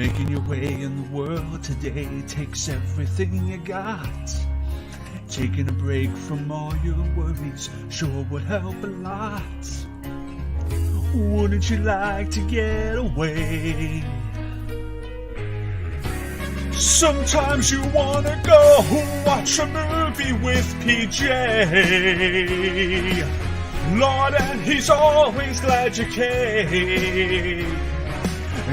Making your way in the world today takes everything you got. Taking a break from all your worries sure would help a lot. Wouldn't you like to get away? Sometimes you wanna go watch a movie with PJ. Lord, and he's always glad you came.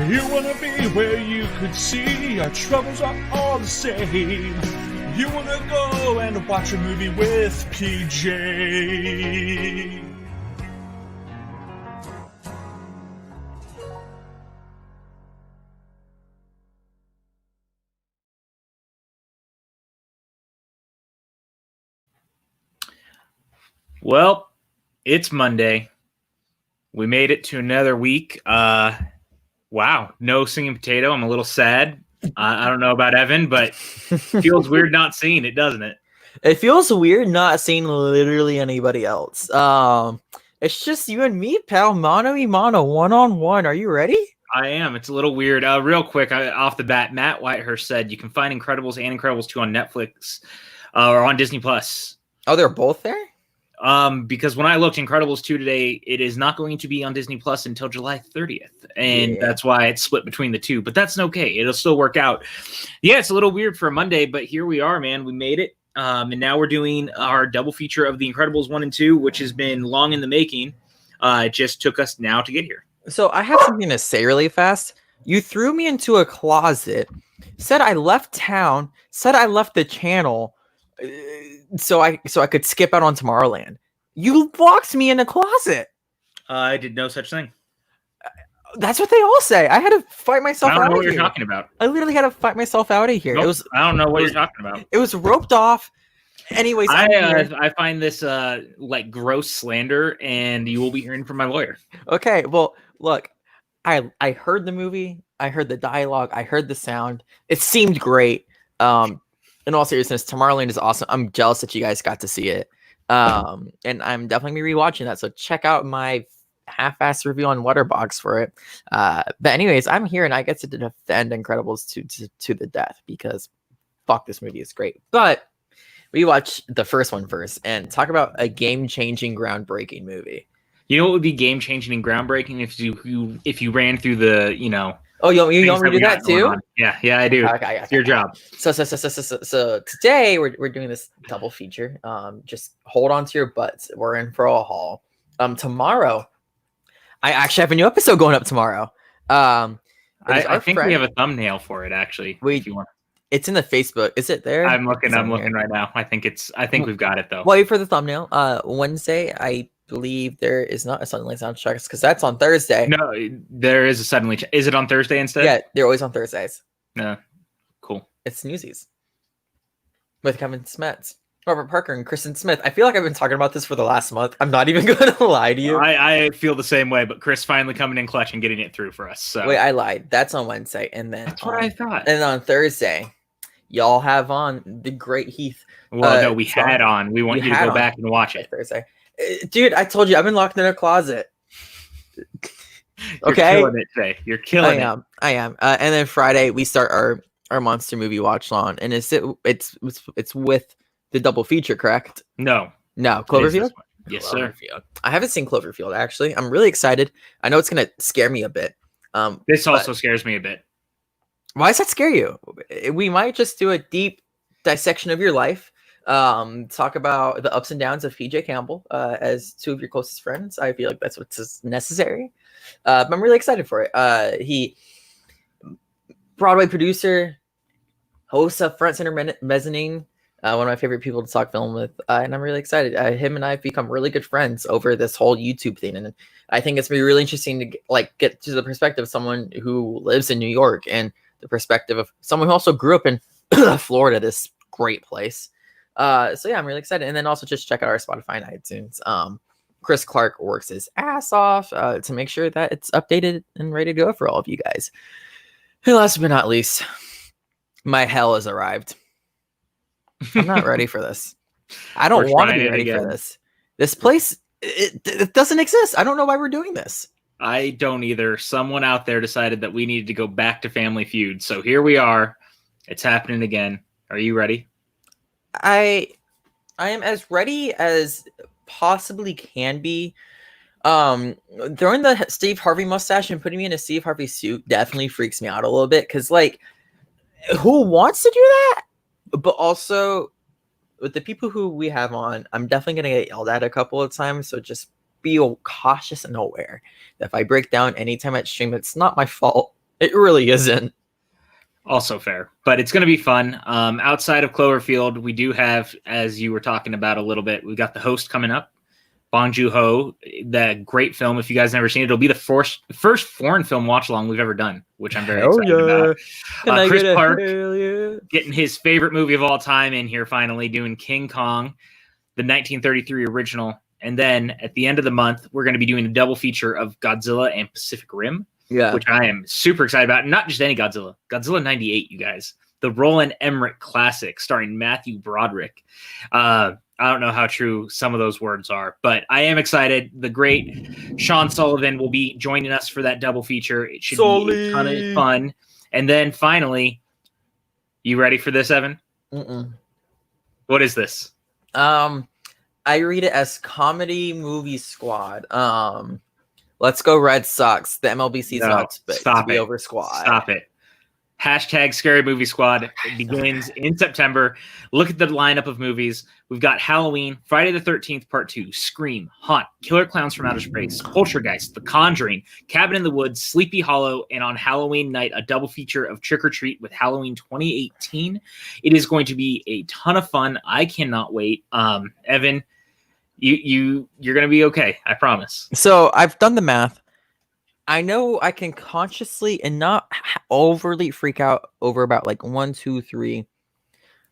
You wanna be where you could see our troubles are all the same. You wanna go and watch a movie with PJ. Well, it's Monday. We made it to another week. Wow, no singing potato. I'm a little sad. I don't know about Evan, but feels weird not seeing it, doesn't it? It feels weird not seeing literally anybody else. It's just you and me, pal. Mano y mano, one-on-one. Are you ready? I am. It's a little weird. Real quick, off the bat, Matt Whitehurst said you can find Incredibles and Incredibles 2 on Netflix or on Disney+. Oh, they're both there? Because when I looked Incredibles 2 today, it is not going to be on Disney Plus until July 30th. And that's why it's split between the two. But that's okay. It'll still work out. Yeah, it's a little weird for a Monday, but here we are, man. We made it. And now we're doing our double feature of the Incredibles 1 and 2, which has been long in the making. It just took us now to get here. So I have something to say really fast. You threw me into a closet, said I left town, said I left the channel, so I could skip out on Tomorrowland. You locked me in a closet. I did no such thing. That's what they all say. I had to fight myself out of here. I don't know what you're talking about. I literally had to fight myself out of here. Nope, I don't know what you're talking about. It was roped off. Anyways, I find this like gross slander, and you will be hearing from my lawyer. Okay, well, look, I heard the movie, I heard the dialogue, I heard the sound. It seemed great. In all seriousness, Tomorrowland is awesome. I'm jealous that you guys got to see it. And I'm definitely gonna be rewatching that. So check out my half-assed review on Letterboxd for it. But anyways, I'm here and I get to defend Incredibles to the death because fuck, this movie is great. But we watch the first one first and talk about a game-changing, groundbreaking movie. You know what would be game-changing and groundbreaking if you ran through the, you know. Oh, you want me to do that too? Yeah, I do. Okay, it's your job. So today we're doing this double feature. Just hold on to your butts. We're in for a haul. Tomorrow, I actually have a new episode going up tomorrow. I think we have a thumbnail for it actually. If you want. It's in the Facebook. Is it there? I'm looking right now. I think we've got it though. Wait for the thumbnail. Wednesday, I believe there is not a Suddenly soundtrack because that's on Thursday. No, there is a Suddenly. Is it on Thursday instead? Yeah, they're always on Thursdays. Yeah, cool. It's Newsies with Kevin Smets, Robert Parker, and Kristen Smith. I feel like I've been talking about this for the last month. I'm not even going to lie to you. I feel the same way, but Chris finally coming in clutch and getting it through for us. So wait, I lied. That's on Wednesday, and then that's what I thought. And on Thursday, y'all have on the Great Heath. Well, no, we had on. We want you to go back and watch it Thursday. Dude, I told you I've been locked in a closet. Okay, you're killing it today. You're killing it. I am. And then Friday we start our monster movie watch long, and it's with the double feature, correct? No, Cloverfield. Yes, sir. I haven't seen Cloverfield actually. I'm really excited. I know it's gonna scare me a bit. This also scares me a bit. Why does that scare you? We might just do a deep dissection of your life. Talk about the ups and downs of PJ Campbell as two of your closest friends. I feel like that's what's necessary. But I'm really excited for it. He Broadway producer, host of Front Center Mezzanine, one of my favorite people to talk film with, and I'm really excited. Him and I have become really good friends over this whole YouTube thing, and I think it's gonna be really interesting to get to the perspective of someone who lives in New York and the perspective of someone who also grew up in Florida, this great place. So yeah, I'm really excited. And then also just check out our Spotify and iTunes. Chris Clark works his ass off to make sure that it's updated and ready to go for all of you guys. And last but not least, my hell has arrived. I'm not ready for this. I don't want to be ready for this. This place, it doesn't exist. I don't know why we're doing this. I don't either. Someone out there decided that we needed to go back to Family Feud. So here we are. It's happening again. Are you ready? I am as ready as possibly can be. Throwing the Steve Harvey mustache and putting me in a Steve Harvey suit definitely freaks me out a little bit, because like, who wants to do that? But also, with the people who we have on, I'm definitely gonna get yelled at a couple of times, so just be cautious and aware that if I break down anytime at stream, it's not my fault. It really isn't. Also fair, but it's going to be fun. Outside of Cloverfield, we do have, as you were talking about a little bit, we've got The Host coming up. Bong Joon-ho, that great film. If you guys never seen it, it'll be the first foreign film watch along we've ever done, which I'm very excited about. Chris Park getting his favorite movie of all time in here finally, doing King Kong, the 1933 original. And then at the end of the month, we're going to be doing a double feature of Godzilla and Pacific Rim. Yeah, which I am super excited about. Not just any Godzilla. Godzilla 98, you guys. The Roland Emmerich classic starring Matthew Broderick. I don't know how true some of those words are, but I am excited. The great Sean Sullivan will be joining us for that double feature. It should be a ton of fun. And then finally, you ready for this, Evan? Mm-mm. What is this? I read it as Comedy Movie Squad. Let's go Red Sox. The MLBC's about to be over squad. Stop it. Hashtag Scary Movie Squad. It begins in September. Look at the lineup of movies. We've got Halloween, Friday the 13th, Part 2, Scream, Haunt, Killer Clowns from Outer Space, Poltergeist, The Conjuring, Cabin in the Woods, Sleepy Hollow, and on Halloween night, a double feature of Trick or Treat with Halloween 2018. It is going to be a ton of fun. I cannot wait. Evan, you're going to be okay. I promise. So I've done the math. I know I can consciously and not overly freak out over about like 1, 2, 3,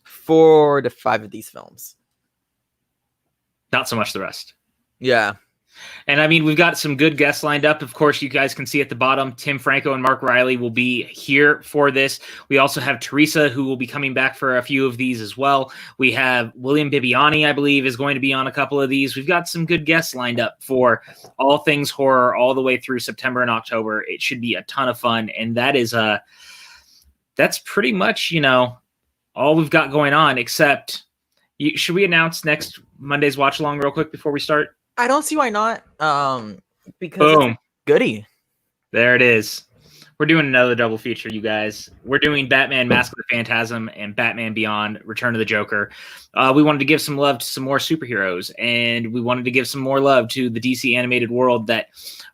4 to 5 of these films. Not so much the rest. Yeah. And I mean, we've got some good guests lined up. Of course, you guys can see at the bottom, Tim Franco and Mark Riley will be here for this. We also have Theresa, who will be coming back for a few of these as well. We have William Bibiani, I believe, is going to be on a couple of these. We've got some good guests lined up for all things horror all the way through September and October. It should be a ton of fun. And that is that's pretty much, all we've got going on, except should we announce next Monday's watch along real quick before we start? I don't see why not. Because Boom. It's goodie. There it is. We're doing another double feature, you guys. We're doing Batman Mask of the Phantasm and Batman Beyond Return of the Joker. We wanted to give some love to some more superheroes, and we wanted to give some more love to the DC animated world that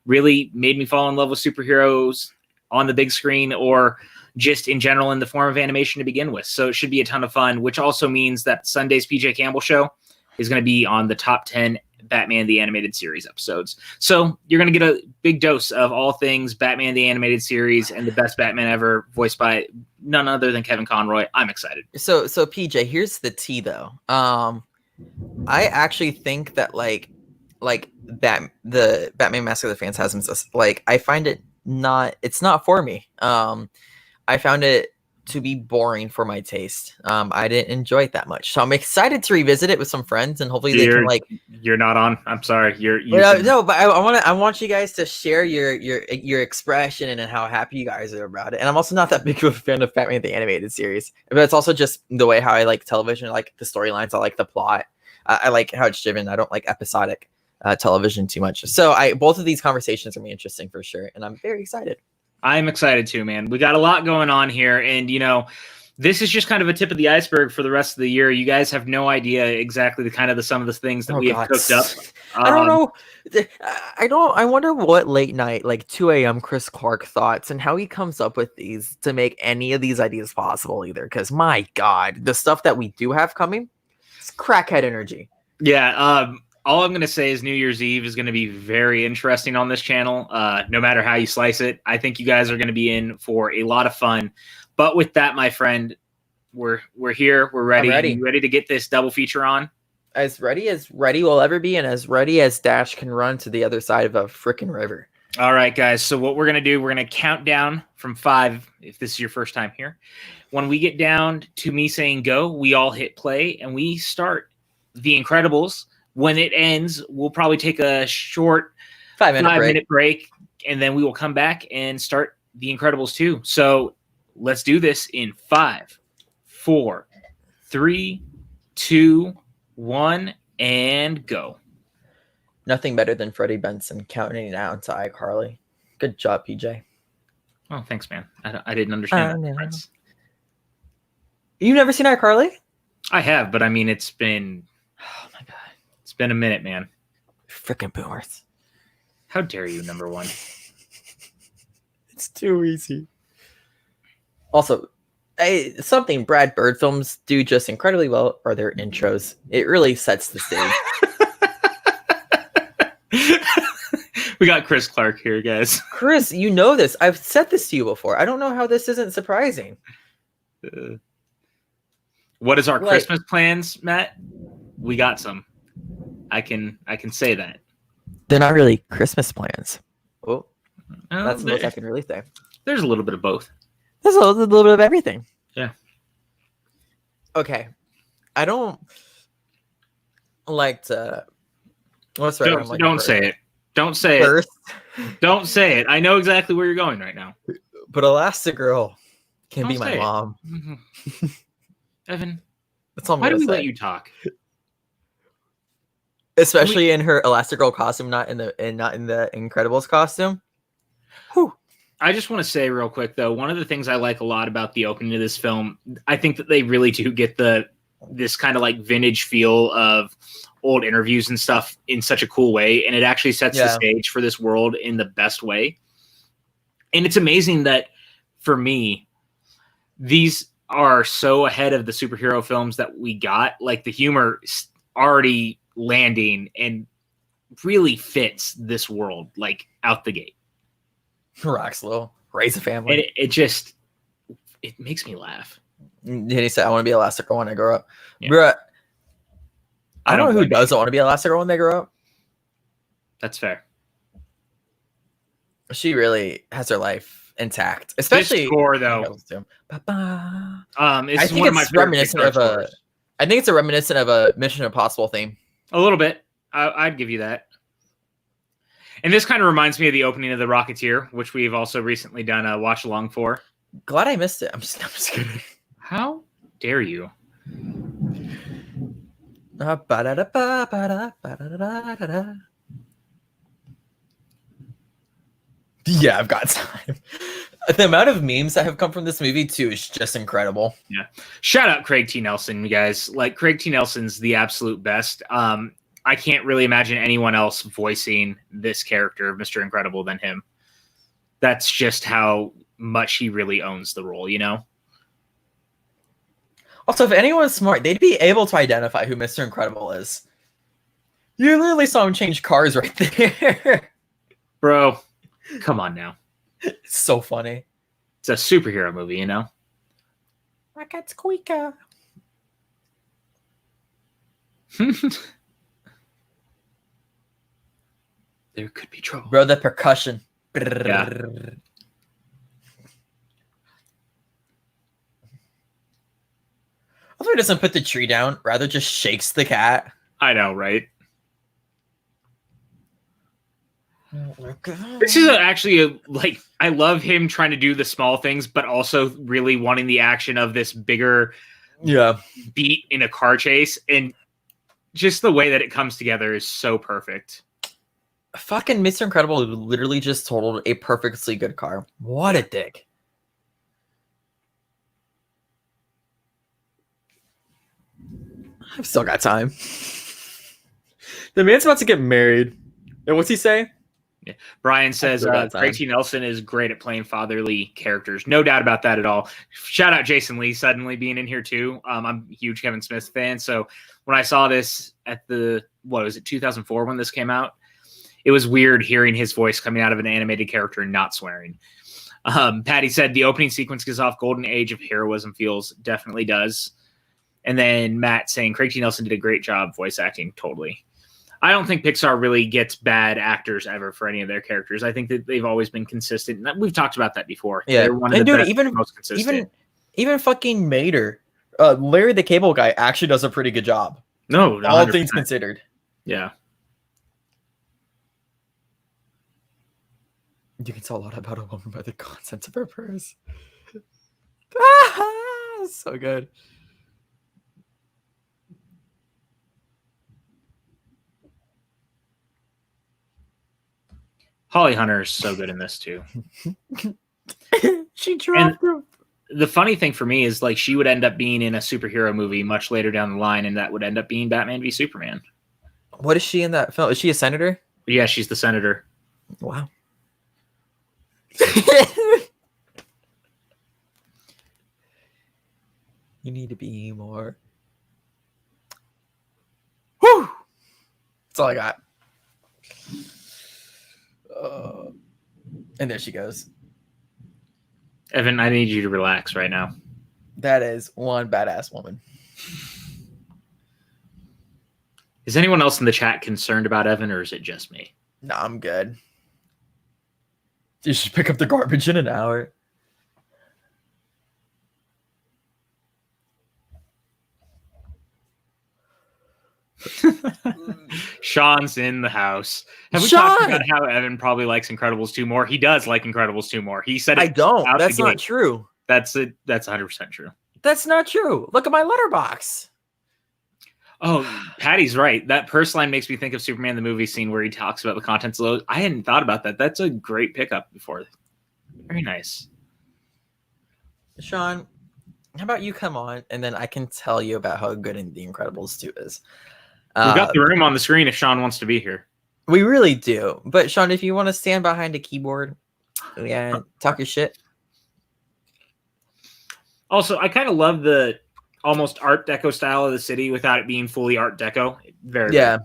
really made me fall in love with superheroes on the big screen or just in general in the form of animation to begin with. So it should be a ton of fun, which also means that Sunday's PJ Campbell show is going to be on the top 10 Batman the Animated Series episodes. So you're going to get a big dose of all things Batman the Animated Series and the best Batman ever, voiced by none other than Kevin Conroy. I'm excited. So PJ, here's the tea though. I actually think that the Batman Mask of the Phantasm, I find it's not for me. I found it to be boring for my taste. I didn't enjoy it that much, so I'm excited to revisit it with some friends, and hopefully they can You're not on. I'm sorry. No, but I want you guys to share your expression and how happy you guys are about it. And I'm also not that big of a fan of Batman the Animated Series, but it's also just the way how I like television. I like the storylines. I like the plot. I like how it's driven. I don't like episodic television too much. So both of these conversations are gonna be interesting for sure, and I'm very excited. I'm excited too, man. We got a lot going on here, and this is just kind of a tip of the iceberg for the rest of the year. You guys have no idea exactly some of the things that we have cooked up. I don't know. I wonder what late night, like 2 a.m. Chris Clark thoughts and how he comes up with these to make any of these ideas possible either. Because my God, the stuff that we do have coming, it's crackhead energy. Yeah. All I'm going to say is New Year's Eve is going to be very interesting on this channel. No matter how you slice it, I think you guys are going to be in for a lot of fun. But with that, my friend, we're here. We're ready. Ready. You ready to get this double feature on? As ready will ever be, and as ready as Dash can run to the other side of a frickin' river. All right, guys. So what we're going to do, we're going to count down from 5, if this is your first time here. When we get down to me saying go, we all hit play, and we start The Incredibles. When it ends, we'll probably take a short 5-minute break, and then we will come back and start The Incredibles 2. So let's do this in 5, 4, 3, 2, 1, and go. Nothing better than Freddie Benson counting it down to iCarly. Good job, PJ. Oh, thanks, man. I didn't understand that reference. You've never seen iCarly? I have, but I mean, it's been... Oh, my God. It's been a minute, man. Freaking boomers. How dare you, number one? It's too easy. Also, something Brad Bird films do just incredibly well are their intros. It really sets the stage. We got Chris Clark here, guys. Chris, you know this. I've said this to you before. I don't know how this isn't surprising. What is our Christmas plans, Matt? We got some. I can say that. They're not really Christmas plans. Oh, Oh, that's the most I can really say. There's a little bit of both. There's a little bit of everything. Yeah. Okay. I don't like to... What's right? Don't say it. Don't say it. Don't say it. I know exactly where you're going right now. But Elastigirl can Don't be my say it. mom. Evan, That's all I'm why do gonna we say. let you talk? Especially in her Elastigirl costume, not in the Incredibles costume. Whew. I just want to say real quick though, one of the things I like a lot about the opening of this film, I think that they really do get this kind of like vintage feel of old interviews and stuff in such a cool way, and it actually sets the stage for this world in the best way. And it's amazing that for me, these are so ahead of the superhero films that we got. Like the humor is already landing and really fits this world like out the gate. Rocks low, raise a family. And it makes me laugh. Did he say I want to be Elastigirl when I grow up? Yeah. Bruh, I I don't don't know who blame you. doesn't want to be Elastigirl when they grow up. That's fair. She really has her life intact, especially This score though. It's I think it's reminiscent of I think it's a reminiscent of a Mission Impossible theme. A little bit. I'd give you that. And this kind of reminds me of the opening of The Rocketeer, which we've also recently done a watch along for. Glad I missed it. I'm just kidding. How dare you? Yeah, I've got time. The amount of memes that have come from this movie too is just incredible. Yeah. Shout out Craig T. Nelson, you guys. Like Craig T. Nelson's the absolute best. I can't really imagine anyone else voicing this character of Mr. Incredible than him. That's just how much he really owns the role, you know? Also, if anyone's smart, they'd be able to identify who Mr. Incredible is. You literally saw him change cars right there. Bro, come on now. It's so funny. It's a superhero movie, you know? I got squeaker. There could be trouble. Bro, the percussion. Yeah. Also, he doesn't put the tree down, rather just shakes the cat. I know, right? This is actually like, I love him trying to do the small things, but also really wanting the action of this bigger beat in a car chase. And just the way that it comes together is so perfect. Fucking Mr. Incredible literally just totaled a perfectly good car. What a dick. I've still got time. The man's about to get married. And what's he say? Yeah. Brian says Craig T. Nelson is great at playing fatherly characters. No doubt about that at all. Shout out Jason Lee suddenly being in here too. I'm a huge Kevin Smith fan. So when I saw this at 2004 when this came out, it was weird hearing his voice coming out of an animated character and not swearing. Patty said the opening sequence gives off golden age of heroism feels. Definitely does. And then Matt saying Craig T. Nelson did a great job voice acting. Totally. I don't think Pixar really gets bad actors ever for any of their characters. I think that they've always been consistent. We've talked about that before. Yeah. They're one of the best, even, most consistent. Even fucking Mater, Larry the Cable Guy actually does a pretty good job. No, all things considered. Yeah. You can tell a lot about a woman by the contents of her purse. So good. Holly Hunter is so good in this too. She dropped him. The funny thing for me is like she would end up being in a superhero movie much later down the line, and that would end up being Batman v Superman. What is she in that film? Is she a senator? Yeah, she's the senator. Wow. You need to be more. Whew! That's all I got. And there she goes. Evan, I need you to relax right now. That is one badass woman. Is anyone else in the chat concerned about Evan, or is it just me? No, I'm good. You should pick up the garbage in an hour. Sean's in the house. Have we Sean! talked about how Evan probably likes Incredibles 2 more? He does like Incredibles 2 more. He said it I don't. out That's the not gate. true. That's 100% true. That's not true. Look at my letterbox. Oh, Patty's right. That purse line makes me think of Superman the movie scene where he talks about the contents of those. I hadn't thought about that. That's a great pickup before. Very nice. Sean, how about you come on and then I can tell you about how good The Incredibles 2 is. We've got the room on the screen if Sean wants to be here. We really do. But Sean, if you want to stand behind a keyboard, yeah, talk your shit. Also, I kind of love the almost Art Deco style of the city without it being fully Art Deco. Very Yeah.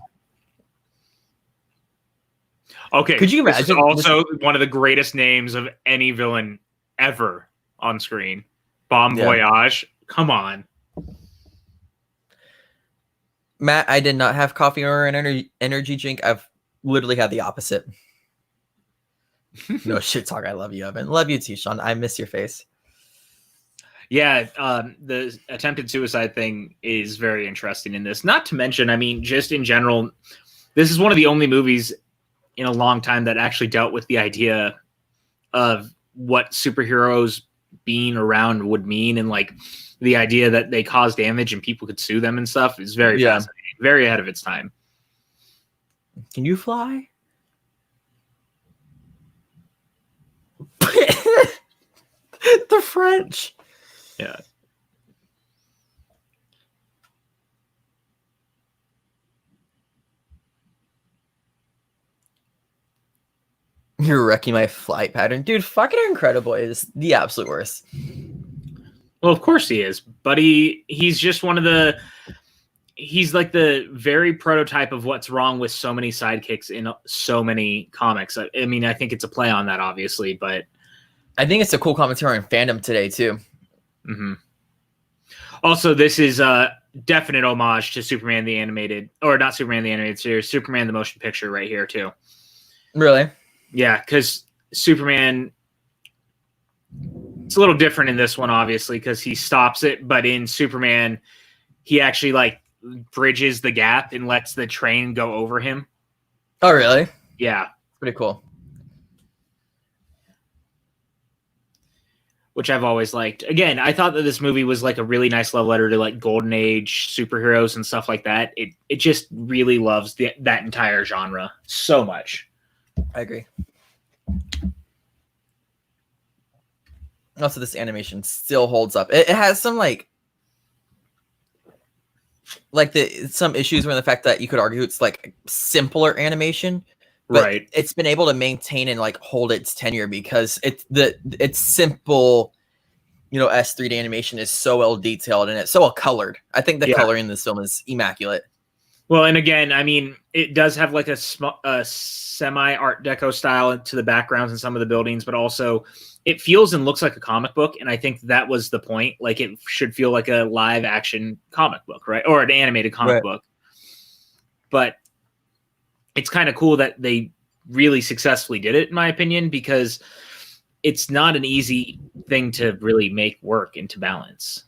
Good. Okay. Could you this is imagine also one of the greatest names of any villain ever on screen. Bon Voyage. Come on. Matt, I did not have coffee or an energy drink. I've literally had the opposite. No shit talk. I love you, Evan. Love you too, Sean. I miss your face. Yeah, the attempted suicide thing is very interesting in this. Not to mention, I mean, just in general, this is one of the only movies in a long time that actually dealt with the idea of what superheroes being around would mean, and like the idea that they cause damage and people could sue them and stuff is very fascinating, very ahead of its time. Can you fly? The French. Yeah. You're wrecking my flight pattern. Dude, fucking Incredible is the absolute worst. Well, of course he is, but he's just one of the... He's like the very prototype of what's wrong with so many sidekicks in so many comics. I mean, I think it's a play on that, obviously, but... I think it's a cool commentary on fandom today, too. Mm-hmm. Also, this is a definite homage to Superman the Animated... Or not Superman the Animated Series, Superman the Motion Picture right here, too. Really? Yeah, because Superman... It's a little different in this one, obviously, because he stops it, but in Superman, he actually, like, bridges the gap and lets the train go over him. Oh, really? Yeah. Pretty cool. Which I've always liked. Again, I thought that this movie was like a really nice love letter to like Golden Age superheroes and stuff like that. It just really loves that entire genre so much. I agree. Also, this animation still holds up. It has some some issues with the fact that you could argue it's like simpler animation, but Right. It's been able to maintain and like hold its tenure because it's simple, S3D animation is so well detailed and it's so well colored. I think the coloring in this film is immaculate. Well, and again, I mean, it does have like a semi Art Deco style to the backgrounds in some of the buildings, but also it feels and looks like a comic book. And I think that was the point. Like it should feel like a live action comic book, right? Or an animated comic book. But it's kind of cool that they really successfully did it, in my opinion, because it's not an easy thing to really make work into balance.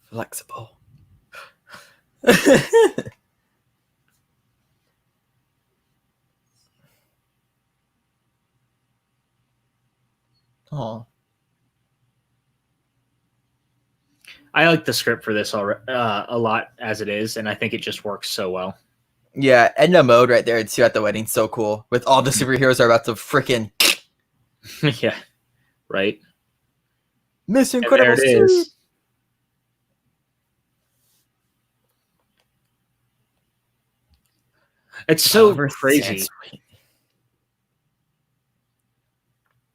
Flexible. Oh. I like the script for this a lot as it is, and I think it just works so well. Yeah, Edna Mode right there too at the wedding, so cool. With all the superheroes are about to freaking Yeah, right. Miss And Incredible there it is. It's so crazy.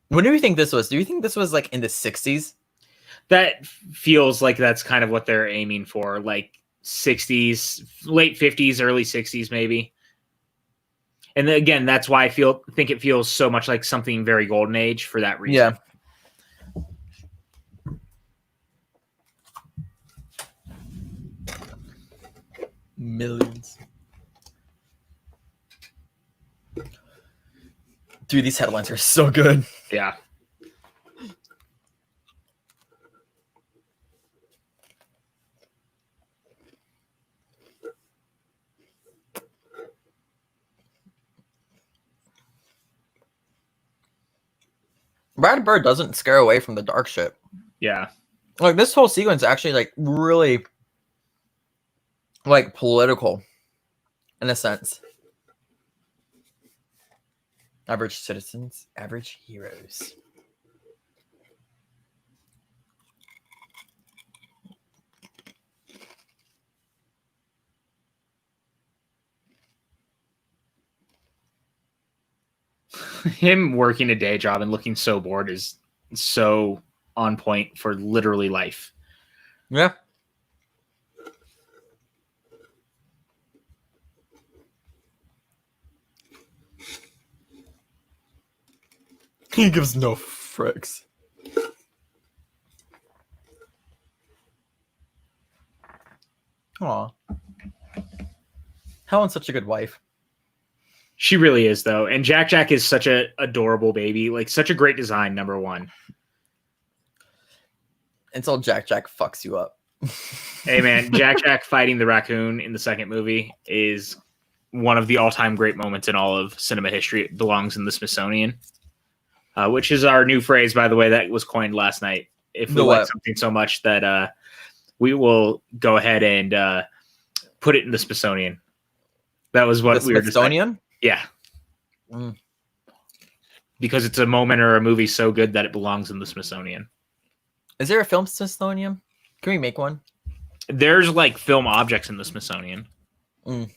When do you think this was? Do you think this was like in the 60s? That feels like that's kind of what they're aiming for, like 60s, late 50s, early 60s, maybe. And then, again, that's why I think it feels so much like something very golden age for that reason. Yeah. Millions. Dude, these headlines are so good. Yeah. Brad Bird doesn't scare away from the dark shit. Yeah. Like this whole sequence actually like really like political in a sense. Average citizens, average heroes. Him working a day job and looking so bored is so on point for literally life. Yeah. He gives no fricks. Aw. Helen's such a good wife. She really is, though. And Jack Jack is such a adorable baby. Like, such a great design, number one. Until Jack Jack fucks you up. Hey, man, Jack Jack fighting the raccoon in the second movie is one of the all-time great moments in all of cinema history. It belongs in the Smithsonian, which is our new phrase, by the way, that was coined last night. If we like something so much that we will go ahead and put it in the Smithsonian. That was what we were Smithsonian? Yeah. Mm. Because it's a moment or a movie so good that it belongs in the Smithsonian. Is there a film Smithsonian? Can we make one? There's like film objects in the Smithsonian. Mm.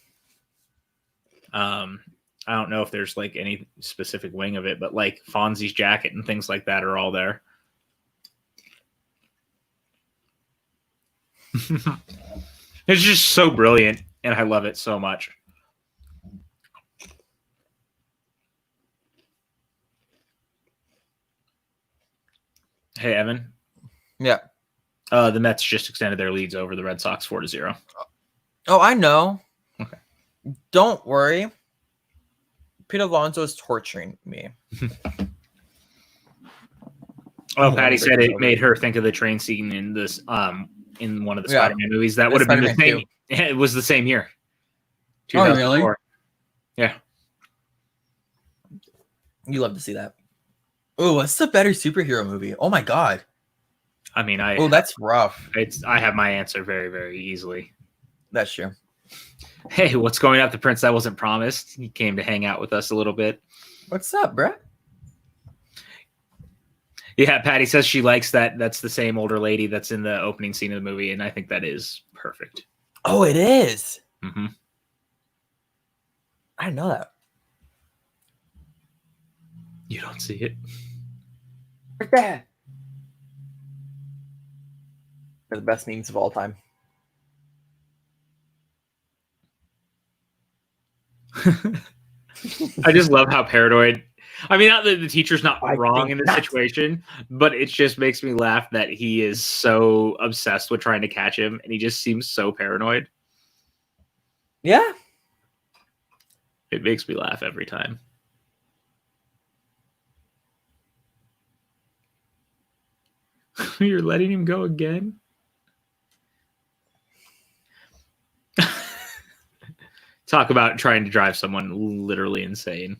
I don't know if there's like any specific wing of it, but like Fonzie's jacket and things like that are all there. It's just so brilliant, and I love it so much. Hey, Evan. Yeah. The Mets just extended their leads over the Red Sox 4-0. Oh, I know. Okay. Don't worry. Pete Alonso is torturing me. Well, Patty said it made her think of the train scene in this in one of the Spider-Man movies. That would have been the same. It was the same year. 2004. Oh, really? Yeah. You love to see that. Oh, what's the better superhero movie? Oh my god. I mean, that's rough. I have my answer very, very easily. That's true. Hey, what's going up? The Prince that wasn't promised. He came to hang out with us a little bit. What's up, bruh? Yeah, Patty says she likes that. That's the same older lady that's in the opening scene of the movie, and I think that is perfect. Oh, it is. Mm-hmm. I didn't know that. You don't see it. Right there. They're the best memes of all time. I just love how paranoid. I mean, not that the teacher's not wrong in this situation, but it just makes me laugh that he is so obsessed with trying to catch him, and he just seems so paranoid. Yeah. It makes me laugh every time. You're letting him go again? Talk about trying to drive someone literally insane.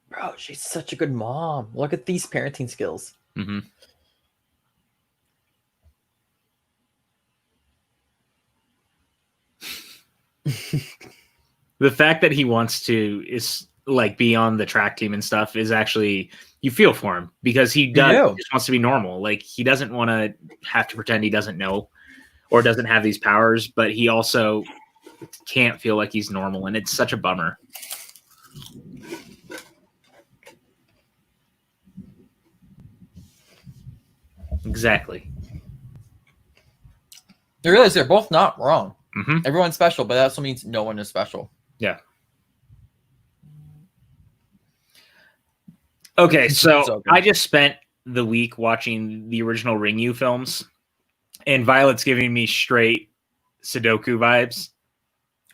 Bro, she's such a good mom. Look at these parenting skills. Mm-hmm. The fact that he wants to is like be on the track team and stuff is actually, you feel for him because he just wants to be normal. Like he doesn't want to have to pretend he doesn't know or doesn't have these powers, but he also can't feel like he's normal, and it's such a bummer. Exactly. I realize they're both not wrong. Mm-hmm. Everyone's special, but that also means no one is special. Yeah. Okay, so I just spent the week watching the original Ringu films, and Violet's giving me straight Sudoku vibes.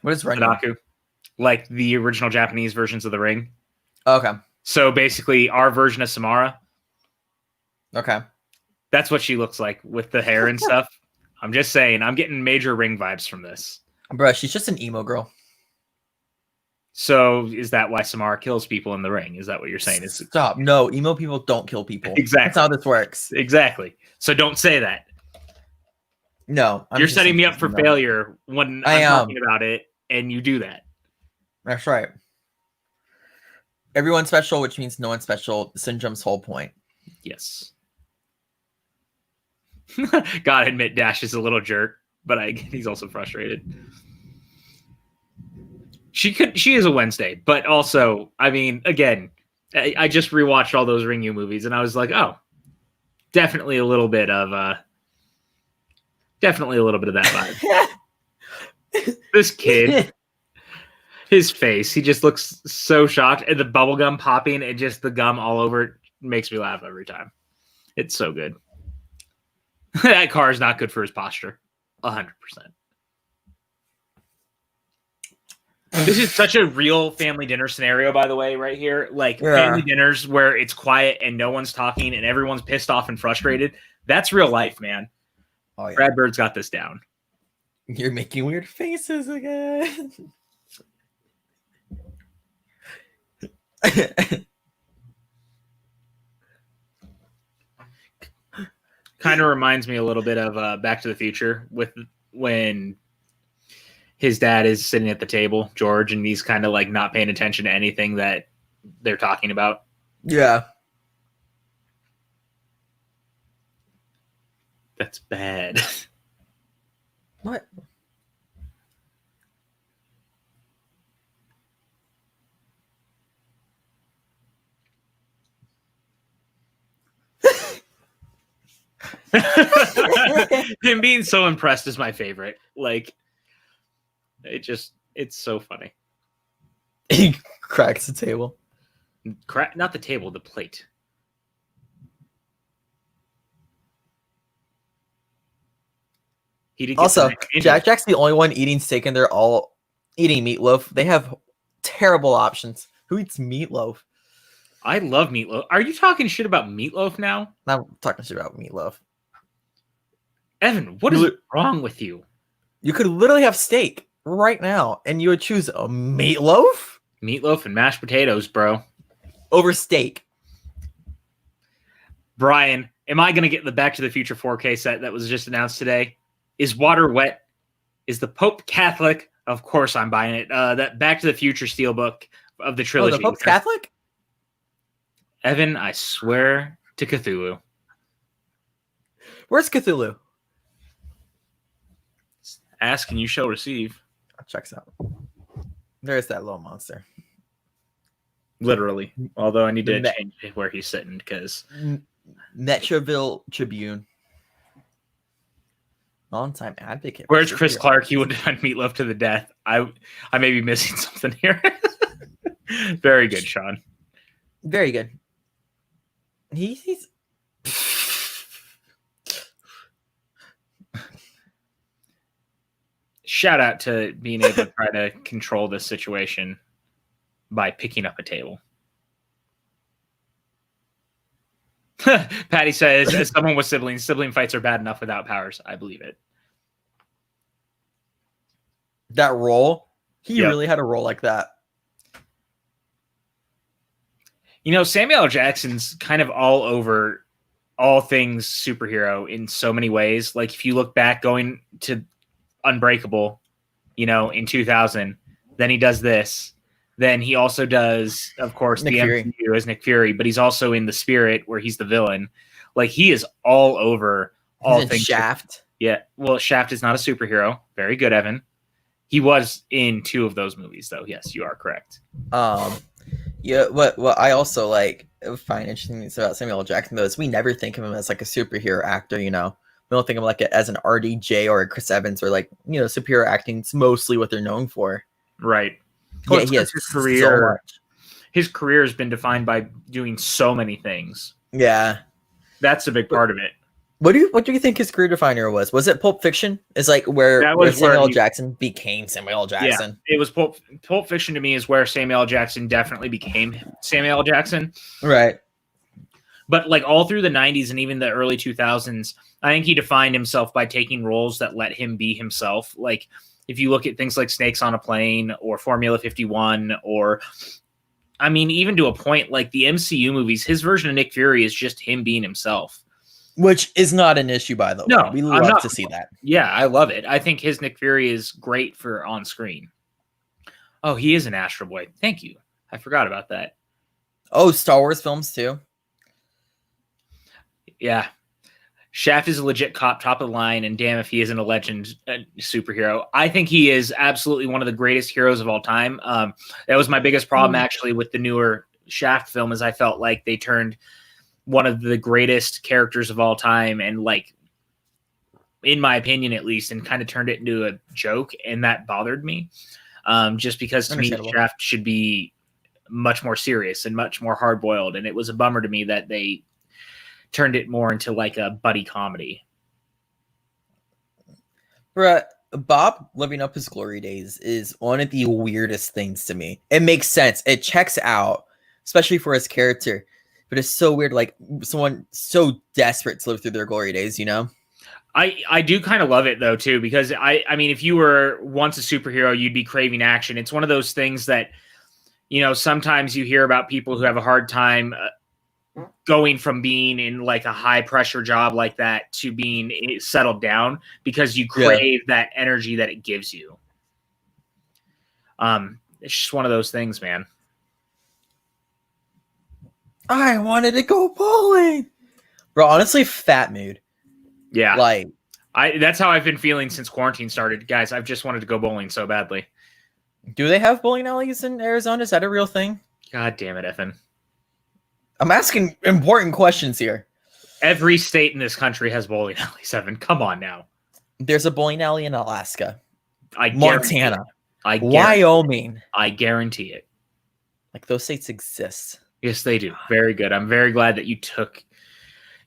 What is Ringu? Sudoku, like the original Japanese versions of the Ring. Okay. So basically, our version of Samara. Okay. That's what she looks like with the hair and stuff. I'm just saying, I'm getting major Ring vibes from this. Bruh, she's just an emo girl. So is that why Samara kills people in the Ring? Is that what you're saying? Stop. No, emo people don't kill people. Exactly. That's how this works. Exactly. So don't say that. No. You're setting me up for failure when I'm talking about it, and you do that. That's right. Everyone's special, which means no one's special. Syndrome's whole point. Yes. Gotta admit, Dash is a little jerk, but he's also frustrated. She is a Wednesday, but also, I mean, again, I just rewatched all those Ringu movies, and I was like, oh, definitely a little bit of that vibe. This kid, his face, he just looks so shocked, and the bubble gum popping and just the gum all over it makes me laugh every time. It's so good. That car is not good for his posture. 100%. This is such a real family dinner scenario, by the way, right here. Like family dinners where it's quiet and no one's talking and everyone's pissed off and frustrated. That's real life, man. Oh, yeah. Brad Bird's got this down. You're making weird faces again. Kind of reminds me a little bit of Back to the Future with when his dad is sitting at the table, George, and he's kind of like not paying attention to anything that they're talking about. Yeah. That's bad. What? Him being so impressed is my favorite. Like, it's so funny. He cracks the table. Not the table, the plate. Also, Jack's the only one eating steak, and they're all eating meatloaf. They have terrible options. Who eats meatloaf? I love meatloaf. Are you talking shit about meatloaf now? I'm talking shit about meatloaf. Evan, what is wrong with you? You could literally have steak right now, and you would choose a meatloaf? Meatloaf and mashed potatoes, bro. Over steak. Brian, am I going to get the Back to the Future 4K set that was just announced today? Is water wet? Is the Pope Catholic? Of course I'm buying it. That Back to the Future steelbook of the trilogy. Oh, the Pope's Catholic? Evan, I swear to Cthulhu. Where's Cthulhu? Ask and you shall receive. Checks out. There's that little monster. Literally. Although I need to change where he's sitting because Metroville Tribune. Long-time advocate. Where's Chris Clark? He would have done meatloaf to the death. I may be missing something here. Very good, Sean. Very good. He's shout out to being able to try to control this situation by picking up a table. Patty says, as someone with siblings, sibling fights are bad enough without powers. I believe it. That role, he Yep. really had a role like that. You know, Samuel L. Jackson's kind of all over all things superhero in so many ways. Like if you look back going to Unbreakable, you know, in 2000, then he does this. Then he also does, of course, Nick the Fury. MCU as Nick Fury, but he's also in The Spirit where he's the villain. Like he is all over all He's in things. Shaft. Yeah. Well, Shaft is not a superhero. Very good, Evan. He was in 2 of those movies, though. Yes, you are correct. Yeah, what I also like find interesting about Samuel L. Jackson though is we never think of him as like a superhero actor, you know. We don't think of him like as an RDJ or a Chris Evans or like, you know, superhero acting is mostly what they're known for. Right. Yeah, Well, he has his so career. much. His career has been defined by doing so many things. Yeah. That's a big part of it. What do you think his career definer was? Was it Pulp Fiction? It's like where That was Samuel where L. he- Jackson became Samuel L. Jackson. Yeah, it was Pulp Fiction to me is where Samuel L. Jackson definitely became Samuel L. Jackson. Right. But like all through the 90s and even the early 2000s, I think he defined himself by taking roles that let him be himself. Like if you look at things like Snakes on a Plane or Formula 51 or I mean, even to a point like the MCU movies, his version of Nick Fury is just him being himself. Which is not an issue, by the way. No, We I'm love not- to see that. Yeah, I love it. I think his Nick Fury is great for on screen. Oh, he is an Astro Boy. Thank you. I forgot about that. Oh, Star Wars films too. Yeah. Shaft is a legit cop, top of the line, and damn if he isn't a legend superhero. I think he is absolutely one of the greatest heroes of all time. That was my biggest problem, actually, with the newer Shaft film, is I felt like they turned one of the greatest characters of all time and, like, in my opinion at least, and kind of turned it into a joke, and that bothered me. Just because to me, Understandable. Shaft should be much more serious and much more hard-boiled, and it was a bummer to me that they turned it more into like a buddy comedy. Bruh, Bob living up his glory days is one of the weirdest things to me. It makes sense. It checks out, especially for his character. But it's so weird, like someone so desperate to live through their glory days, you know? I do kind of love it though too, because I mean, if you were once a superhero, you'd be craving action. It's one of those things that, you know, sometimes you hear about people who have a hard time going from being in like a high pressure job like that to being settled down because you crave that energy that it gives you. It's just one of those things, man. I wanted to go bowling. Bro, honestly, fat mood. Yeah. Like, That's how I've been feeling since quarantine started. Guys, I've just wanted to go bowling so badly. do they have bowling alleys in Arizona? Is that a real thing? God damn it, Ethan. I'm asking important questions here. Every state in this country has bowling alleys, Evan. Come on now. There's a bowling alley in Alaska, I guarantee Montana, it. Wyoming. I guarantee it. Like, those states exist. Yes, they do. Very good. I'm very glad that you took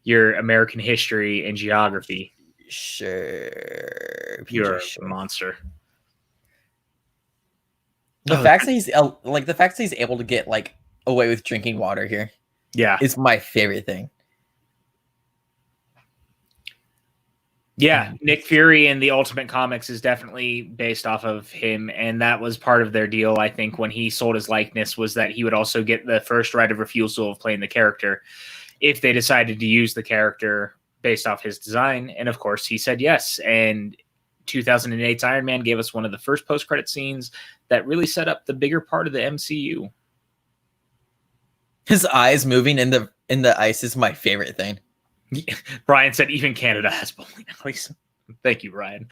your American history and geography. Sure. You're Sure. a monster. The fact that he's able to get like away with drinking water here Yeah. is my favorite thing. Yeah. Nick Fury in the Ultimate Comics is definitely based off of him. And that was part of their deal, I think, when he sold his likeness, was that he would also get the first right of refusal of playing the character if they decided to use the character based off his design. And of course, he said yes. And 2008's Iron Man gave us one of the first post-credit scenes that really set up the bigger part of the MCU. His eyes moving in the ice is my favorite thing. Brian said even Canada has bowling alleys. Thank you, Brian.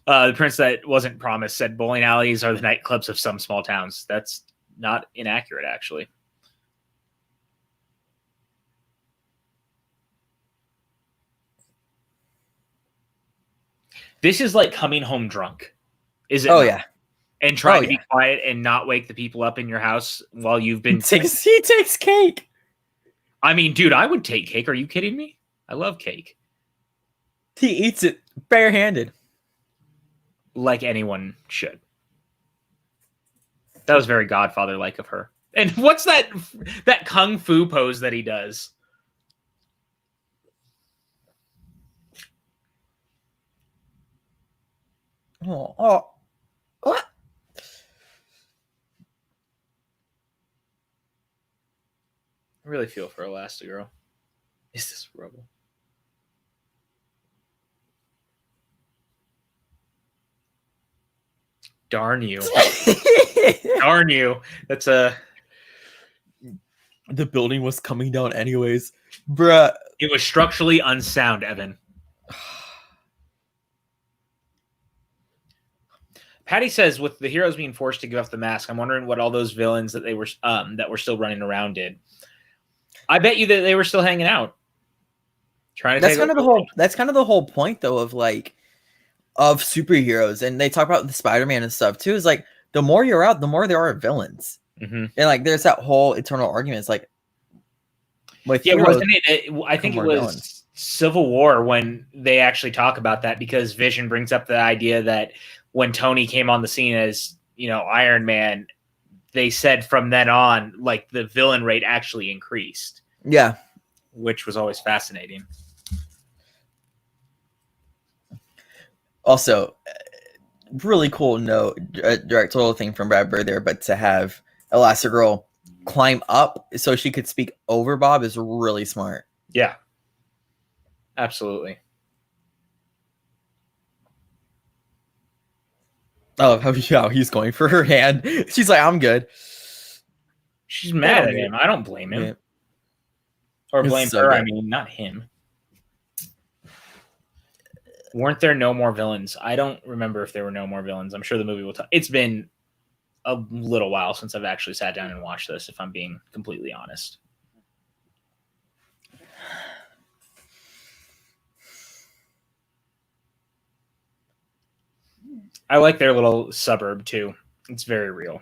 The prince that wasn't promised said bowling alleys are the nightclubs of some small towns. That's not inaccurate, actually. This is like coming home drunk. Is it? Oh not? yeah. And trying Oh, to be quiet and not wake the people up in your house while you've been. He takes cake. I mean, dude, I would take cake. Are you kidding me? I love cake. He eats it barehanded. Like anyone should. That was very Godfather-like of her. And what's that kung fu pose that he does? What? I really feel for Elastigirl. Is this rubble? Darn you. Darn you. That's a... The building was coming down anyways. Bruh. It was structurally unsound, Evan. Patty says, with the heroes being forced to give up the mask, I'm wondering what all those villains that were still running around did. I bet you that they were still hanging out. Trying to That's kind of the whole point though of superheroes, and they talk about the Spider-Man and stuff too. Is like the more you're out, the more there are villains. Mm-hmm. And like there's that whole eternal argument. It's like wasn't it? I think it was villains. Civil War when they actually talk about that, because Vision brings up the idea that when Tony came on the scene as, Iron Man, they said from then on, like, the villain rate actually increased. Yeah. Which was always fascinating. Also, really cool note, directorial thing from Brad Bird there, but to have Elastigirl climb up so she could speak over Bob is really smart. Yeah. Absolutely. Oh, how he's going for her hand. She's like, I'm good. She's mad at him. I don't blame him. Yeah. Or blame her. I mean, not him. Weren't there no more villains? I don't remember if there were no more villains. I'm sure the movie will talk. It's been a little while since I've actually sat down and watched this, if I'm being completely honest. I like their little suburb too. It's very real.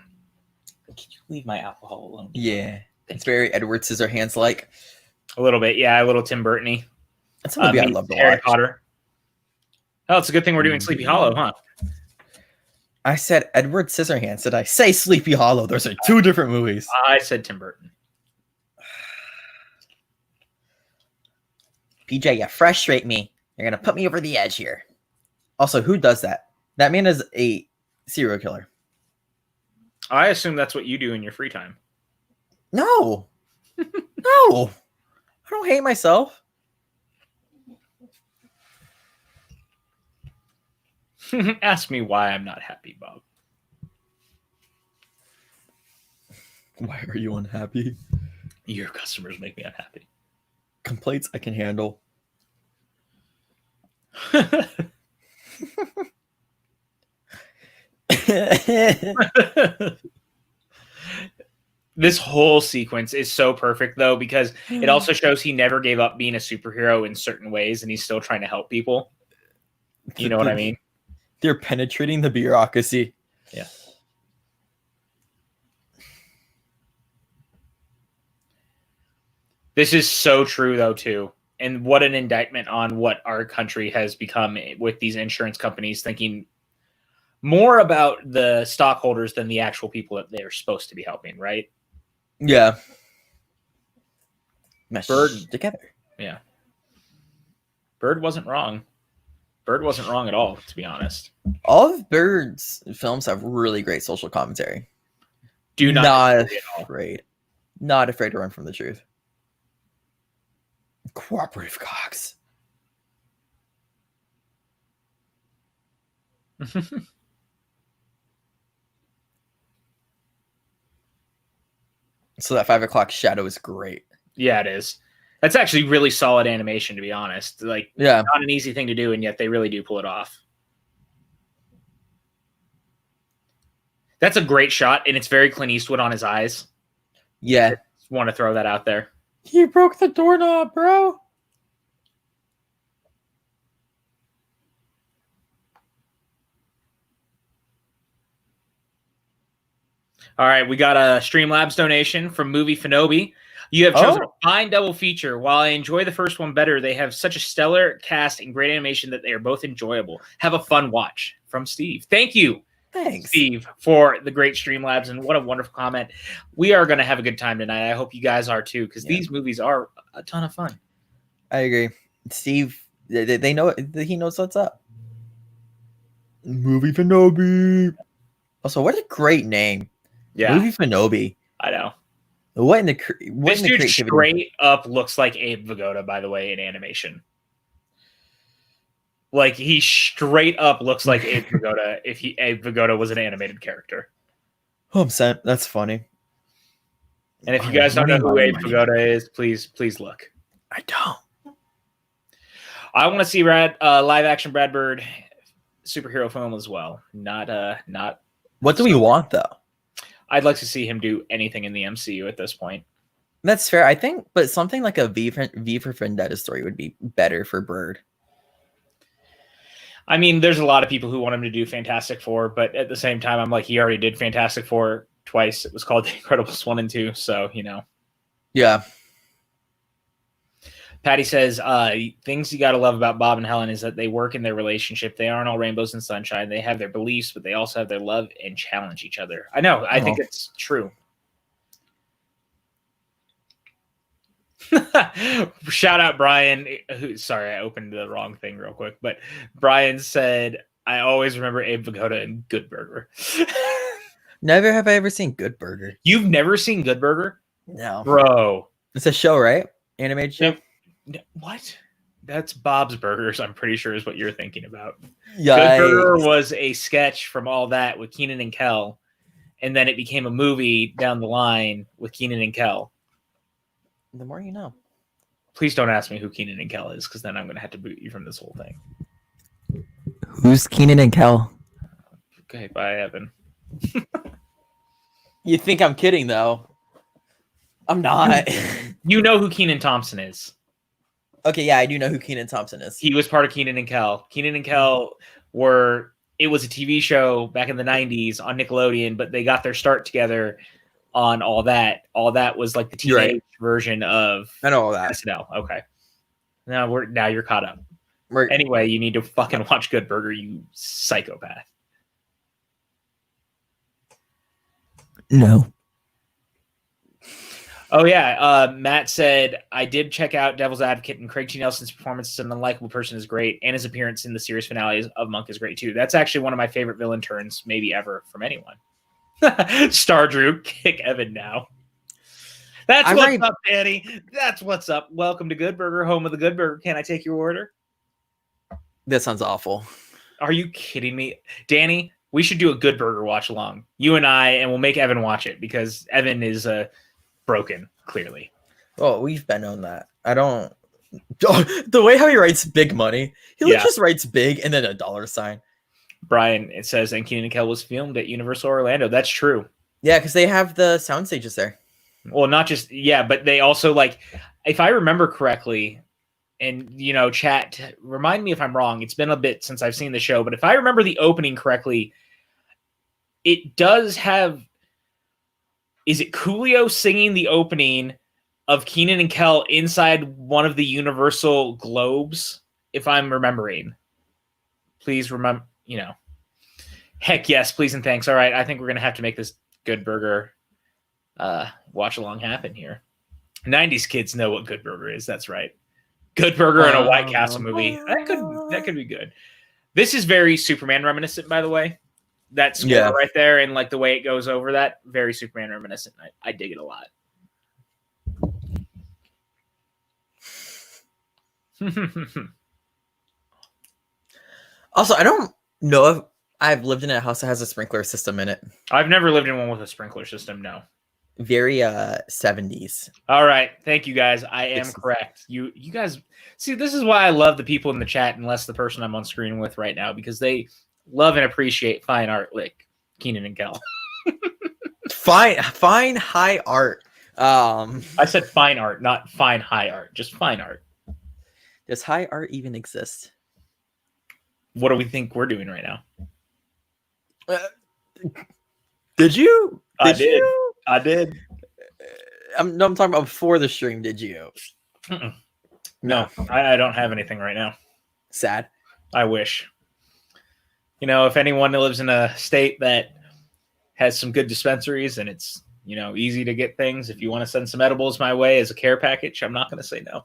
Can you leave my alcohol alone? Yeah. It's very Edward Scissorhands like. A little bit, yeah. A little Tim Burton-y. That's a movie I love to Harry watch. Potter. Oh, it's a good thing we're doing Sleepy Hollow, huh? I said Edward Scissorhands. Did I say Sleepy Hollow? Those are two different movies. I said Tim Burton. PJ, you frustrate me. You're going to put me over the edge here. Also, who does that? That man is a serial killer. I assume that's what you do in your free time. No. No. I don't hate myself. Ask me why I'm not happy, Bob. Why are you unhappy? Your customers make me unhappy. Complaints I can handle. This whole sequence is so perfect, though, because it also shows he never gave up being a superhero in certain ways, and he's still trying to help people. You know what I mean? They're penetrating the bureaucracy. Yeah. This is so true, though, too. And what an indictment on what our country has become with these insurance companies thinking more about the stockholders than the actual people that they're supposed to be helping, right? Yeah. Bird together. Yeah. Bird wasn't wrong. Bird wasn't wrong at all, to be honest. All of Bird's films have really great social commentary. Not afraid to run from the truth. Cooperative cocks. So that 5 o'clock shadow is great. Yeah, it is. That's actually really solid animation, to be honest. Like, yeah, not an easy thing to do, and yet they really do pull it off. That's a great shot, and it's very Clint Eastwood on his eyes. Yeah. I just want to throw that out there. You broke the doorknob, bro. All right, we got a Streamlabs donation from Movie Finobi. You have chosen a fine double feature. While I enjoy the first one better, they have such a stellar cast and great animation that they are both enjoyable. Have a fun watch. From Steve. Thank you. Thanks, Steve, for the great Streamlabs, and what a wonderful comment. We are going to have a good time tonight. I hope you guys are too, because these movies are a ton of fun. I agree. Steve, they know he knows what's up. Movie Finobi. Also, what a great name. Yeah, Movie Finobi. I know. What in the This dude creativity? straight up looks like Abe Vigoda, by the way, in animation. Like, he straight up looks like Abe Vigoda if Abe Vigoda was an animated character. Oh, I'm sad. That's funny. And if you guys don't know who Abe Vigoda is, please look. I don't. I want to see live action Brad Bird superhero film as well. Not. What do we want though? I'd like to see him do anything in the MCU at this point. That's fair, I think, but something like a V for Vendetta story would be better for Bird. I mean, there's a lot of people who want him to do Fantastic Four, but at the same time, I'm like, he already did Fantastic Four twice. It was called The Incredibles 1 and 2, so, you know. Yeah. Patty says, things you got to love about Bob and Helen is that they work in their relationship. They aren't all rainbows and sunshine. They have their beliefs, but they also have their love and challenge each other. I know. I think it's true. Shout out Brian. Sorry, I opened the wrong thing real quick. But Brian said, I always remember Abe Vigoda and Good Burger. Never have I ever seen Good Burger. You've never seen Good Burger? No. Bro. It's a show, right? Animated show? What? That's Bob's Burgers, I'm pretty sure is what you're thinking about. Yeah. Good Burger was a sketch from All That with Keenan and Kel. And then it became a movie down the line with Keenan and Kel. The more you know. Please don't ask me who Keenan and Kel is, because then I'm going to have to boot you from this whole thing. Who's Keenan and Kel? Okay, bye, Evan. You think I'm kidding, though. I'm not. You know who Kenan Thompson is. Okay, yeah, I do know who Kenan Thompson is. He was part of Keenan and Kel. Keenan and Kel it was a TV show back in the 90s on Nickelodeon, but they got their start together on All That. All That was like the teenage version of I know all that. SNL. Okay. Now you're caught up. Anyway, you need to fucking watch Good Burger, you psychopath. No. Oh, yeah. Matt said, I did check out Devil's Advocate, and Craig T. Nelson's performance as an unlikable person is great, and his appearance in the series finale of Monk is great, too. That's actually one of my favorite villain turns, maybe ever, from anyone. Star Drew, kick Evan now. That's what's up, Danny. That's what's up. Welcome to Good Burger, home of the Good Burger. Can I take your order? That sounds awful. Are you kidding me? Danny, we should do a Good Burger watch along. You and I, and we'll make Evan watch it, because Evan is broken, clearly. Oh, we've been on that. I don't... the way how he writes big money, he just writes big and then a dollar sign. Brian, it says, and Keenan and Kel was filmed at Universal Orlando. That's true. Yeah, because they have the sound stages there. Well, not just, but they also, like, if I remember correctly, and, chat, remind me if I'm wrong. It's been a bit since I've seen the show, but if I remember the opening correctly, it does have, is it Coolio singing the opening of Keenan and Kel inside one of the Universal globes, if I'm remembering? Please remember, heck yes, please and thanks. All right, I think we're going to have to make this Good Burger watch along happen here. 90s kids know what Good Burger is. That's right. Good Burger and a White Castle movie. That could be good. This is very Superman reminiscent, by the way. That score right there, and like the way it goes over that, very Superman reminiscent. I dig it a lot. Also, I don't know if I've lived in a house that has a sprinkler system in it. I've never lived in one with a sprinkler system, no. Very 70s. All right. Thank you, guys. I am correct. You guys, see, this is why I love the people in the chat and less the person I'm on screen with right now, because they love and appreciate fine art like Keenan and Kel. Fine high art. I said fine art, not fine high art, just fine art. Does high art even exist? What do we think we're doing right now? Did you? I did. I'm talking about before the stream. Did you? No, I don't have anything right now. Sad. I wish. If anyone lives in a state that has some good dispensaries and it's, easy to get things, if you want to send some edibles my way as a care package, I'm not going to say no.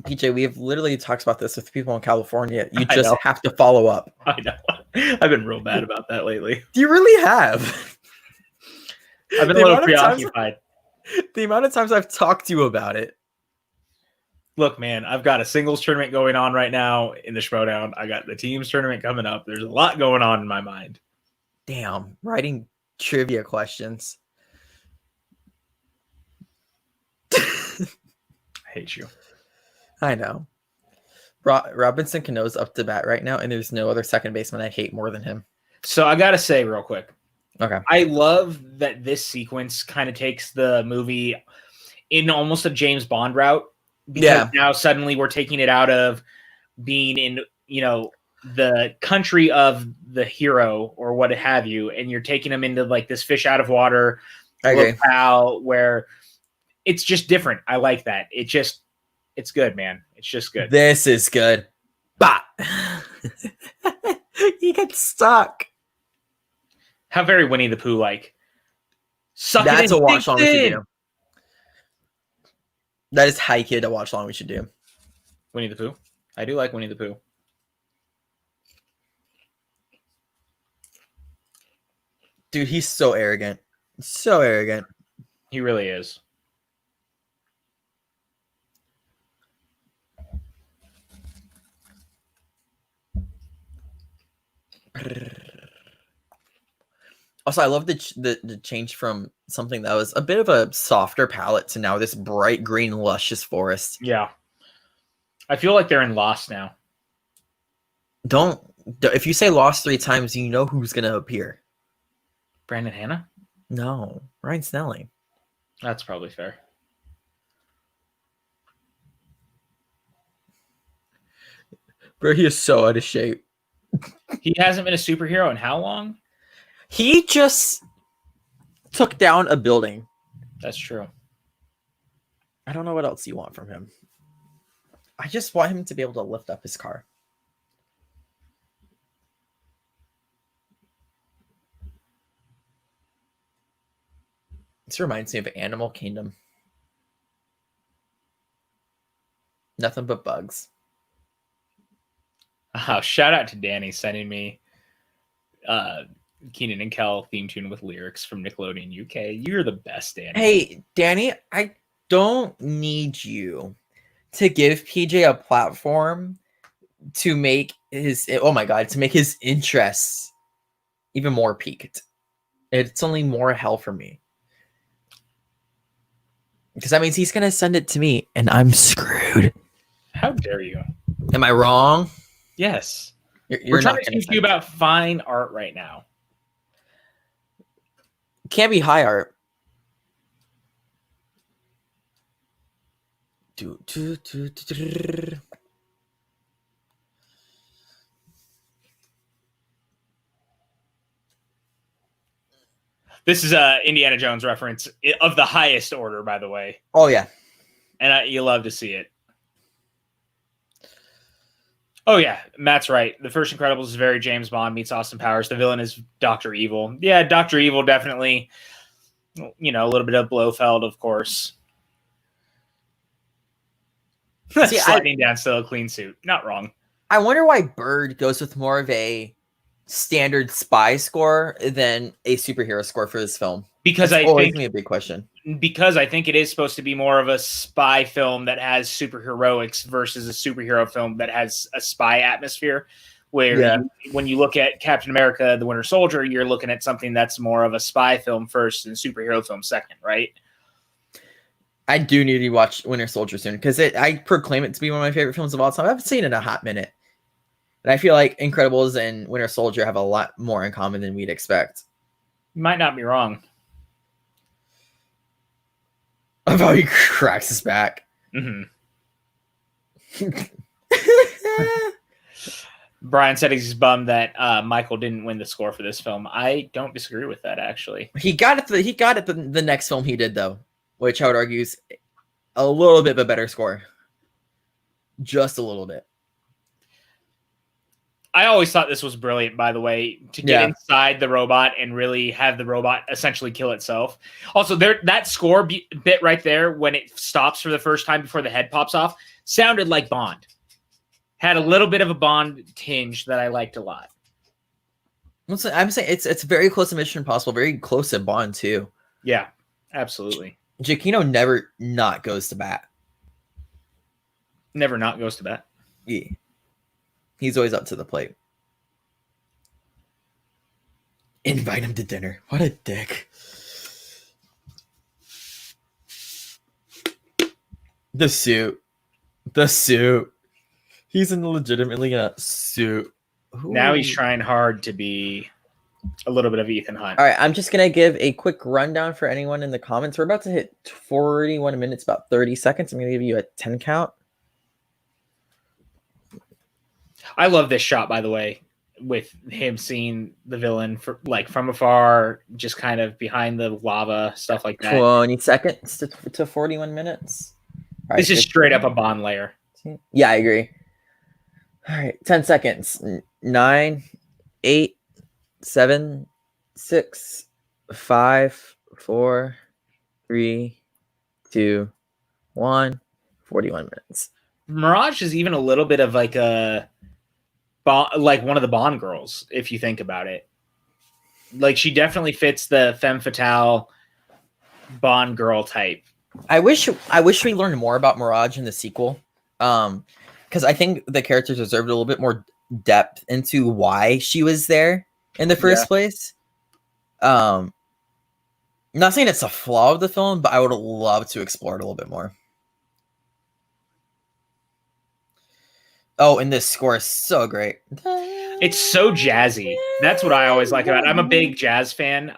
PJ, we have literally talked about this with people in California. You just have to follow up. I know. I've been real bad about that lately. You really have. I've been a little preoccupied. The amount of times I've talked to you about it. Look, man, I've got a singles tournament going on right now in the Schmodown. I got the teams tournament coming up. There's a lot going on in my mind. Damn, writing trivia questions. I hate you. I know. Robinson Cano's up to bat right now, and there's no other second baseman I hate more than him. So I got to say real quick. Okay. I love that this sequence kind of takes the movie in almost a James Bond route. Because now suddenly we're taking it out of being in, the country of the hero or what have you, and you're taking them into like this fish out of water locale where it's just different. I like that. It's good, man. It's just good. This is good. Bah! You get stuck. How very Winnie the Pooh like. That's a watch long we should do. That is high kid to watch long we should do. Winnie the Pooh. I do like Winnie the Pooh. Dude, he's so arrogant. So arrogant. He really is. Also, I love the change from something that was a bit of a softer palette to now this bright green, luscious forest. Yeah. I feel like they're in Lost now. If you say Lost 3 times, you know who's going to appear. Brandon Hanna? No, Ryan Snelling. That's probably fair. Bro, he is so out of shape. He hasn't been a superhero in how long? He just took down a building. That's true. I don't know what else you want from him. I just want him to be able to lift up his car. This reminds me of Animal Kingdom. Nothing but bugs. Oh, shout out to Danny sending me Keenan and Kel theme tune with lyrics from Nickelodeon UK. You're the best, Danny. Hey, Danny, I don't need you to give PJ a platform to make his interests even more piqued. It's only more hell for me. Because that means he's going to send it to me, and I'm screwed. How dare you? Am I wrong? Yes. You're We're trying to teach you about fine art right now. Can't be high art. This is a Indiana Jones reference of the highest order, by the way. Oh, yeah. And you love to see it. Oh, yeah. Matt's right. The first Incredibles is very James Bond meets Austin Powers. The villain is Dr. Evil. Yeah, Dr. Evil definitely, a little bit of Blofeld, of course. See, sliding down still a clean suit. Not wrong. I wonder why Bird goes with more of a standard spy score than a superhero score for this film. Because That's always me a big question. Because I think it is supposed to be more of a spy film that has superheroics versus a superhero film that has a spy atmosphere. Where when you look at Captain America, the Winter Soldier, you're looking at something that's more of a spy film first and superhero film second, right? I do need to watch Winter Soldier soon because I proclaim it to be one of my favorite films of all time. I haven't seen it in a hot minute. And I feel like Incredibles and Winter Soldier have a lot more in common than we'd expect. You might not be wrong. Of how he cracks his back. Mm-hmm. Brian said he's bummed that Michael didn't win the score for this film. I don't disagree with that, actually. He got it the next film he did, though, which I would argue is a little bit of a better score. Just a little bit. I always thought this was brilliant, by the way, to get inside the robot and really have the robot essentially kill itself. Also, that score bit right there when it stops for the first time before the head pops off sounded like Bond. Had a little bit of a Bond tinge that I liked a lot. I'm saying it's very close to Mission Impossible, very close to Bond too. Yeah, absolutely. Giacchino never not goes to bat. Never not goes to bat. Yeah. He's always up to the plate. Invite him to dinner. What a dick. The suit. He's legitimately in a suit. Ooh. Now he's trying hard to be a little bit of Ethan Hunt. All right, I'm just going to give a quick rundown for anyone in the comments. We're about to hit 41 minutes, about 30 seconds. I'm going to give you a 10 count. I love this shot, by the way, with him seeing the villain from afar, just kind of behind the lava, stuff like that. 20 seconds to 41 minutes. All this is straight up a Bond layer. Yeah, I agree. All right, 10 seconds. 9, 8, 7, 6, 5, 4, 3, 2, 1. 41 minutes. Mirage is even a little bit of like one of the Bond girls, if you think about it. Like, she definitely fits the femme fatale Bond girl type. I wish we learned more about Mirage in the sequel. Because I think the characters deserved a little bit more depth into why she was there in the first place. Not saying it's a flaw of the film, but I would love to explore it a little bit more. Oh, and this score is so great. It's so jazzy. That's what I always like about it. I'm a big jazz fan.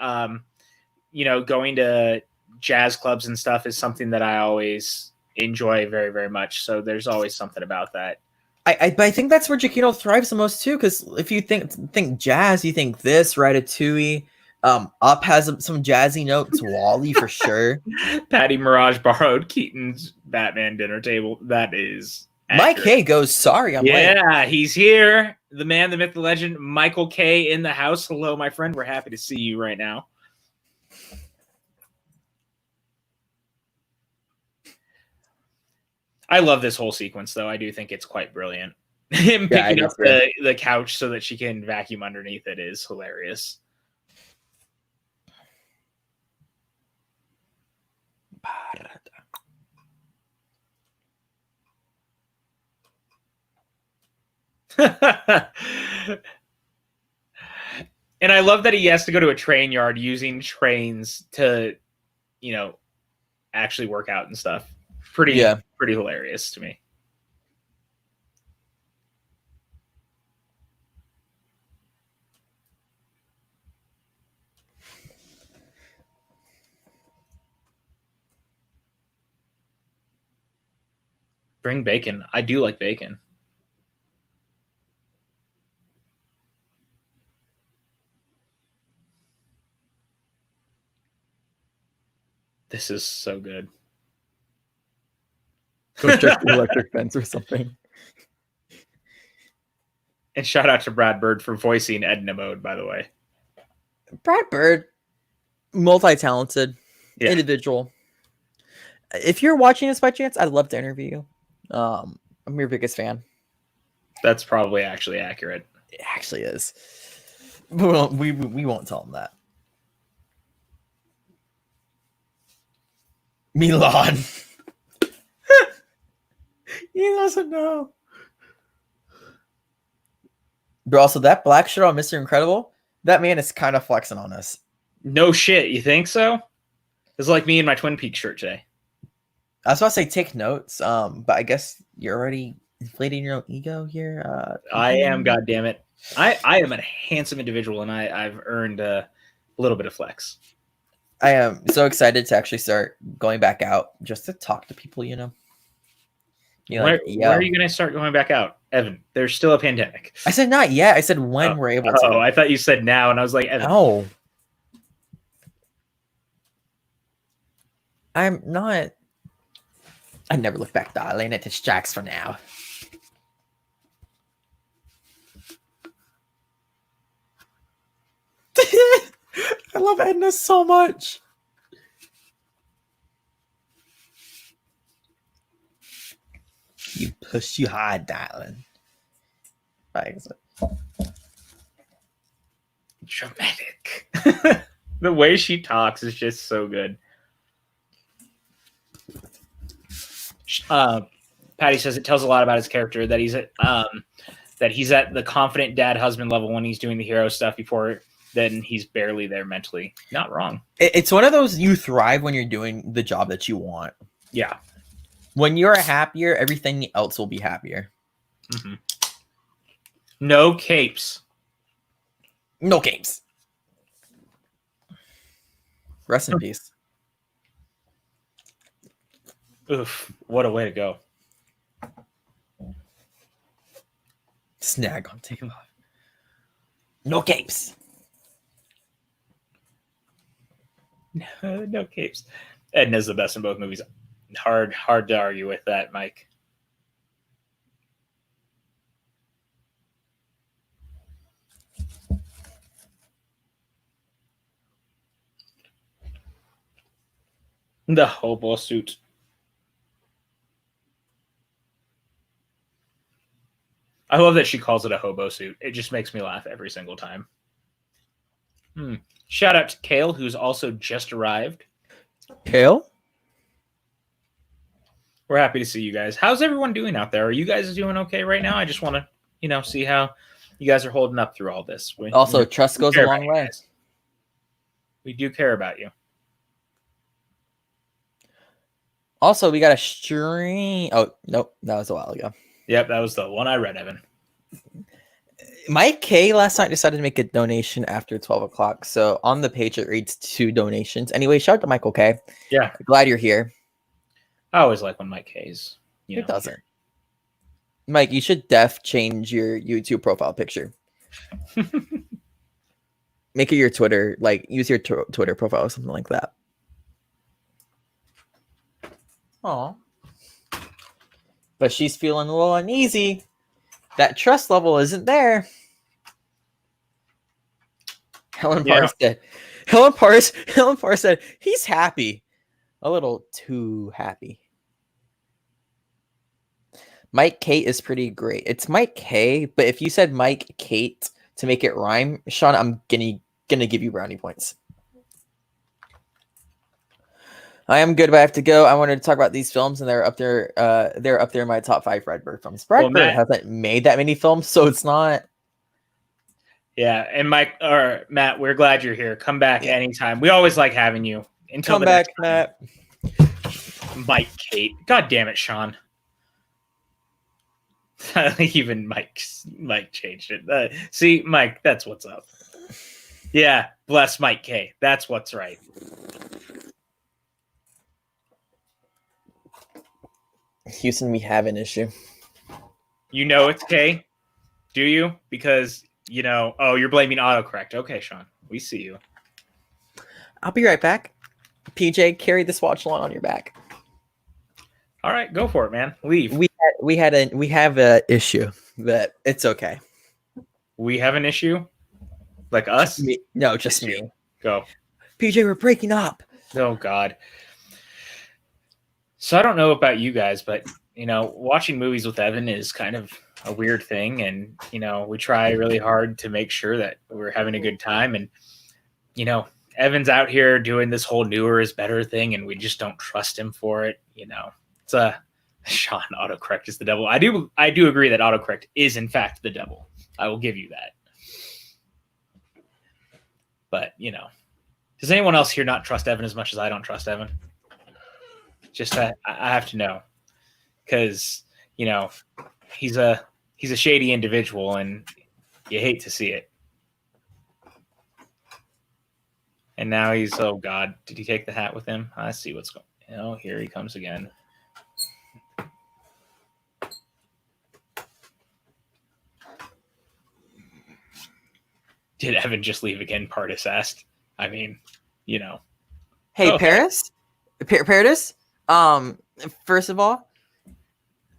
Going to jazz clubs and stuff is something that I always enjoy very, very much. So there's always something about that. But I think that's where Giacchino thrives the most too. Because if you think jazz, you think this Ratatouille. Up has some jazzy notes. Wally for sure. Patty Mirage borrowed Keaton's Batman dinner table. That is accurate. Mike K goes, sorry, I'm late. Yeah, he's here. The man, the myth, the legend, Michael K in the house. Hello, my friend. We're happy to see you right now. I love this whole sequence, though. I do think it's quite brilliant. Him picking up the couch so that she can vacuum underneath it is hilarious. And I love that he has to go to a train yard using trains to, actually work out and stuff. Pretty hilarious to me. Bring bacon. I do like bacon. This is so good. Go check the electric fence or something. And shout out to Brad Bird for voicing Edna Mode, by the way. Brad Bird, multi-talented individual. If you're watching this by chance, I'd love to interview you. I'm your biggest fan. That's probably actually accurate. It actually is. Well, we won't tell him that. Milan. He doesn't know. Bro, also that black shirt on Mr. Incredible, that man is kind of flexing on us. No shit, you think so? It's like me in my Twin Peaks shirt today. I was about to say take notes, but I guess you're already inflating your own ego here. I am, goddammit. I am a handsome individual, and I've earned a little bit of flex. I am so excited to actually start going back out just to talk to people, Where are you going to start going back out, Evan? There's still a pandemic. I said not yet. I said when we're able to. Oh, I thought you said now, and I was like, Evan. No. I'm not. I never look back, darling. It distracts for now. I love Edna so much. You push you hard, darling. Dramatic. The way she talks is just so good. Patty says it tells a lot about his character that he's at the confident dad husband level when he's doing the hero stuff. Before then, he's barely there mentally. Not wrong. It's one of those, you thrive when you're doing the job that you want. Yeah. When you're happier, everything else will be happier. Mm-hmm. No capes. No capes. Rest in peace. Oof, what a way to go. Snag on takeoff. No capes. No capes. Edna's the best in both movies. Hard to argue with that, Mike. The hobo suit. I love that she calls it a hobo suit. It just makes me laugh every single time. Shout out to Kale, who's also just arrived. Kale? We're happy to see you guys. How's everyone doing out there? Are you guys doing okay right now? I just want to, see how you guys are holding up through all this. Trust goes a long way. We do care about you. Also, we got a stream. Oh, nope. That was a while ago. Yep, that was the one I read, Evan. Mike K last night decided to make a donation after 12 o'clock. So on the page, it reads 2 donations. Anyway, shout out to Michael K. Yeah. Glad you're here. I always like when Mike K's. It doesn't. Mike, you should change your YouTube profile picture. Make it your Twitter, use your Twitter profile or something like that. Aw. But she's feeling a little uneasy. That trust level isn't there. Helen Parr said he's happy. A little too happy. Mike Kate is pretty great. It's Mike K, but if you said Mike Kate to make it rhyme, Sean, I'm gonna give you brownie points. I am good, but I have to go. I wanted to talk about these films, and they're up there. They're up there in my top 5 Redbird films. Redbird hasn't made that many films, so it's not. Yeah, and Matt, we're glad you're here. Come back anytime. We always like having you. Come back, Matt. Mike Kate. God damn it, Sean. Even Mike changed it. See, Mike, that's what's up. Yeah, bless Mike K. That's what's right. Houston, we have an issue. You know it's K, do you? Because, you're blaming autocorrect. Okay, Sean, we see you. I'll be right back. PJ, carry this watch along on your back. All right, go for it, man. Leave. We have an issue, but it's okay. We have an issue? Like us? No, just me. Go. PJ, we're breaking up. Oh, God. So I don't know about you guys, but, watching movies with Evan is kind of a weird thing. And, we try really hard to make sure that we're having a good time. And, Evan's out here doing this whole newer is better thing, and we just don't trust him for it. It's Sean, autocorrect is the devil. I do agree that autocorrect is, in fact, the devil. I will give you that. But, does anyone else here not trust Evan as much as I don't trust Evan? Just I have to know, because he's a shady individual, and you hate to see it. And now oh God, did he take the hat with him? I see what's going. Here he comes again. Did Evan just leave again? Partis asked. I mean, Hey, Paris, Paradis. First of all,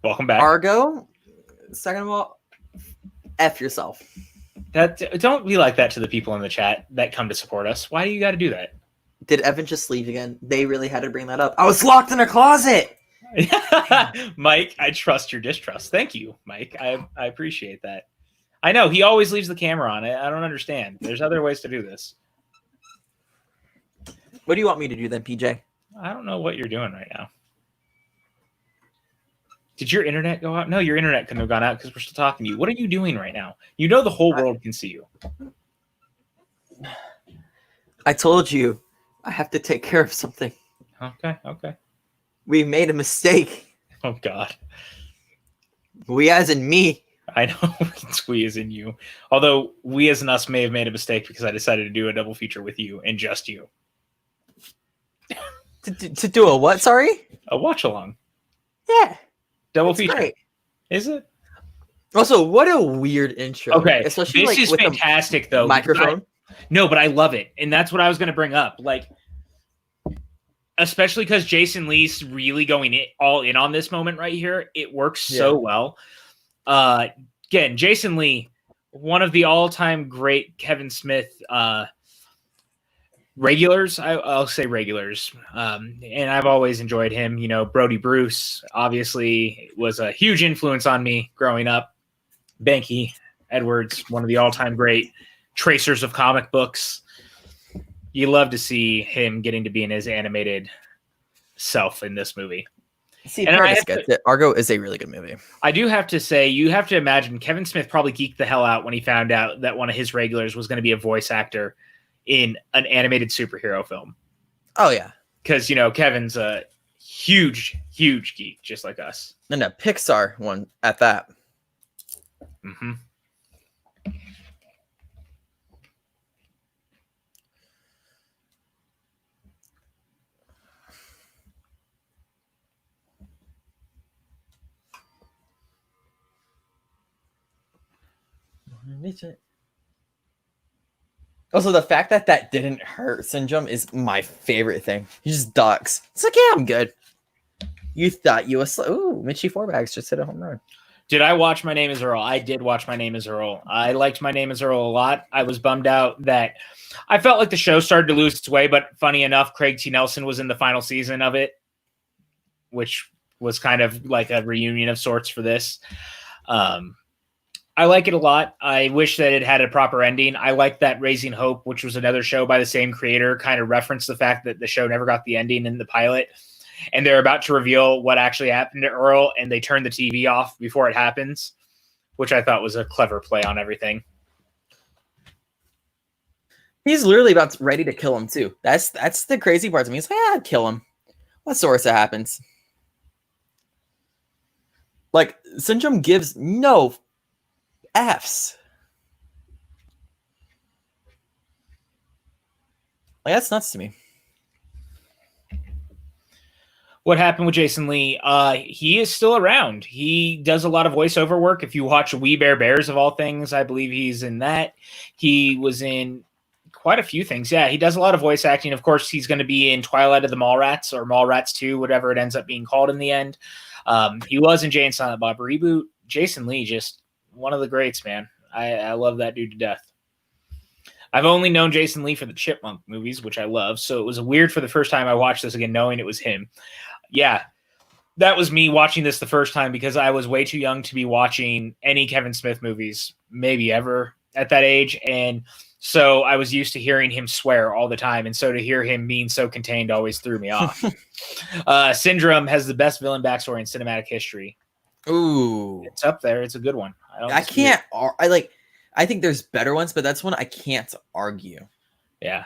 welcome back. Argo. Second of all, F yourself. Don't be like that to the people in the chat that come to support us. Why do you got to do that? Did Evan just leave again? They really had to bring that up. I was locked in a closet. Mike, I trust your distrust. Thank you, Mike. I appreciate that. I know he always leaves the camera on. I don't understand. There's other ways to do this. What do you want me to do then, PJ? I don't know what you're doing right now. Did your internet go out? No, your internet couldn't have gone out because we're still talking to you. What are you doing right now? You know the whole world can see you. I told you I have to take care of something. Okay. We made a mistake. Oh, God. We as in me. I know it's we as in you. Although we as in us may have made a mistake because I decided to do a double feature with you and just you. To do a what? Sorry? A watch along. Yeah. Double feature. Great. Is it? Also, what a weird intro. Okay. Especially this like is with fantastic, though. microphone. No, but I love it. And that's what I was going to bring up. Like, especially because Jason Lee's really going all in on this moment right here. It works so well. Again, Jason Lee, one of the all-time great Kevin Smith regulars. I'll say regulars. And I've always enjoyed him. You know, Brody Bruce, obviously, was a huge influence on me growing up. Banky Edwards, one of the all-time great tracers of comic books. You love to see him getting to be in his animated self in this movie. See, Argo is a really good movie. I do have to say, you have to imagine Kevin Smith probably geeked the hell out when he found out that one of his regulars was going to be a voice actor in an animated superhero film. Oh, yeah. Because, you know, Kevin's a huge geek, just like us. And a Pixar one at that. Mm-hmm. Also, the fact that didn't hurt syndrome is my favorite thing. He just ducks. It's like, yeah, I'm good. You thought you was ooh, Mitchie Fourbags just hit a home run. Did I watch My Name is Earl? I did watch My Name is Earl. I liked My Name is Earl a lot. I was bummed out that I felt like the show started to lose its way, but funny enough, Craig T. Nelson was in the final season of it, which was kind of like a reunion of sorts for this. I like it a lot. I wish that it had a proper ending. I like that Raising Hope, which was another show by the same creator, kind of referenced the fact that the show never got the ending in the pilot. And they're about to reveal what actually happened to Earl, and they turn the TV off before it happens, which I thought was a clever play on everything. He's literally ready to kill him, too. That's the crazy part to me. He's like, yeah, I'd kill him. What source that happens? Like, Syndrome gives no F's. Like, that's nuts to me. What happened with Jason Lee? He is still around. He does a lot of voiceover work. If you watch We Bare Bears of all things, I believe he's in that. He was in quite a few things. Yeah, he does a lot of voice acting. Of course, he's going to be in Twilight of the Mallrats or Mallrats 2, whatever it ends up being called in the end. He was in Jay and Silent Bob Reboot. Jason Lee, just one of the greats, man. I love that dude to death. I've only known Jason Lee for the Chipmunk movies, which I love. So it was weird for the first time I watched this again, knowing it was him. Yeah, that was me watching this the first time because I was way too young to be watching any Kevin Smith movies, maybe ever at that age. And so I was used to hearing him swear all the time. And so to hear him being so contained always threw me off. Syndrome has the best villain backstory in cinematic history. Ooh. It's up there. It's a good one. I think there's better ones, but that's one I can't argue. Yeah.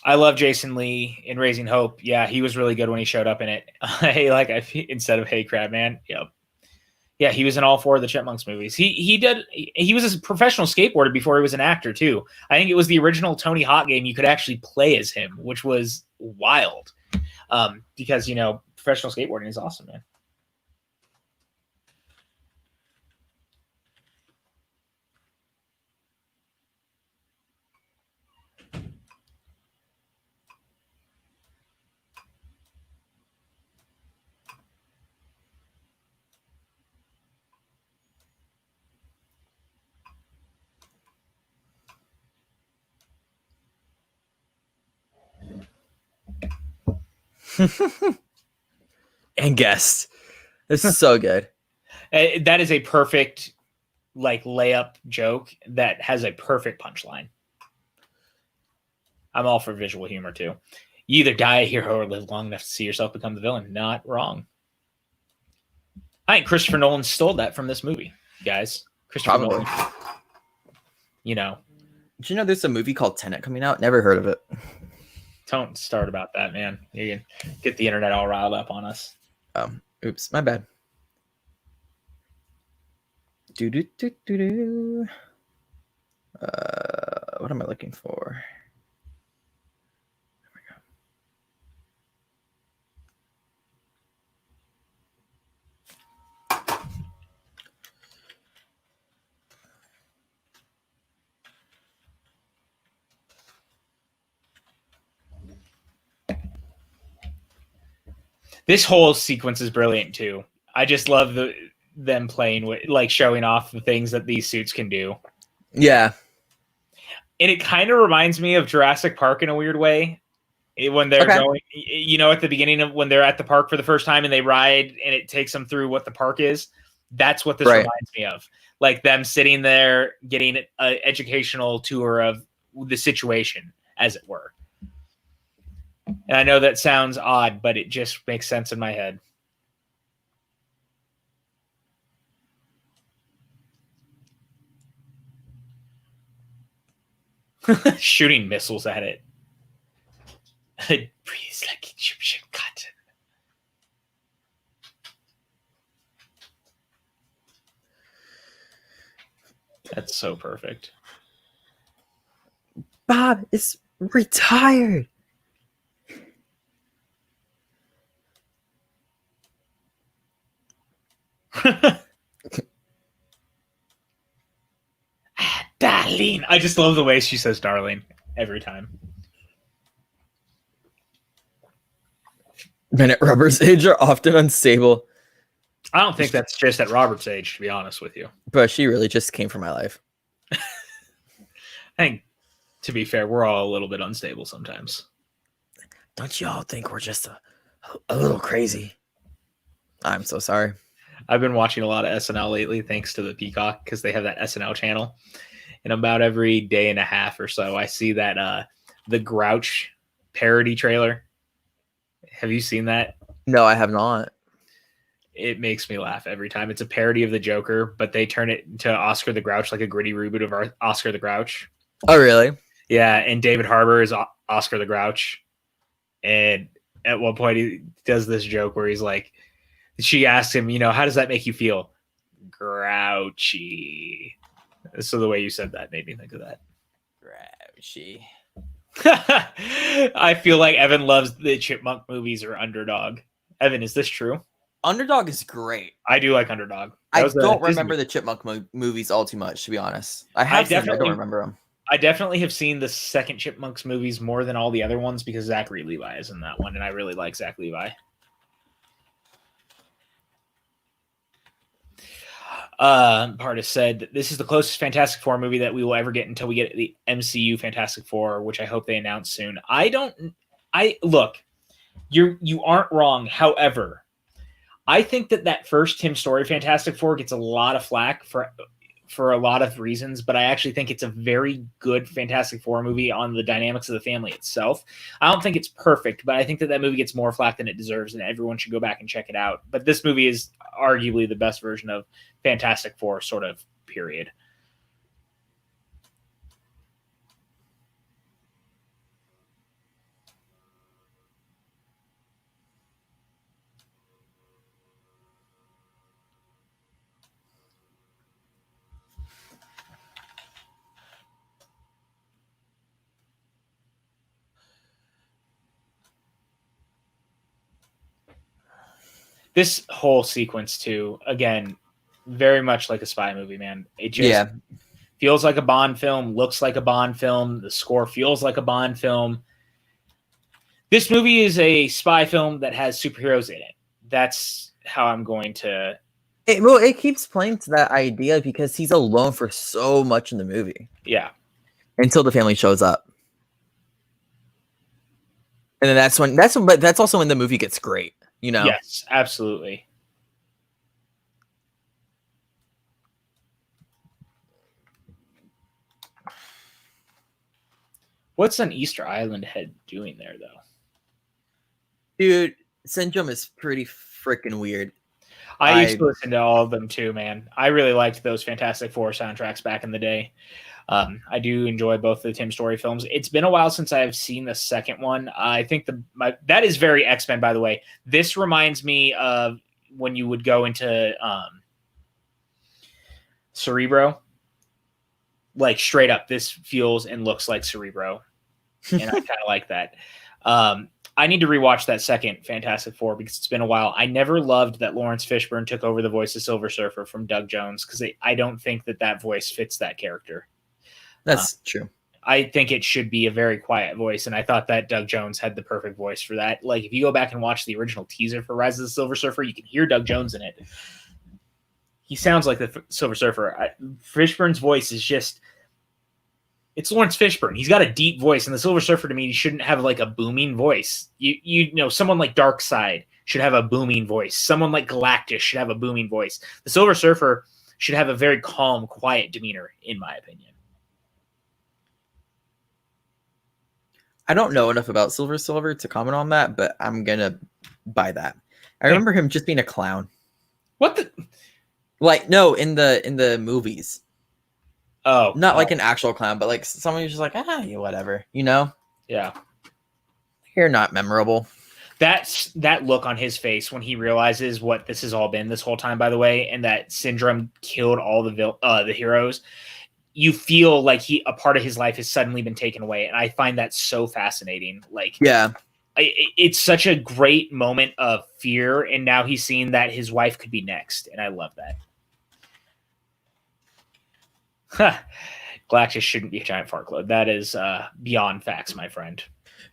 I love Jason Lee in Raising Hope. Yeah, he was really good when he showed up in it. Instead of Hey Crab Man. Yep. Yeah, he was in all 4 of the Chipmunks movies. He was a professional skateboarder before he was an actor too. I think it was the original Tony Hawk game you could actually play as him, which was wild. Because, you know, professional skateboarding is awesome, man. And guest. This is so good. That is a perfect like layup joke that has a perfect punchline. I'm all for visual humor too. You either die a hero or live long enough to see yourself become the villain. Not wrong. I think Christopher Nolan stole that from this movie, guys. Christopher Probably. Nolan. You know. Did you know there's a movie called Tenet coming out? Never heard of it. Don't start about that, man. You can get the internet all riled up on us. Oops, my bad. Do. What am I looking for? There we go. This whole sequence is brilliant too. I just love them playing with, like, showing off the things that these suits can do. Yeah. And it kind of reminds me of Jurassic Park in a weird way. When they're going, you know, at the beginning of when they're at the park for the first time and they ride and it takes them through what the park is. That's what this reminds me of. Like them sitting there getting an educational tour of the situation, as it were. And I know that sounds odd, but it just makes sense in my head. Shooting missiles at it. It breathes like Egyptian cotton. That's so perfect. Bob is retired. Darlene. I just love the way she says darling every time. Men at Robert's age are often unstable. I don't think that's just at Robert's age, to be honest with you. But she really just came from my life. I think, to be fair, we're all a little bit unstable sometimes. Don't you all think we're just a little crazy? I'm so sorry. I've been watching a lot of SNL lately, thanks to the Peacock, because they have that SNL channel. And about every day and a half or so, I see that the Grouch parody trailer. Have you seen that? No, I have not. It makes me laugh every time. It's a parody of the Joker, but they turn it to Oscar the Grouch, like a gritty reboot of Oscar the Grouch. Oh, really? Yeah, and David Harbour is Oscar the Grouch. And at one point, he does this joke where he's like, she asks him, you know, how does that make you feel? Grouchy. So the way you said that made me think of that. Grouchy. I feel like Evan loves the Chipmunk movies or Underdog. Evan, is this true? Underdog is great. I do like Underdog. I don't remember the Chipmunk movies all too much, to be honest. I don't remember them. I definitely have seen the second Chipmunks movies more than all the other ones because Zachary Levi is in that one, and I really like Zach Levi. Part has said that this is the closest Fantastic Four movie that we will ever get until we get the MCU Fantastic Four, which I hope they announce soon. Look, you aren't wrong. However, I think that first Tim Story Fantastic Four gets a lot of flack for a lot of reasons, but I actually think it's a very good Fantastic Four movie on the dynamics of the family itself. I don't think it's perfect, but I think that movie gets more flack than it deserves, and everyone should go back and check it out. But this movie is arguably the best version of Fantastic Four, sort of, period. This whole sequence, too, again, very much like a spy movie, man. It just feels like a Bond film, looks like a Bond film. The score feels like a Bond film. This movie is a spy film that has superheroes in it. That's how I'm going to... It keeps playing to that idea because he's alone for so much in the movie. Yeah. Until the family shows up. And then but that's also when the movie gets great. You know? Yes, absolutely. What's an Easter Island head doing there, though? Dude, Syndrome is pretty freaking weird. I used to listen to all of them too, man. I really liked those Fantastic Four soundtracks back in the day. I do enjoy both the Tim Story films. It's been a while since I've seen the second one. I think that is very X-Men, by the way. This reminds me of when you would go into Cerebro. Like straight up, this feels and looks like Cerebro. And I kind of like that. I need to rewatch that second Fantastic Four because it's been a while. I never loved that Lawrence Fishburne took over the voice of Silver Surfer from Doug Jones because I don't think that voice fits that character. That's true. I think it should be a very quiet voice, and I thought that Doug Jones had the perfect voice for that. Like, if you go back and watch the original teaser for Rise of the Silver Surfer, you can hear Doug Jones in it. He sounds like the Silver Surfer. Fishburne's voice is just... It's Lawrence Fishburne. He's got a deep voice, and the Silver Surfer, to me, shouldn't have, like, a booming voice. You know, someone like Darkseid should have a booming voice. Someone like Galactus should have a booming voice. The Silver Surfer should have a very calm, quiet demeanor, in my opinion. I don't know enough about Silver to comment on that, but I'm gonna buy that. I remember him just being a clown. What the? Like, no, in the movies. Oh, not like an actual clown, but like someone who's just like, whatever, you know? Yeah. You're not memorable. That's that look on his face when he realizes what this has all been this whole time, by the way, and that Syndrome killed all the heroes. You feel like a part of his life has suddenly been taken away. And I find that so fascinating. Like, yeah, it's such a great moment of fear. And now he's seeing that his wife could be next. And I love that. Galactus shouldn't be a giant fart load. That is beyond facts, my friend.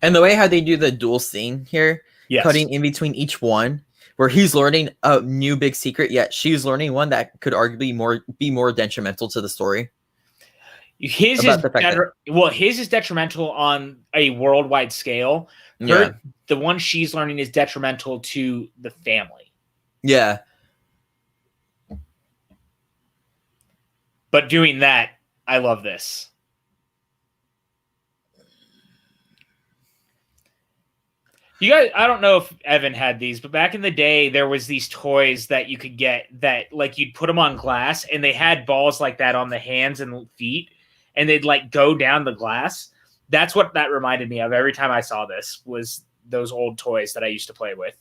And the way how they do the dual scene here, yes, cutting in between each one, where he's learning a new big secret, yet she's learning one that could arguably be more detrimental to the story. His is detrimental on a worldwide scale. The one she's learning is detrimental to the family. Yeah. But doing that, I love this. You guys, I don't know if Evan had these, but back in the day, there was these toys that you could get that, like, you'd put them on glass, and they had balls like that on the hands and feet, and they'd, like, go down the glass. That's what that reminded me of every time I saw this, was those old toys that I used to play with.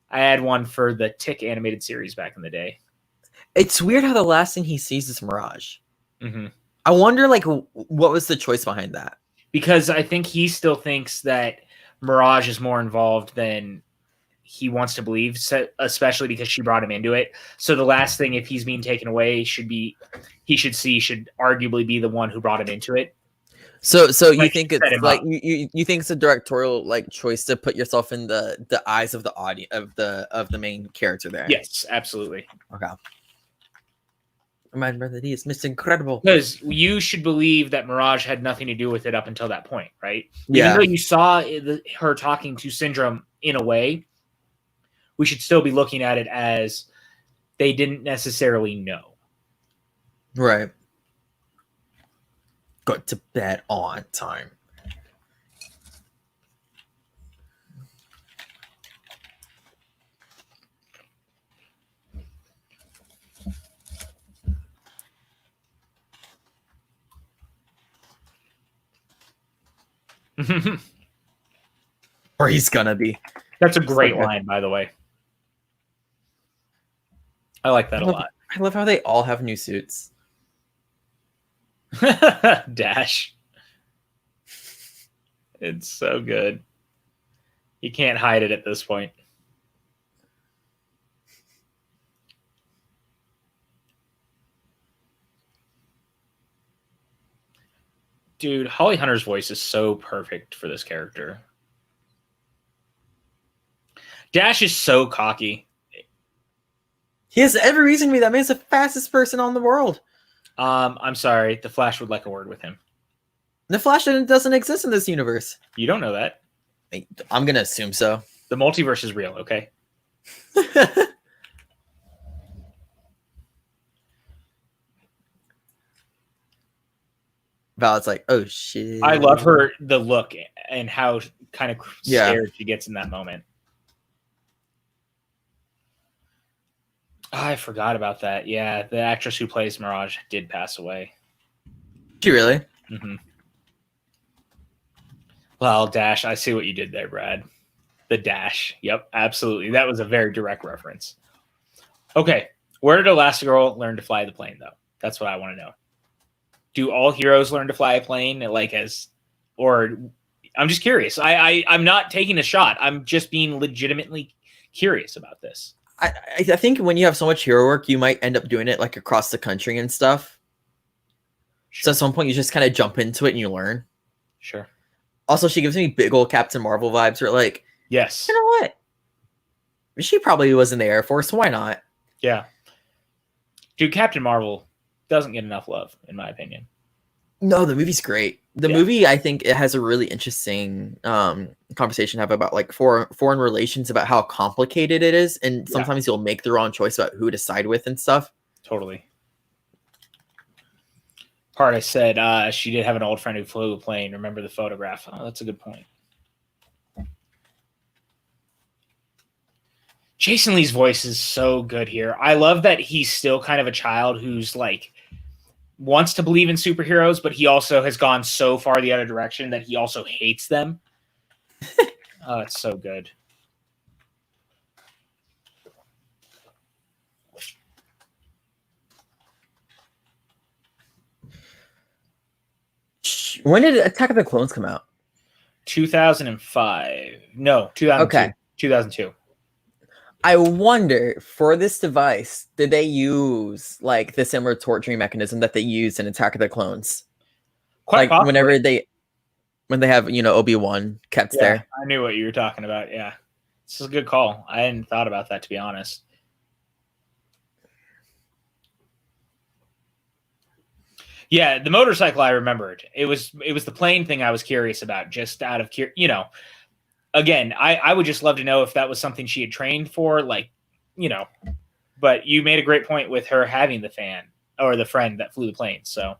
I had one for the Tick animated series back in the day. It's weird how the last thing he sees is Mirage. Mm-hmm. I wonder, like, what was the choice behind that? Because I think he still thinks that Mirage is more involved than he wants to believe, especially because she brought him into it. So the last thing, if he's being taken away, should arguably be the one who brought him into it. So you think it's like you think it's a directorial like choice to put yourself in the eyes of the audience of the main character there? Yes, absolutely. Okay. My brother, he is Mr. Incredible. Because you should believe that Mirage had nothing to do with it up until that point, right? Yeah. Even though you saw her talking to Syndrome in a way, we should still be looking at it as they didn't necessarily know. Right. Got to bed on time. Or he's gonna be. That's a great line, by the way. I like that a lot. I love how they all have new suits. Dash. It's so good. You can't hide it at this point. Dude, Holly Hunter's voice is so perfect for this character. Dash is so cocky. He has every reason to be. That man's the fastest person on the world. I'm sorry. The Flash would like a word with him. The Flash doesn't exist in this universe. You don't know that. I'm going to assume so. The multiverse is real, okay? Val's like, oh shit. I love the look and how kind of Yeah. scared she gets in that moment. I forgot about that. Yeah, the actress who plays Mirage did pass away. She really? Mm-hmm. Well, Dash, I see what you did there, Brad. The dash. Yep, absolutely. That was a very direct reference. Okay, where did Elastigirl learn to fly the plane, though? That's what I want to know. Do all heroes learn to fly a plane, or I'm just curious. I'm not taking a shot. I'm just being legitimately curious about this. I think when you have so much hero work, you might end up doing it like across the country and stuff. Sure. So at some point, you just kind of jump into it and you learn. Sure. Also, she gives me big old Captain Marvel vibes. Where like, Yes. you know what? She probably was in the Air Force. So why not? Yeah. Dude, Captain Marvel doesn't get enough love, in my opinion. No, the movie's great. The movie, I think, it has a really interesting conversation to have about like foreign relations, about how complicated it is, and sometimes you'll make the wrong choice about who to side with and stuff. Totally. Part I said she did have an old friend who flew a plane. Remember the photograph? Oh, that's a good point. Jason Lee's voice is so good here. I love that he's still kind of a child who's like wants to believe in superheroes, but he also has gone so far the other direction that he also hates them. Oh, it's so good. When did Attack of the Clones come out? 2005. No, 2002. Okay. 2002. I wonder, for this device, did they use like the similar torturing mechanism that they used in Attack of the Clones? Quite like possibly. when they have, Obi-Wan kept there. I knew what you were talking about. Yeah. This is a good call. I hadn't thought about that, to be honest. Yeah, the motorcycle I remembered. It was the plane thing I was curious about, just out of again, I would just love to know if that was something she had trained for, but you made a great point with her having the fan or the friend that flew the plane. So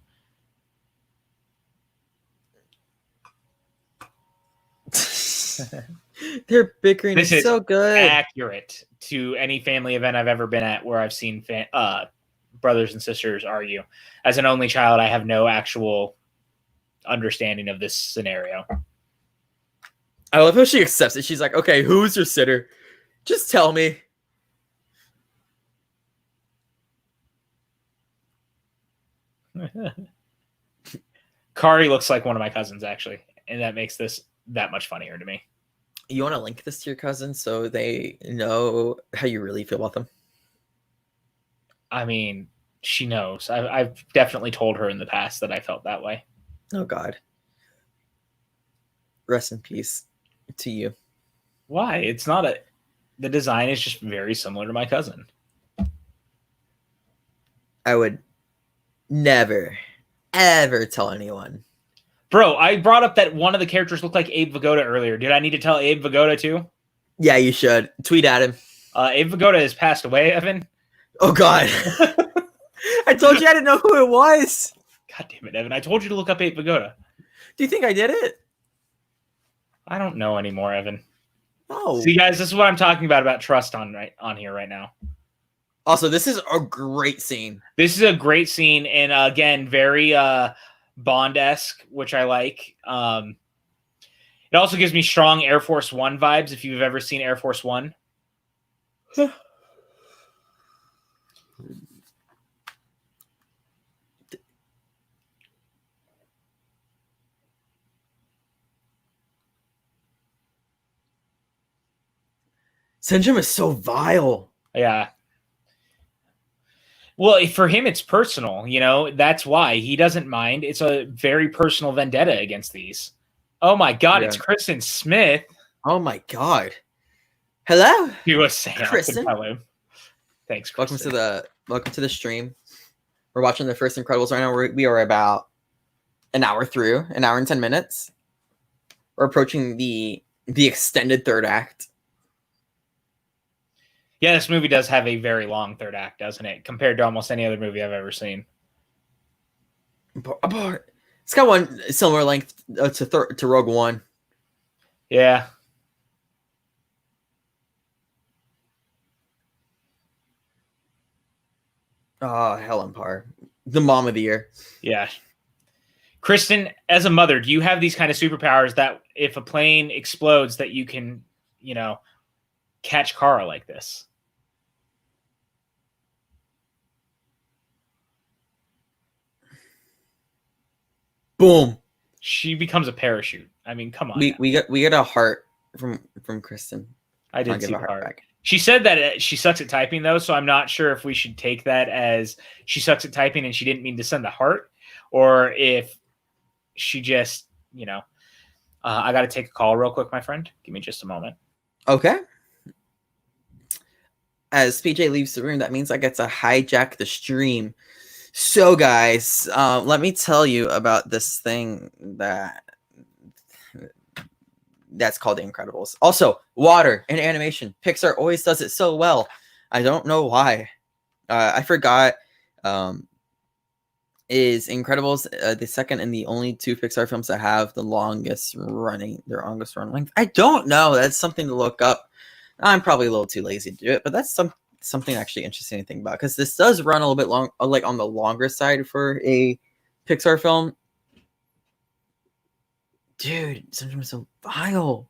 they're bickering. This It's is so good. accurate to any family event I've ever been at where I've seen brothers and sisters argue. As an only child, I have no actual understanding of this scenario. I love how she accepts it. She's like, okay, who's your sitter? Just tell me. Kari looks like one of my cousins, actually, and that makes this that much funnier to me. You want to link this to your cousin so they know how you really feel about them? I mean, she knows. I've definitely told her in the past that I felt that way. Oh, God. Rest in peace to you. Why? It's not the design is just very similar to my cousin. I would never, ever tell anyone. Bro, I brought up that one of the characters looked like Abe Vigoda earlier. Did I need to tell Abe Vigoda too? Yeah, you should. Tweet at him. Abe Vigoda has passed away, Evan. Oh, God. I told you I didn't know who it was. God damn it, Evan. I told you to look up Abe Vigoda. Do you think I did it? I don't know anymore, Evan. No. See, guys, this is what I'm talking about trust on here right now. Also, this is a great scene. This is a great scene, and again, very Bond-esque, which I like. It also gives me strong Air Force One vibes, if you've ever seen Air Force One. Syndrome is so vile. Yeah. Well, for him, it's personal. That's why he doesn't mind. It's a very personal vendetta against these. Oh my God, It's Kristen Smith. Oh my God. Hello. He was saying, Kristen. Thanks, Kristen. Welcome to the stream. We're watching the first Incredibles right now. We are about an hour through, an hour and 10 minutes. We're approaching the extended third act. Yeah, this movie does have a very long third act, doesn't it? Compared to almost any other movie I've ever seen. It's got one similar length to Rogue One. Yeah. Oh, Helen Parr, the mom of the year. Yeah. Kristen, as a mother, do you have these kind of superpowers that if a plane explodes that you can, catch Kara like this? Boom. She becomes a parachute. I mean, come on. We get a heart from Kristen. I did see the heart back. She said that she sucks at typing, though, so I'm not sure if we should take that as she sucks at typing and she didn't mean to send the heart, or if she just, I got to take a call real quick, my friend. Give me just a moment. Okay. As PJ leaves the room, that means I get to hijack the stream. So, guys, let me tell you about this thing that's called The Incredibles. Also, water and animation. Pixar always does it so well. I don't know why. I forgot. Is Incredibles the second and the only two Pixar films that have their longest run length? I don't know. That's something to look up. I'm probably a little too lazy to do it, but that's something actually interesting to think about, because this does run a little bit long, like on the longer side for a Pixar film. Dude, Syndrome is so vile.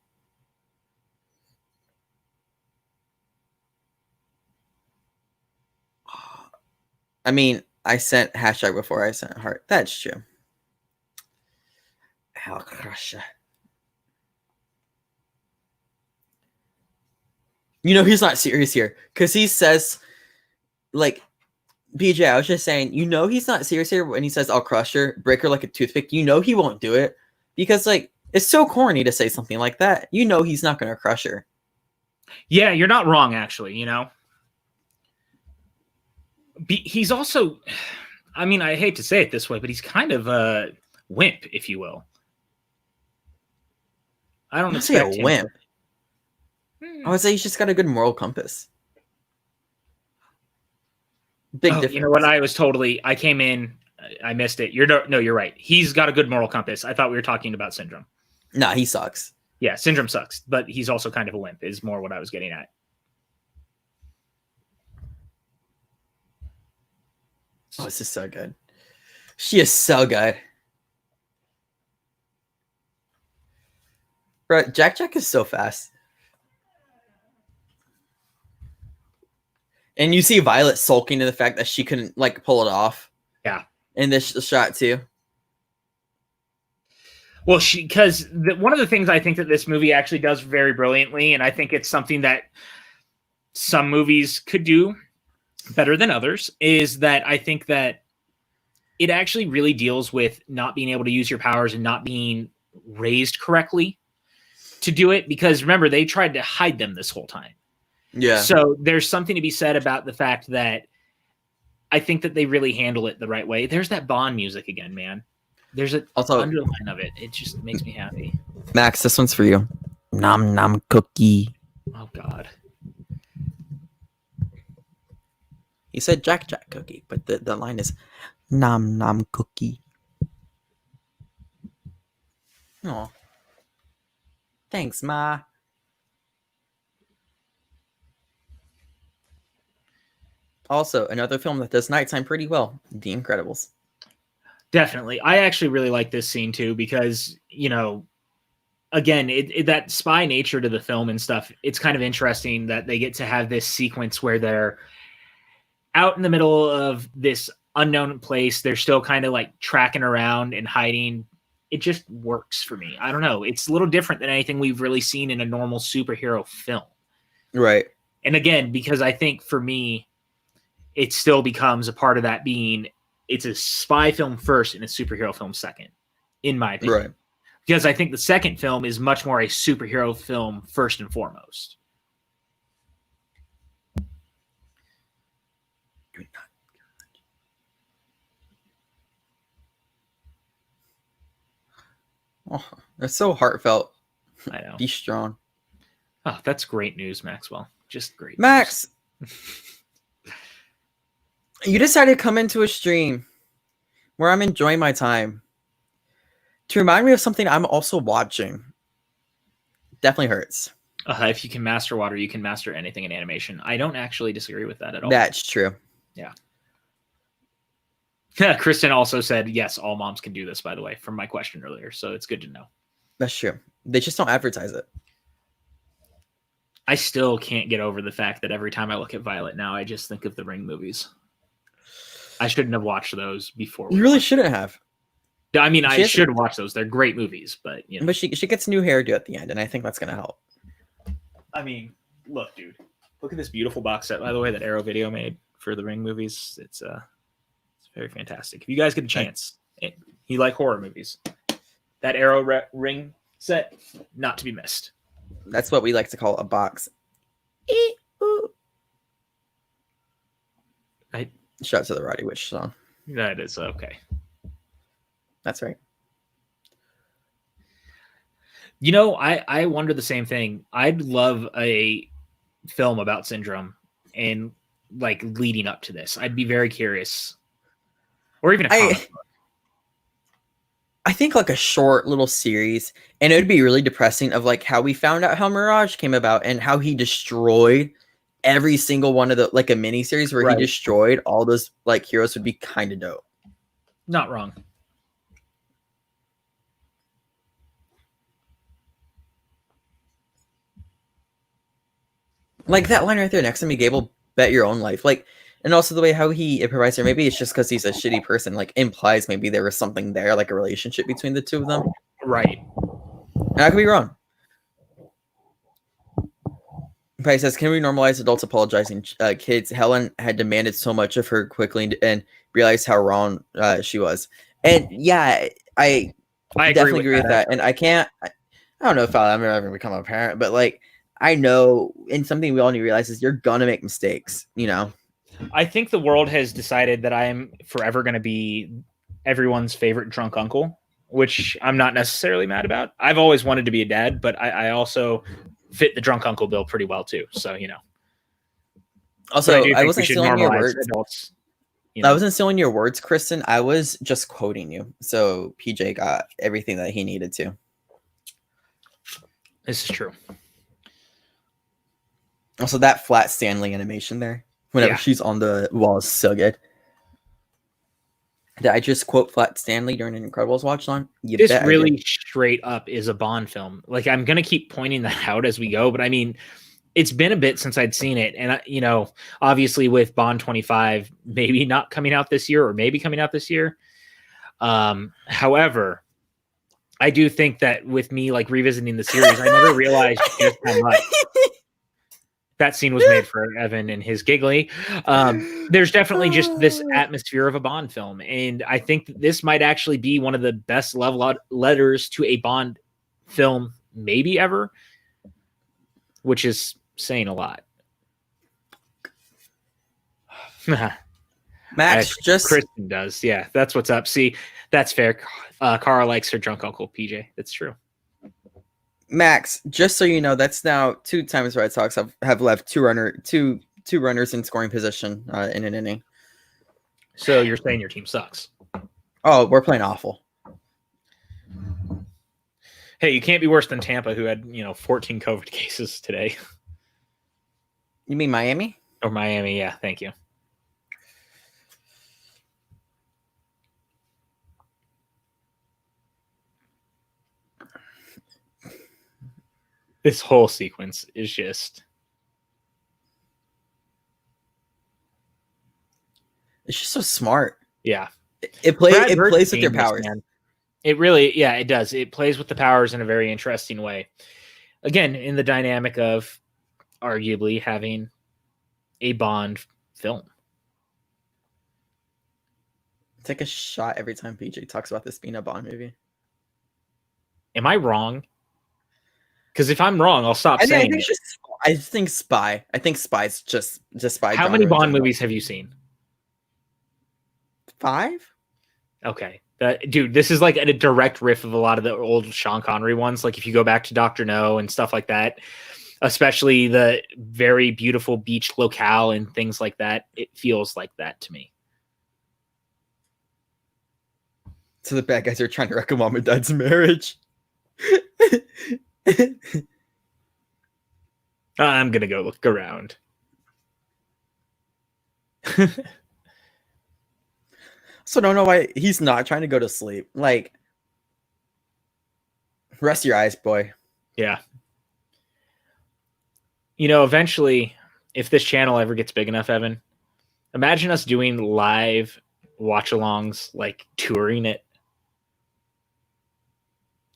I mean, I sent hashtag before I sent heart. That's true. Hell crusher. He's not serious here, because he says, like, BJ, I was just saying, he's not serious here when he says, I'll crush her, break her like a toothpick. He won't do it, because, like, it's so corny to say something like that. He's not going to crush her. Yeah, you're not wrong, actually, He's also, I mean, I hate to say it this way, but he's kind of a wimp, if you will. I don't say a wimp. I would say he's just got a good moral compass. Big difference. You know what? I came in, I missed it. You're right. He's got a good moral compass. I thought we were talking about Syndrome. Nah, he sucks. Yeah, Syndrome sucks, but he's also kind of a wimp, is more what I was getting at. Oh, this is so good. She is so good. Bro, Jack is so fast. And you see Violet sulking to the fact that she couldn't, like, pull it off. Yeah. In this shot, too. Well, because one of the things I think that this movie actually does very brilliantly, and I think it's something that some movies could do better than others, is that I think that it actually really deals with not being able to use your powers and not being raised correctly to do it. Because remember, they tried to hide them this whole time. Yeah. So there's something to be said about the fact that I think that they really handle it the right way. There's that Bond music again, man. There's an underline of it. It just makes me happy. Max, this one's for you. Nom nom cookie. Oh, God. He said Jack cookie, but the line is nom nom cookie. Oh. Thanks, Ma. Also, another film that does nighttime pretty well, The Incredibles. Definitely. I actually really like this scene too, because, again, that spy nature to the film and stuff, it's kind of interesting that they get to have this sequence where they're out in the middle of this unknown place. They're still kind of like tracking around and hiding. It just works for me. I don't know. It's a little different than anything we've really seen in a normal superhero film. Right. And again, because I think for me, it still becomes a part of that being, it's a spy film first and a superhero film second, in my opinion. Right. Because I think the second film is much more a superhero film first and foremost. Oh, that's so heartfelt. I know. Be strong. Oh, that's great news, Maxwell. Just great Max, you decided to come into a stream where I'm enjoying my time. to remind me of something I'm also watching. Definitely hurts. If you can master water, you can master anything in animation. I don't actually disagree with that at all. That's true. Yeah. Kristen also said, yes, all moms can do this, by the way, from my question earlier. So it's good to know. That's true. They just don't advertise it. I still can't get over the fact that every time I look at Violet now, I just think of the Ring movies. I shouldn't have watched those before. You really shouldn't have. I mean, I should watch those. They're great movies, but you know. But she gets new hairdo at the end, and I think that's gonna help. I mean, look, dude. Look at this beautiful box set, by the way, that Arrow Video made for the Ring movies. It's very fantastic. If you guys get a chance, you like horror movies, that Arrow Ring set, not to be missed. That's what we like to call a box. Shout out to the Roddy Witch song. That is okay. That's right. You know, I wonder the same thing. I'd love a film about Syndrome and like leading up to this. I'd be very curious. Or even a comic book. I think like a short little series, and it would be really depressing of like how we found out how Mirage came about and how he destroyed every single one of the, like a mini series where he destroyed all those like heroes would be kind of dope. Not wrong. Like that line right there next to me, Gable, bet your own life. Like, and also the way how he improvised her, maybe it's just because he's a shitty person, like implies maybe there was something there, like a relationship between the two of them. Right. And I could be wrong. He says, can we normalize adults apologizing? Kids, Helen had demanded so much of her quickly and realized how wrong she was. And yeah, I definitely agree with that. And I don't know if I'll ever become a parent, but like, I know, and something we all need to realize is you're gonna make mistakes, you know? I think the world has decided that I'm forever going to be everyone's favorite drunk uncle, which I'm not necessarily mad about. I've always wanted to be a dad, but I also fit the drunk uncle bill pretty well too. So, you know. Also, I wasn't stealing your words. Adults, you know. I wasn't stealing your words, Kristen. I was just quoting you. So PJ got everything that he needed to. This is true. Also, that flat Stanley animation there, whenever she's on the wall, is so good. Did I just quote Flat Stanley during an Incredibles watch on? This really straight up is a Bond film. Like, I'm going to keep pointing that out as we go, but I mean, it's been a bit since I'd seen it. And, you know, obviously with Bond 25, maybe not coming out this year or maybe coming out this year. However, I do think that with me, like, revisiting the series, I never realized just how much that scene was made for Evan and his giggly. There's definitely just this atmosphere of a Bond film. And I think that this might actually be one of the best love letters to a Bond film, maybe ever, which is saying a lot. Max, just Kristen does. Yeah, that's what's up. See, that's fair. Cara likes her drunk uncle, PJ. That's true. Max, just so you know, that's now 2 times Red Sox have left two runners in scoring position in an inning. So you're saying your team sucks? Oh, we're playing awful. Hey, you can't be worse than Tampa, who had 14 COVID cases today. You mean Miami? Or Miami? Yeah, thank you. This whole sequence is just... It's just so smart. Yeah. It plays with your powers. It really, yeah, it does. It plays with the powers in a very interesting way. Again, in the dynamic of arguably having a Bond film. Take a shot every time PJ talks about this being a Bond movie. Am I wrong? Because if I'm wrong, I'll stop saying it. I think Spy. I think Spy's just Spy. How many Bond movies have you seen? 5? Okay. Dude, this is like a direct riff of a lot of the old Sean Connery ones. Like if you go back to Dr. No and stuff like that, especially the very beautiful beach locale and things like that, it feels like that to me. So the bad guys are trying to wreck a mom and dad's marriage. I'm gonna go look around. So don't know why he's not trying to go to sleep. Like, rest your eyes, boy. Yeah. You know, eventually, if this channel ever gets big enough, Evan, imagine us doing live watch-alongs, like touring it.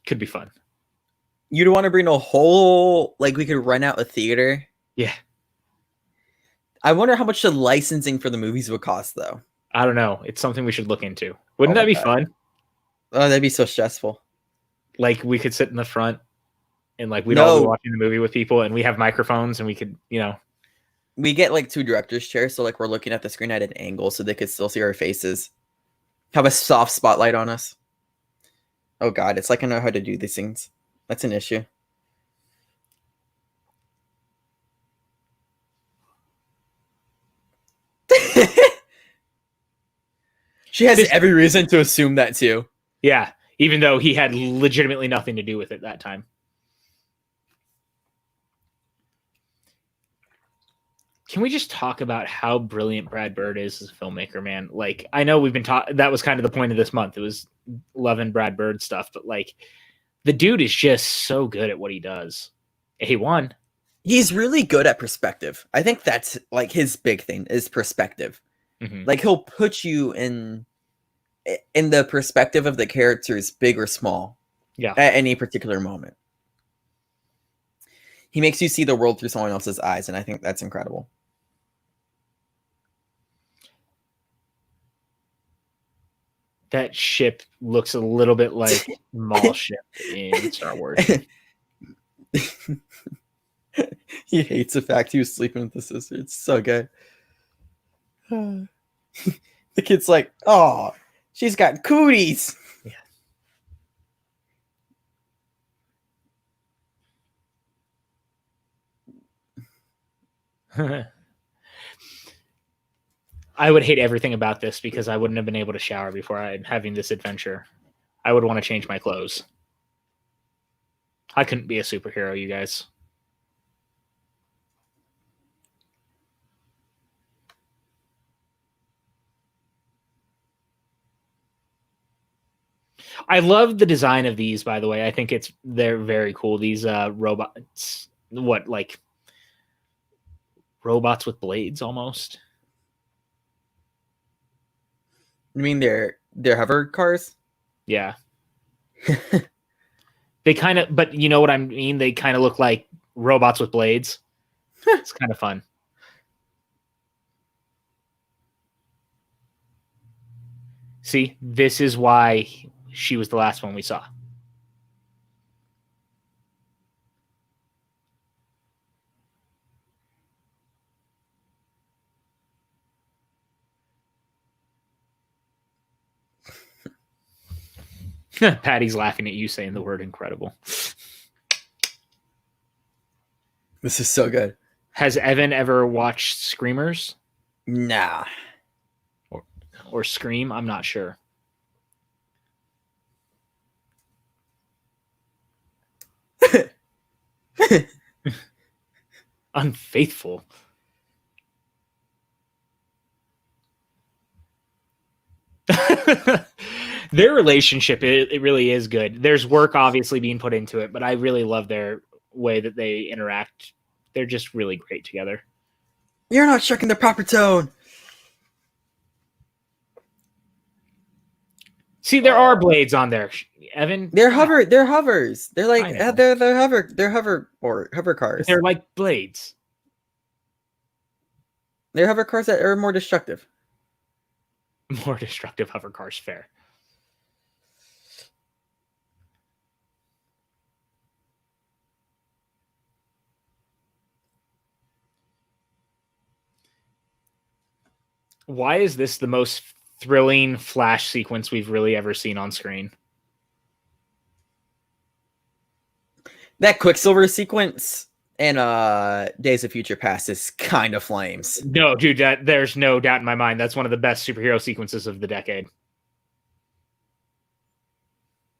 Could be fun. You'd want to bring a whole, like, we could rent out a theater. Yeah. I wonder how much the licensing for the movies would cost, though. I don't know. It's something we should look into. Wouldn't that be fun? Oh, that'd be so stressful. Like, we could sit in the front and, like, we'd all be watching the movie with people, and we have microphones, and we could, you know. We get, like, 2 director's chairs, so, like, we're looking at the screen at an angle so they could still see our faces. Have a soft spotlight on us. Oh, God. It's like I know how to do these things. That's an issue. She has every reason to assume that, too. Yeah, even though he had legitimately nothing to do with it that time. Can we just talk about how brilliant Brad Bird is as a filmmaker, man? Like, I know we've been talking, that was kind of the point of this month. It was loving Brad Bird stuff, but like, the dude is just so good at what he does. He won. He's really good at perspective. I think that's like his big thing is perspective. Mm-hmm. Like, he'll put you in the perspective of the characters, big or small, at any particular moment. He makes you see the world through someone else's eyes, and I think that's incredible. That ship looks a little bit like Maul ship in Star Wars. He hates the fact he was sleeping with the sister. It's so good. The kid's like, oh, she's got cooties. Yeah. I would hate everything about this because I wouldn't have been able to shower before having this adventure. I would want to change my clothes. I couldn't be a superhero, you guys. I love the design of these, by the way. I think they're very cool. These robots, like robots with blades almost. You mean they're hover cars? Yeah. They kind of, but you know what I mean? They kind of look like robots with blades. It's kind of fun. See, this is why she was the last one we saw. Patty's laughing at you saying the word incredible. This is so good. Has Evan ever watched Screamers? Nah. Or Scream? I'm not sure. Unfaithful. Their relationship, it really is good. There's work obviously being put into it, but I really love their way that they interact. They're just really great together. You're not striking the proper tone. See, there are blades on there, Evan. They're hovers. They're like they're hover cars. They're like blades. They're hover cars that are more destructive. More destructive hover cars, fair. Why is this the most thrilling flash sequence we've really ever seen on screen? That Quicksilver sequence in Days of Future Past is kind of flames. No, dude, there's no doubt in my mind. That's one of the best superhero sequences of the decade.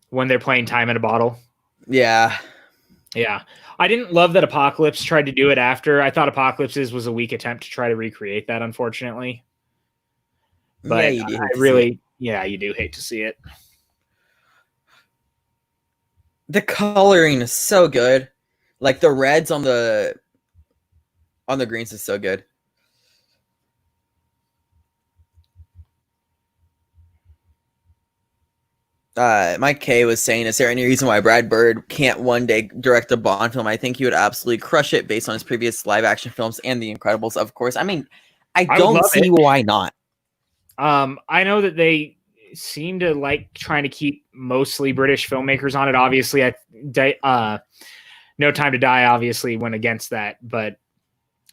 when they're playing Time in a Bottle. Yeah. Yeah. I didn't love that Apocalypse tried to do it after. I thought Apocalypse's was a weak attempt to try to recreate that, unfortunately. But yeah, you do hate to see it. The coloring is so good. Like the reds on the greens is so good. Mike K was saying, is there any reason why Brad Bird can't one day direct a Bond film? I think he would absolutely crush it based on his previous live action films and The Incredibles, of course. I mean, I don't see why not. I know that they seem to like trying to keep mostly British filmmakers on it. Obviously, No Time to Die obviously went against that, but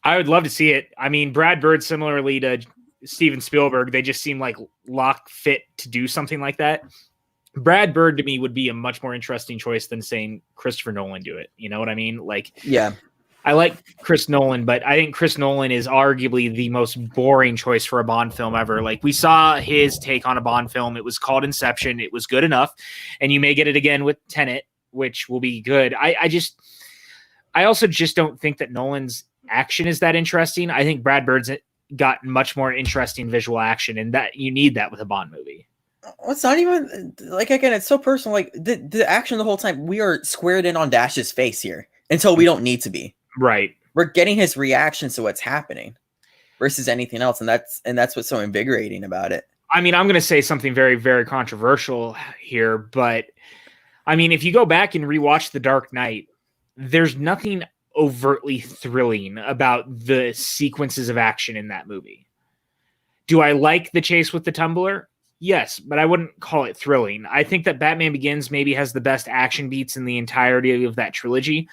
I would love to see it. I mean, Brad Bird, similarly to Steven Spielberg, they just seem like lock fit to do something like that. Brad Bird to me would be a much more interesting choice than saying Christopher Nolan do it. You know what I mean? Like, yeah, I like Chris Nolan, but I think Chris Nolan is arguably the most boring choice for a Bond film ever. Like, we saw his take on a Bond film. It was called Inception. It was good enough. And you may get it again with Tenet, which will be good. I also just don't think that Nolan's action is that interesting. I think Brad Bird's got much more interesting visual action, and that you need that with a Bond movie. It's not even like, again, it's so personal. Like the action the whole time, we are squared in on Dash's face here until we don't need to be. Right. We're getting his reactions to what's happening versus anything else. And that's what's so invigorating about it. I mean, I'm going to say something very, very controversial here, but I mean, if you go back and rewatch The Dark Knight, there's nothing overtly thrilling about the sequences of action in that movie. Do I like the chase with the tumbler? Yes, but I wouldn't call it thrilling. I think that Batman Begins maybe has the best action beats in the entirety of that trilogy.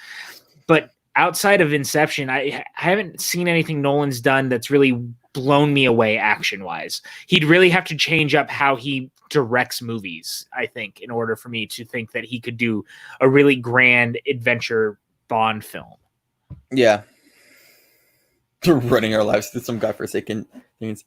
But outside of Inception, I haven't seen anything Nolan's done that's really blown me away action-wise. He'd really have to change up how he directs movies, I think, in order for me to think that he could do a really grand adventure Bond film. Yeah. Running our lives through some godforsaken things.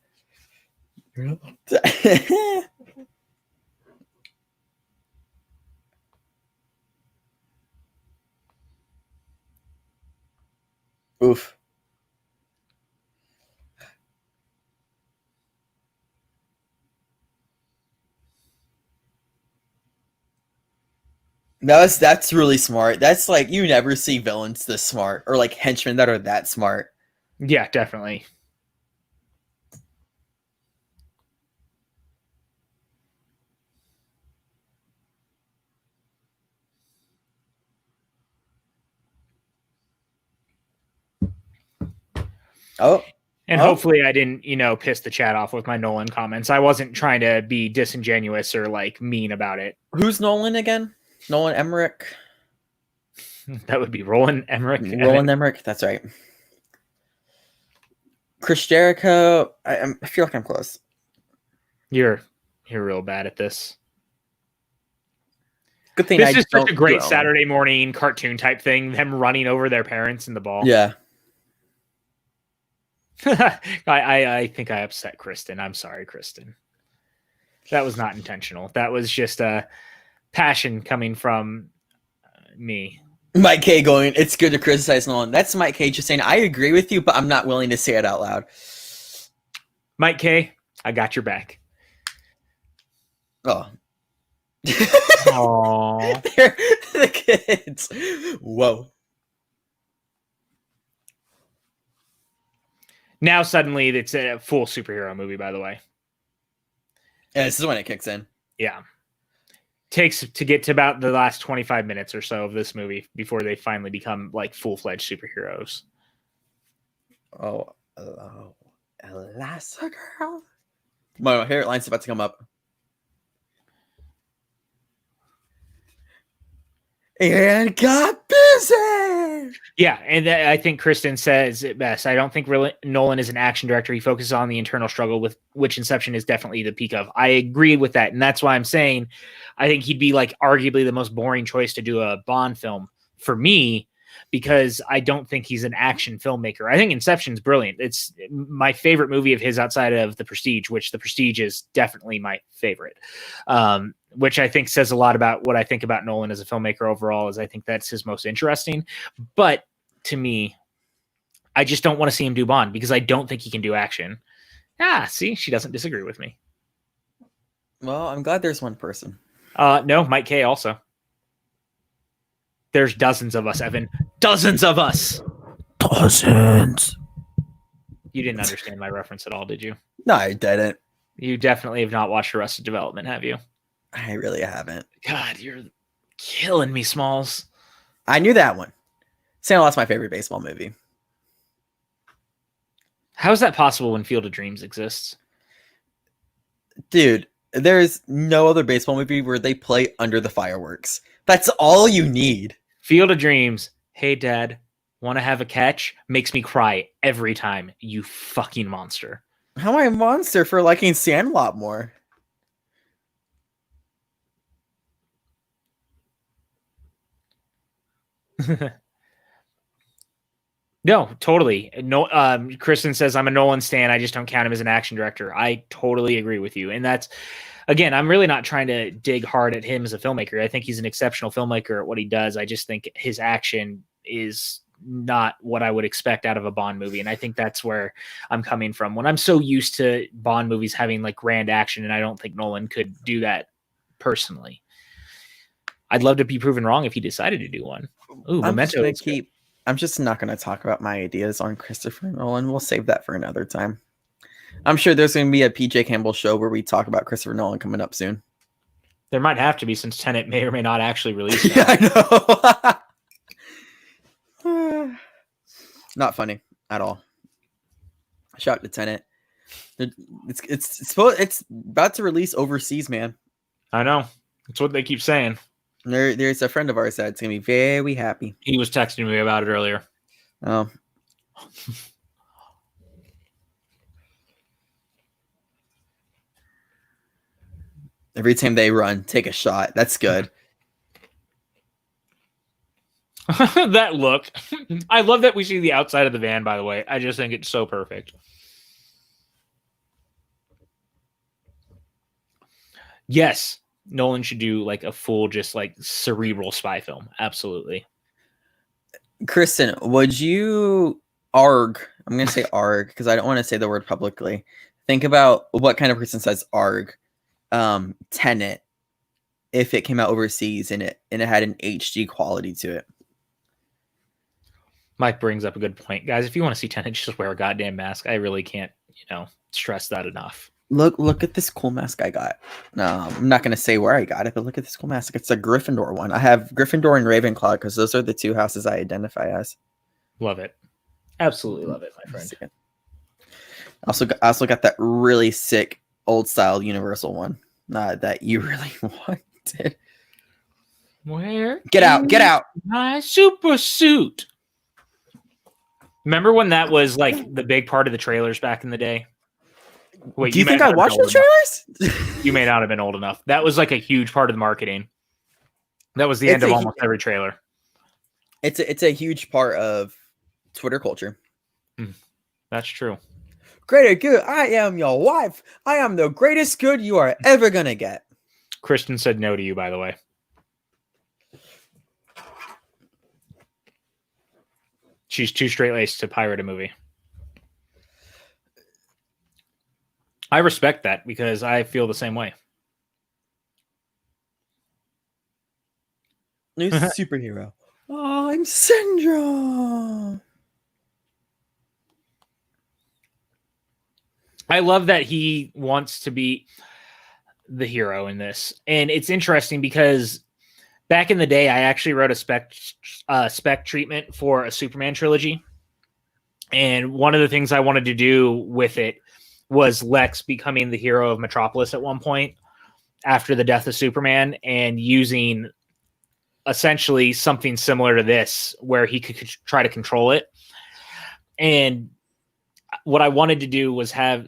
Oof. That's really smart. That's like, you never see villains this smart, or like henchmen that are that smart. Yeah, definitely. Oh. And hopefully I didn't, piss the chat off with my Nolan comments. I wasn't trying to be disingenuous or like mean about it. Who's Nolan again? Nolan Emmerich? That would be Roland Emmerich. Roland Emmerich, that's right. Chris Jericho. I feel like I'm close. You're real bad at this. Good thing this is such a great Saturday morning cartoon type thing. Them running over their parents in the ball. Yeah. I think I upset Kristen. I'm sorry, Kristen. That was not intentional. That was just a passion coming from me. Mike K going, it's good to criticize Nolan. That's Mike K just saying, I agree with you, but I'm not willing to say it out loud. Mike K, I got your back. Oh. Aww. They're the kids. Whoa. Now suddenly it's a full superhero movie, by the way. Yeah, this is when it kicks in. Yeah. Takes to get to about the last 25 minutes or so of this movie before they finally become like full-fledged superheroes. Oh, Elastigirl. My hairline's about to come up. And got busy. Yeah, and I think Kristen says it best. I don't think Nolan is an action director. He focuses on the internal struggle, with which Inception is definitely the peak of. I agree with that, and that's why I'm saying I think he'd be like arguably the most boring choice to do a Bond film for me. because I don't think he's an action filmmaker. I think Inception's brilliant. It's my favorite movie of his outside of The Prestige, which The Prestige is definitely my favorite. Which I think says a lot about what I think about Nolan as a filmmaker overall, is I think that's his most interesting. But to me, I just don't want to see him do Bond because I don't think he can do action. See, she doesn't disagree with me. Well, I'm glad there's one person. No, Mike K also. There's dozens of us, Evan. Dozens of us. Dozens. You didn't understand my reference at all, did you? No, I didn't. You definitely have not watched Arrested Development, have you? I really haven't. God, you're killing me, Smalls. I knew that one. Sandlot's my favorite baseball movie. How is that possible when Field of Dreams exists? Dude, there's no other baseball movie where they play under the fireworks. That's all you need. Field of Dreams, hey, Dad, want to have a catch? Makes me cry every time, you fucking monster. How am I a monster for liking Sandlot more? No, totally. No, Kristen says I'm a Nolan stan. I just don't count him as an action director. I totally agree with you. And that's, again, I'm really not trying to dig hard at him as a filmmaker. I think he's an exceptional filmmaker at what he does. I just think his action is not what I would expect out of a Bond movie. And I think that's where I'm coming from. When I'm so used to Bond movies having like grand action, and I don't think Nolan could do that personally. I'd love to be proven wrong if he decided to do one. Ooh, Memento. I'm just not going to talk about my ideas on Christopher Nolan. We'll save that for another time. I'm sure there's going to be a PJ Campbell show where we talk about Christopher Nolan coming up soon. There might have to be, since Tenet may or may not actually release. Yeah, I know. Not funny at all. Shout out to Tenet. It's about to release overseas, man. I know. That's what they keep saying. There's a friend of ours that's gonna be very happy. He was texting me about it earlier. Oh. Every time they run, take a shot. That's good. That look. I love that we see the outside of the van, by the way. I just think it's so perfect. Yes, Nolan should do like a full, just like cerebral spy film. Absolutely. Kristen, would you I'm going to say arg because I don't want to say the word publicly. Think about what kind of person says arg. Tenet, if it came out overseas and it had an HD quality to it. Mike brings up a good point. Guys, if you want to see Tenet, just wear a goddamn mask. I really can't, stress that enough. Look at this cool mask I got. No, I'm not going to say where I got it, but look at this cool mask. It's a Gryffindor one. I have Gryffindor and Ravenclaw because those are the two houses I identify as. Love it. Absolutely love it, my friend. I also got that really sick old style Universal one that you really wanted. Where? Get out. My super suit. Remember when that was like the big part of the trailers back in the day? Wait, do you think I watched the trailers? You may not have been old enough. That was like a huge part of the marketing. That was the end of almost every trailer. It's a huge part of Twitter culture. That's true. Greater good. I am your wife. I am the greatest good you are ever gonna get. Kristen said no to you, by the way. She's too straight-laced to pirate a movie. I respect that because I feel the same way. New superhero. Oh, I'm Syndrome. I love that he wants to be the hero in this. And it's interesting because back in the day, I actually wrote a spec treatment for a Superman trilogy. And one of the things I wanted to do with it was Lex becoming the hero of Metropolis at one point after the death of Superman, and using essentially something similar to this where he could try to control it. And what I wanted to do was have,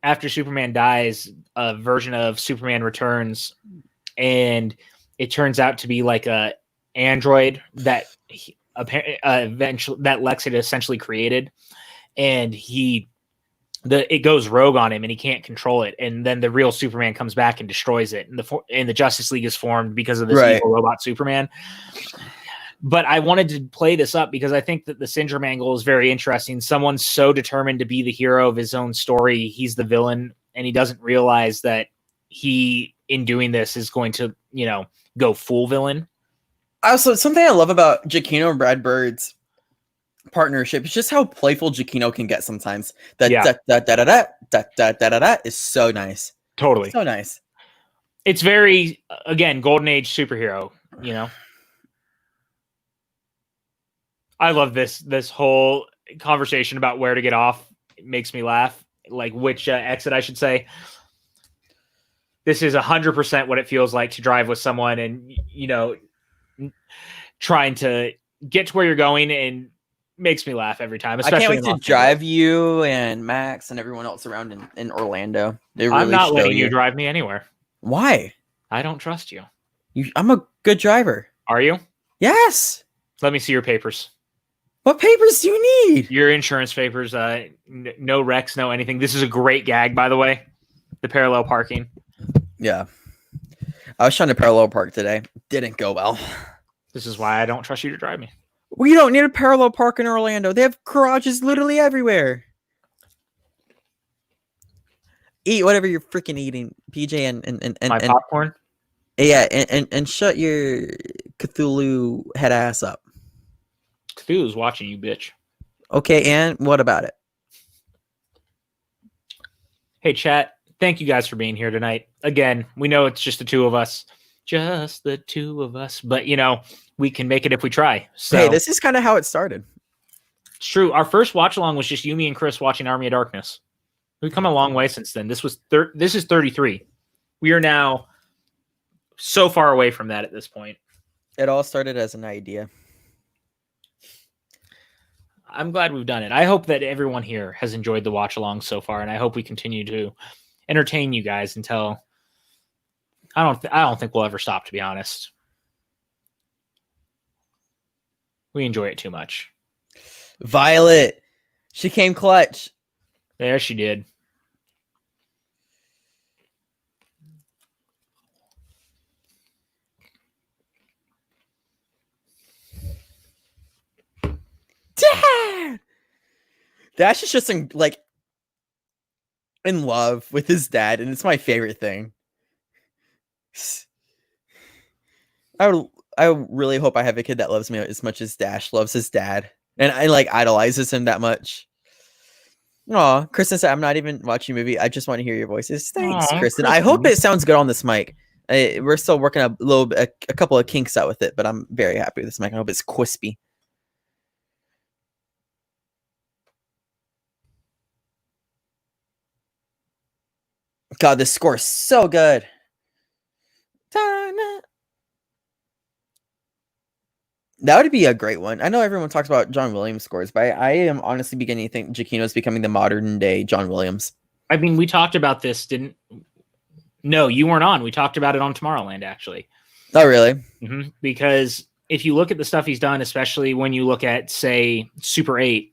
after Superman dies, a version of Superman Returns, and it turns out to be like a android that eventually that Lex had essentially created, and it goes rogue on him and he can't control it, and then the real Superman comes back and destroys it, and the Justice League is formed because of this evil robot Superman. But I wanted to play this up because I think that the syndrome angle is very interesting. Someone's so determined to be the hero of his own story, he's the villain, and he doesn't realize that he, in doing this, is going to, go full villain. Also, something I love about Giacchino and Brad Bird's partnership is just how playful Giacchino can get sometimes. That is so nice. Totally. So nice. It's very, again, golden age superhero, I love this whole conversation about where to get off. It makes me laugh. Like which exit I should say. This is 100% what it feels like to drive with someone and, trying to get to where you're going, and makes me laugh every time. Especially I can't wait to drive you and Max and everyone else around in Orlando. I'm not letting you drive me anywhere. Why? I don't trust you. I'm a good driver. Are you? Yes. Let me see your papers. What papers do you need? Your insurance papers. No wrecks, no anything. This is a great gag, by the way. The parallel parking. Yeah. I was trying to parallel park today. Didn't go well. This is why I don't trust you to drive me. We don't need a parallel park in Orlando. They have garages literally everywhere. Eat whatever you're freaking eating, PJ, and my popcorn. Yeah, and shut your Cthulhu head ass up. Cthulhu's watching you, bitch. Okay, and what about it? Hey, chat. Thank you guys for being here tonight. Again, we know it's just the two of us. Just the two of us. But, we can make it if we try. So, hey, this is kind of how it started. It's true. Our first watch-along was just you, me, and Chris watching Army of Darkness. We've come a long way since then. This is 33. We are now so far away from that at this point. It all started as an idea. I'm glad we've done it. I hope that everyone here has enjoyed the watch-along so far, and I hope we continue to entertain you guys until I don't think we'll ever stop, to be honest. We enjoy it too much. Violet, she came clutch. There she did. Dad! Dash is just in love with his dad, and it's my favorite thing. I really hope I have a kid that loves me as much as Dash loves his dad, and I idolizes him that much. Aw, Kristen said, I'm not even watching a movie. I just want to hear your voices. Thanks, Kristen. I hope it sounds good on this mic. We're still working a couple of kinks out with it, but I'm very happy with this mic. I hope it's crispy. God, this score is so good. That would be a great one. I know everyone talks about John Williams scores, but I am honestly beginning to think Giacchino's becoming the modern day John Williams. I mean, we talked about this, didn't? No, you weren't on. We talked about it on Tomorrowland, actually. Oh, really? Mm-hmm. Because if you look at the stuff he's done, especially when you look at, say, Super 8,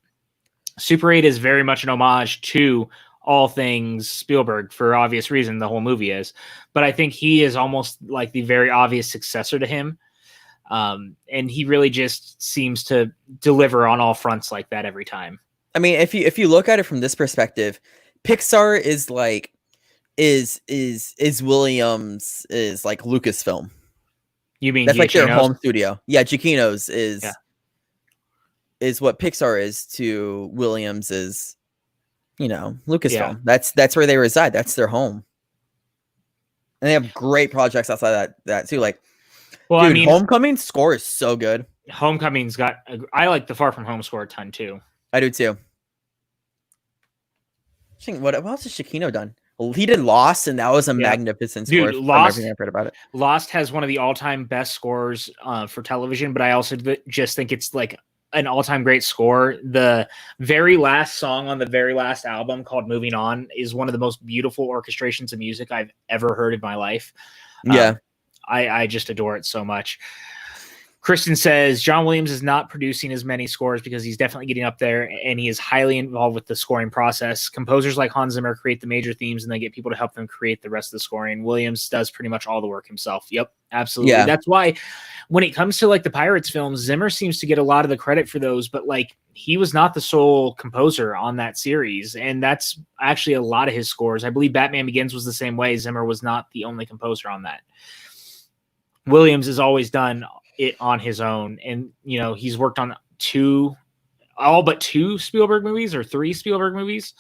Super 8 is very much an homage to all things Spielberg for obvious reason. The whole movie is, but I think he is almost like the very obvious successor to him. And he really just seems to deliver on all fronts like that every time. I mean, if you look at it from this perspective, Pixar is Williams is like Lucasfilm. You mean that's Giacchino's? Like their home studio? Yeah, Giacchino's is what Pixar is to Williams is, Lucasfilm. Yeah. That's where they reside. That's their home. And they have great projects outside that too. Like, well, dude, I mean, Homecoming score is so good. Homecoming's got. I like the Far From Home score a ton too. I do too. I think what else has Giacchino done? Well, he did Lost, and that was a magnificent score. Dude, Lost. I've heard about it. Lost has one of the all-time best scores for television, but I also just think it's like an all-time great score. The very last song on the very last album, called "Moving On," is one of the most beautiful orchestrations of music I've ever heard in my life. Yeah. I just adore it so much. Kristen says John Williams is not producing as many scores because he's definitely getting up there and he is highly involved with the scoring process. Composers like Hans Zimmer create the major themes and they get people to help them create the rest of the scoring. Williams does pretty much all the work himself. Yep, absolutely. Yeah. That's why when it comes to like the Pirates films, Zimmer seems to get a lot of the credit for those, but like he was not the sole composer on that series. And that's actually a lot of his scores. I believe Batman Begins was the same way. Zimmer was not the only composer on that. Williams has always done it on his own, and you know he's worked on all but two Spielberg movies or three Spielberg movies.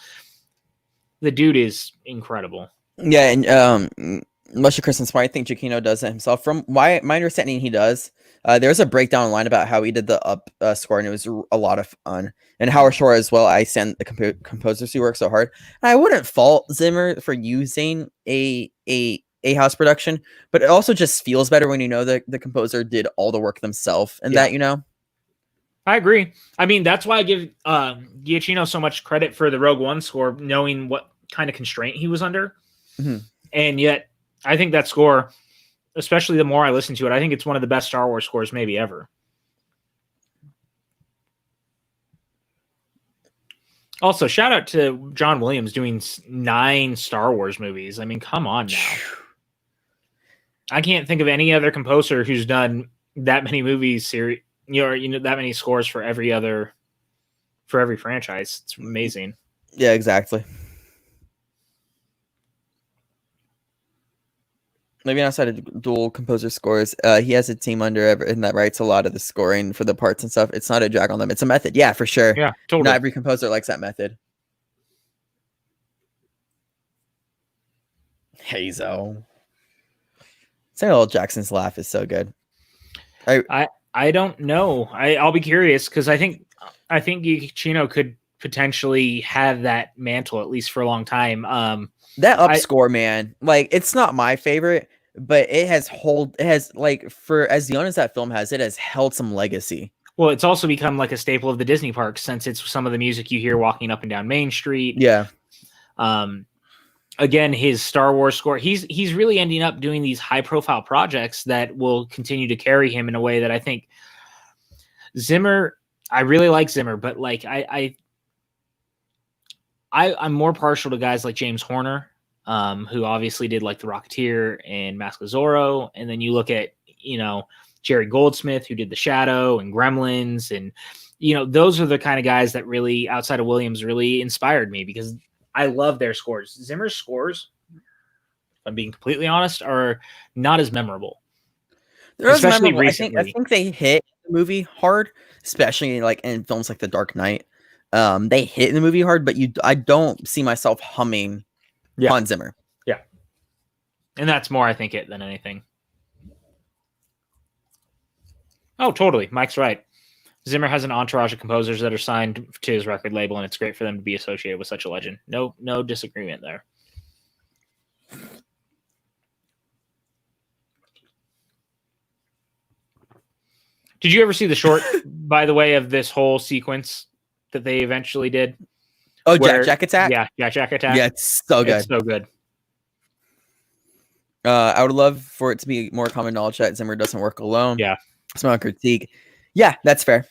The dude is incredible. Yeah, and much to Kristen's point, I think Giacchino does it himself. From my understanding, he does. There's a breakdown online about how he did the up score, and it was a lot of fun. And Howard Shore as well. I send the composers who work so hard. And I wouldn't fault Zimmer for using a house production, but it also just feels better when you know that the composer did all the work themselves, and that, you know. I agree. I mean, that's why I give Giacchino so much credit for the Rogue One score, knowing what kind of constraint he was under. Mm-hmm. And yet, I think that score, especially the more I listen to it, I think it's one of the best Star Wars scores maybe ever. Also, shout out to John Williams doing 9 Star Wars movies. I mean, come on now. I can't think of any other composer who's done that many movies, that many scores for every franchise. It's amazing. Yeah, exactly. Maybe outside of dual composer scores, he has a team under and that writes a lot of the scoring for the parts and stuff. It's not a drag on them. It's a method. Yeah, for sure. Yeah, totally. Not every composer likes that method. Hazo. Samuel L. Jackson's laugh is so good. I don't know. I'll be curious because I think Giacchino could potentially have that mantle at least for a long time. That up score, man, like it's not my favorite, but it has like for as young as that film has, it has held some legacy. Well, it's also become like a staple of the Disney parks since it's some of the music you hear walking up and down Main Street. Yeah. Again, his Star Wars score, he's really ending up doing these high profile projects that will continue to carry him in a way that I think Zimmer, I really like Zimmer, but like I'm more partial to guys like James Horner, who obviously did like The Rocketeer and Mask of Zorro. And then you look at, Jerry Goldsmith, who did The Shadow and Gremlins. And, those are the kind of guys that really, outside of Williams, really inspired me because I love their scores. Zimmer's scores, if I'm being completely honest, are not as memorable. They're especially recently. I think they hit the movie hard, especially like in films like The Dark Knight. They hit in the movie hard, but I don't see myself humming Hans Zimmer. Yeah. And that's more, I think, it than anything. Oh, totally. Mike's right. Zimmer has an entourage of composers that are signed to his record label, and it's great for them to be associated with such a legend. No disagreement there. Did you ever see the short, by the way, of this whole sequence that they eventually did? Oh, Jack Attack? Yeah, Jack Attack. Yeah, it's so good. It's so good. I would love for it to be more common knowledge that Zimmer doesn't work alone. Yeah. It's not a critique. Yeah, that's fair.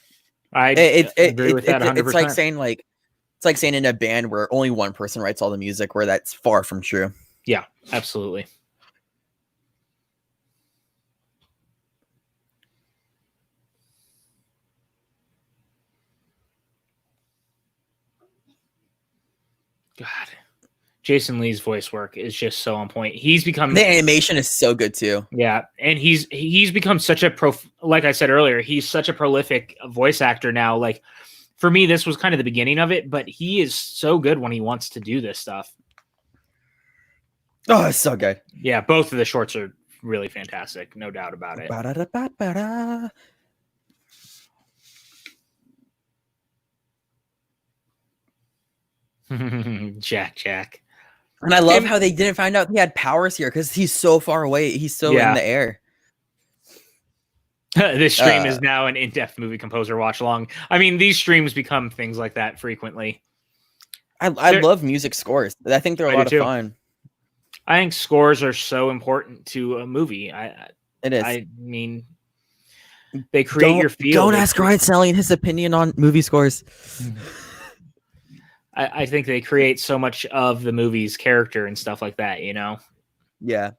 I agree with that 100%. It's like saying in a band where only one person writes all the music, where that's far from true. Yeah, absolutely. God, Jason Lee's voice work is just so on point. He's become the animation is so good too. Yeah, and he's become such a like I said earlier, he's such a prolific voice actor now. Like for me, this was kind of the beginning of it, but he is so good when he wants to do this stuff. Oh, it's so good. Yeah, both of the shorts are really fantastic, no doubt about it. Jack. And I love how they didn't find out he had powers here because he's so far away. He's so in the air. This stream is now an in-depth movie composer watch along. I mean, these streams become things like that frequently. I love music scores. I think they're a lot of fun. I think scores are so important to a movie. It is. I mean, They create your feel. Don't ask Ryan Sally his opinion on movie scores. I think they create so much of the movie's character and stuff like that, you know? Yeah.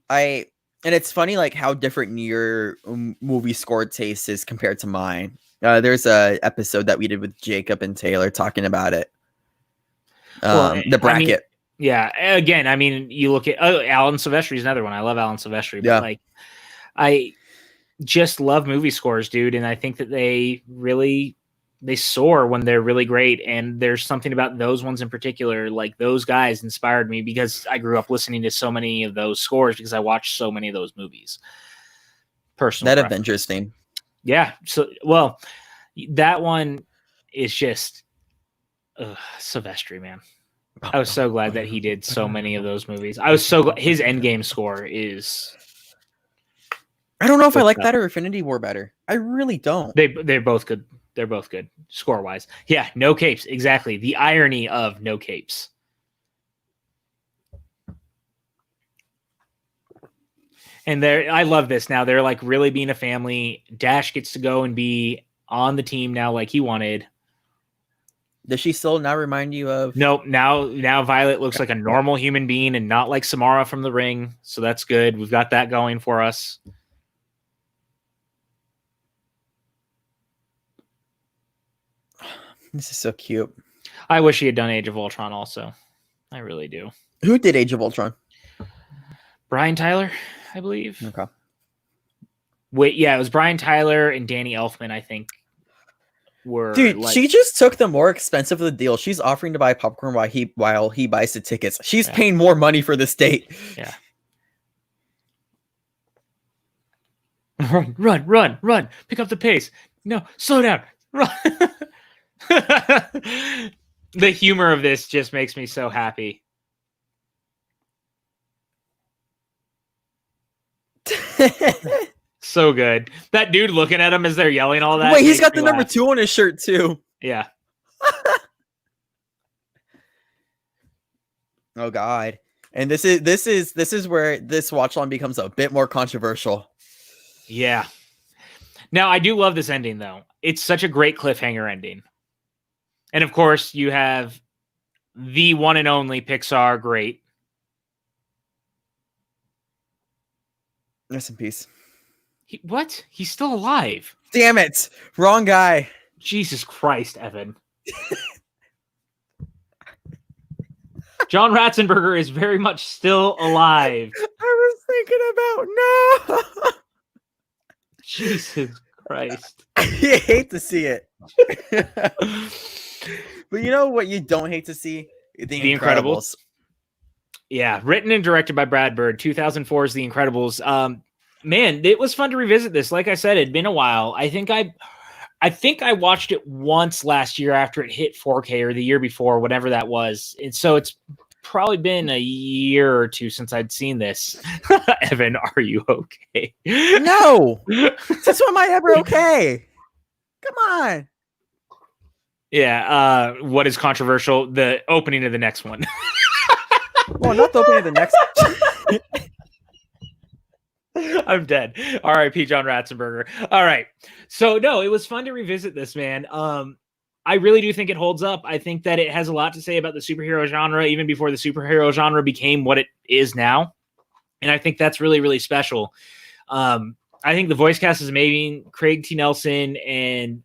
And it's funny, like, how different your movie score taste is compared to mine. There's a episode that we did with Jacob and Taylor talking about it. The bracket. I mean, yeah. Again, I mean, you look at Alan Silvestri is another one. I love Alan Silvestri, but like, I just love movie scores, dude. And I think that they soar when they're really great. And there's something about those ones in particular, like those guys inspired me because I grew up listening to so many of those scores because I watched so many of those movies. Personal that preference. Avengers theme. Yeah. So, well, that one is just Silvestri, man. I was so glad that he did so many of those movies. I was so glad his Endgame score is. I don't know if I like that or Infinity War better. I really don't. They're both good. They're both good score wise. Yeah, no capes. Exactly. The irony of no capes. And I love this now. They're like really being a family. Dash gets to go and be on the team now like he wanted. Does she still now remind you of? Nope. Now Violet looks like a normal human being and not like Samara from The Ring. So that's good. We've got that going for us. This is so cute. I wish he had done Age of Ultron also. I really do. Who did Age of Ultron? Brian Tyler, I believe. Okay. Wait, yeah, it was Brian Tyler and Danny Elfman, I think. Dude, she just took the more expensive of the deal. She's offering to buy popcorn while he buys the tickets. She's paying more money for this date. Yeah. Run. Pick up the pace. No, slow down. Run. The humor of this just makes me so happy. So good. That dude looking at him as they're yelling all that. Wait, he's got the number 2 on his shirt too. Yeah. Oh God. And this is where this watch along becomes a bit more controversial. Yeah. Now I do love this ending though. It's such a great cliffhanger ending. And of course you have the one and only Pixar great. Rest in peace. What? He's still alive. Damn it. Wrong guy. Jesus Christ, Evan. John Ratzenberger is very much still alive. I was thinking about no. Jesus Christ. You hate to see it. But you know what you don't hate to see? The Incredibles. Yeah, written and directed by Brad Bird. 2004's The Incredibles. Man, it was fun to revisit this. Like I said, it'd been a while. I think I watched it once last year after it hit 4K or the year before, whatever that was. And so it's probably been a year or two since I'd seen this. Evan, are you okay? No. Since when am I ever okay? Come on. Yeah. What is controversial? The opening of the next one. Well, not the opening of the next. I'm dead. R.I.P. John Ratzenberger. All right. So no, it was fun to revisit this, man. I really do think it holds up. I think that it has a lot to say about the superhero genre, even before the superhero genre became what it is now. And I think that's really, really special. I think the voice cast is amazing. Craig T. Nelson, and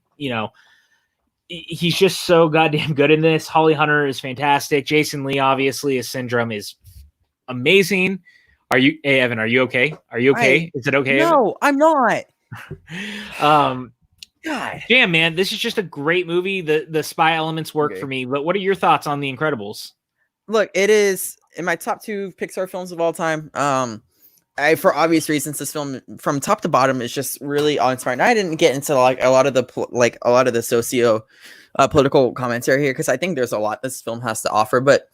he's just so goddamn good in this. Holly Hunter is fantastic. Jason Lee, obviously, as Syndrome, is amazing. Hey, Evan, are you okay? Are you okay? Is it okay? No, Evan? I'm not. God. Damn, man, this is just a great movie. The spy elements work for me. But what are your thoughts on The Incredibles? Look, it is in my top 2 Pixar films of all time. For obvious reasons, this film from top to bottom is just really awe-inspiring. I didn't get into a lot of the socio political commentary here because I think there's a lot this film has to offer. But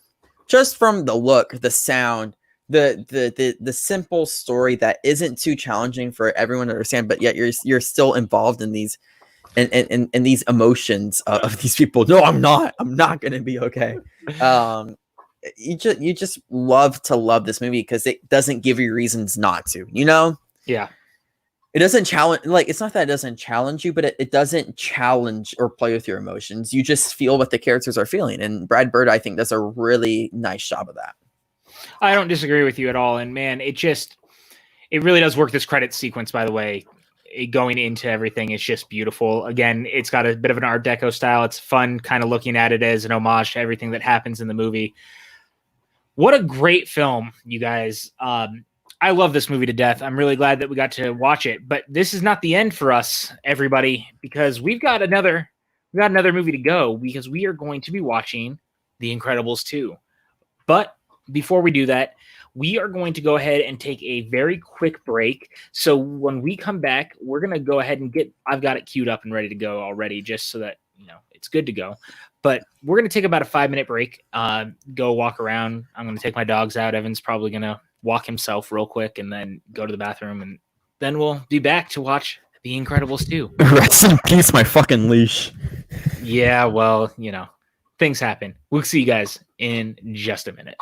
just from the look, the sound, the simple story that isn't too challenging for everyone to understand, but yet you're still involved in these and these emotions of these people. No, I'm not going to be okay. You just love to love this movie because it doesn't give you reasons not to, Yeah. It doesn't challenge, like, it's not that it doesn't challenge you, but it doesn't challenge or play with your emotions. You just feel what the characters are feeling. And Brad Bird, I think, does a really nice job of that. I don't disagree with you at all. And man, it really does work. This credit sequence, by the way, going into everything, is just beautiful. Again, it's got a bit of an Art Deco style. It's fun kind of looking at it as an homage to everything that happens in the movie. What a great film, you guys. I love this movie to death. I'm really glad that we got to watch it, but this is not the end for us, everybody, because we've got another movie to go, because we are going to be watching The Incredibles 2. But before we do that, we are going to go ahead and take a very quick break. So when we come back, we're going to go ahead and I've got it queued up and ready to go already, just so that, it's good to go. But we're going to take about a 5-minute break, go walk around. I'm going to take my dogs out. Evan's probably going to walk himself real quick and then go to the bathroom, and then we'll be back to watch The Incredibles 2. Rest in peace, my fucking leash. Yeah, well, things happen. We'll see you guys in just a minute.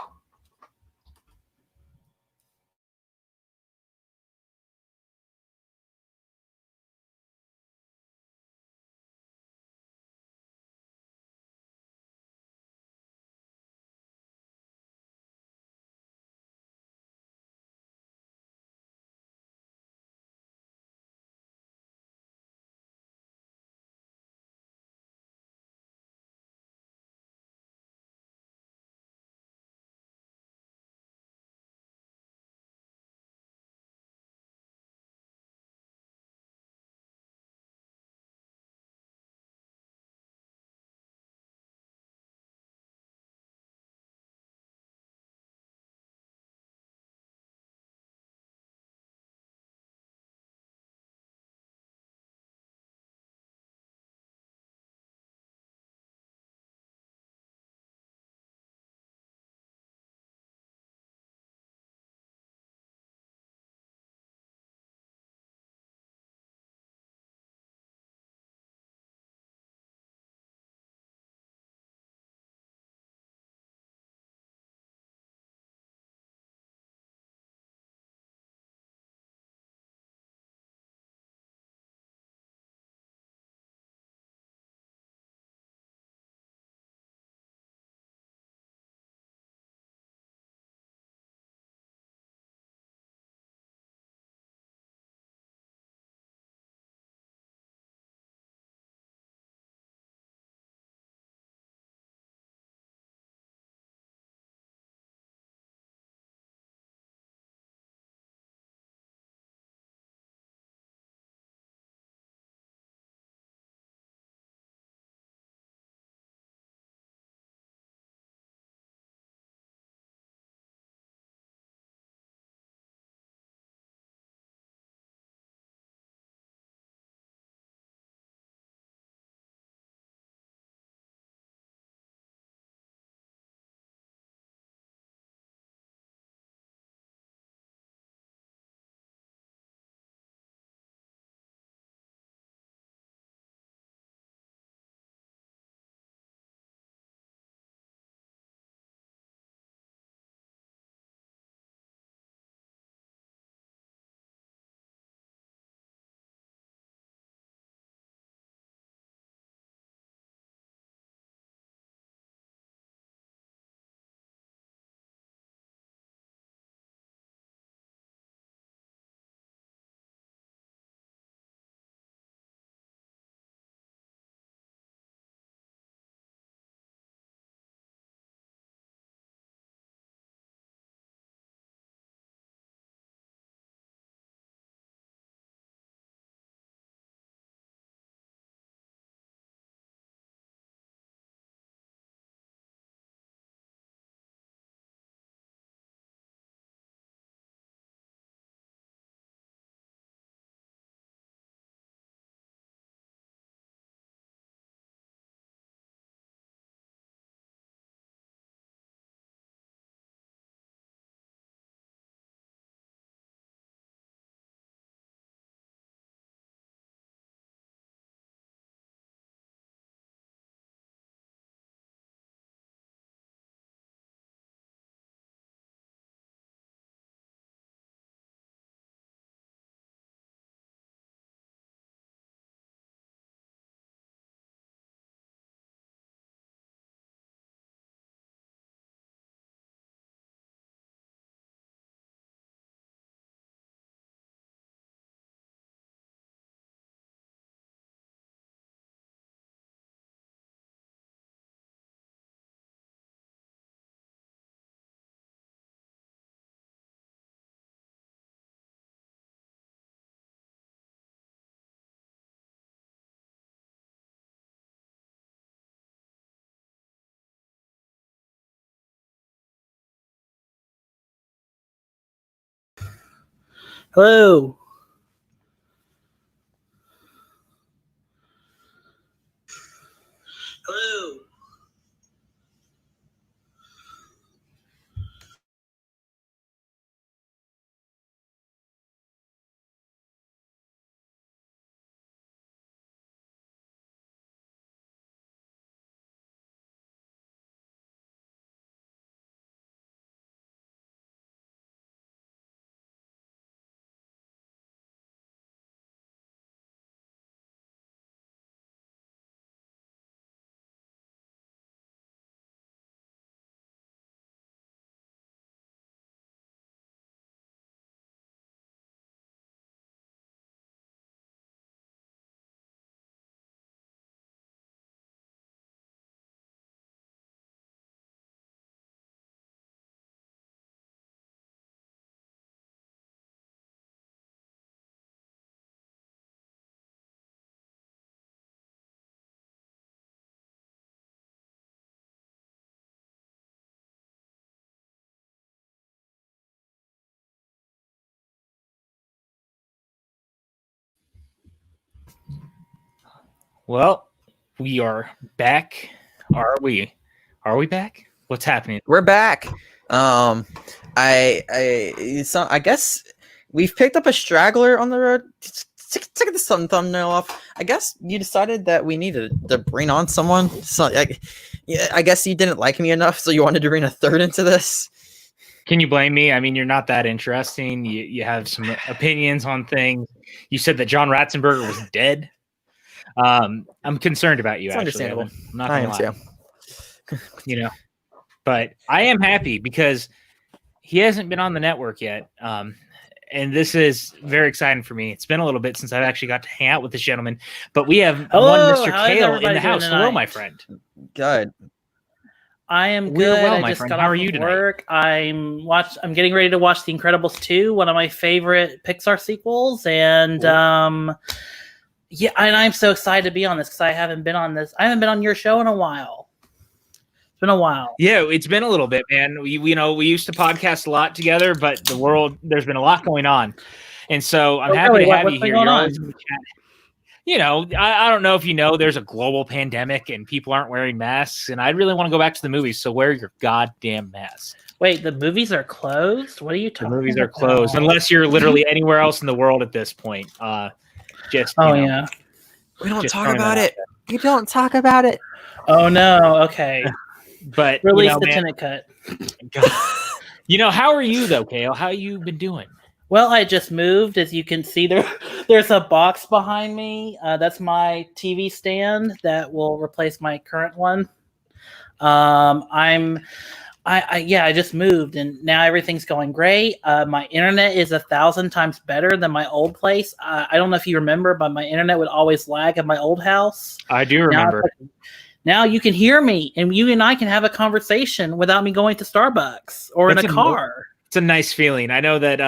Hello. Hello. Well, we are back. Are we? Are we back? What's happening? We're back. I guess we've picked up a straggler on the road. Take the thumbnail off. I guess you decided that we needed to bring on someone. So, I guess you didn't like me enough, so you wanted to bring a third into this. Can you blame me? I mean, you're not that interesting. You have some opinions on things. You said that John Ratzenberger was dead. I'm concerned about you. It's actually, understandable. Evan. I'm not gonna lie. But I am happy because he hasn't been on the network yet. And this is very exciting for me. It's been a little bit since I've actually got to hang out with this gentleman, but we have one Mr. Kale in the house. Hello, my friend. Good. I am We're good. well, I my just friend. got How off are you of tonight? work. I'm getting ready to watch The Incredibles 2, one of my favorite Pixar sequels, and yeah, and I'm so excited to be on this because I haven't been on your show in a while. It's been a while. Yeah, it's been a little bit, man. We used to podcast a lot together, but there's been a lot going on. And so I'm happy to have you here. You're always in the chat. I don't know if you know, there's a global pandemic and people aren't wearing masks. And I really want to go back to the movies. So wear your goddamn mask. Wait, the movies are closed? What are you talking about? The movies are closed unless you're literally anywhere else in the world at this point. Yeah. We don't talk about it. We don't talk about it. Oh no. Okay. But release the tenant cut. How are you though, Kale? How you been doing? Well, I just moved. As you can see, there's a box behind me. That's my TV stand that will replace my current one. I just moved and now everything's going great. My internet is 1,000 times better than my old place. I don't know if you remember, but my internet would always lag at my old house. I do remember. Now you can hear me and you and I can have a conversation without me going to Starbucks or in a car. It's a nice feeling. I know that,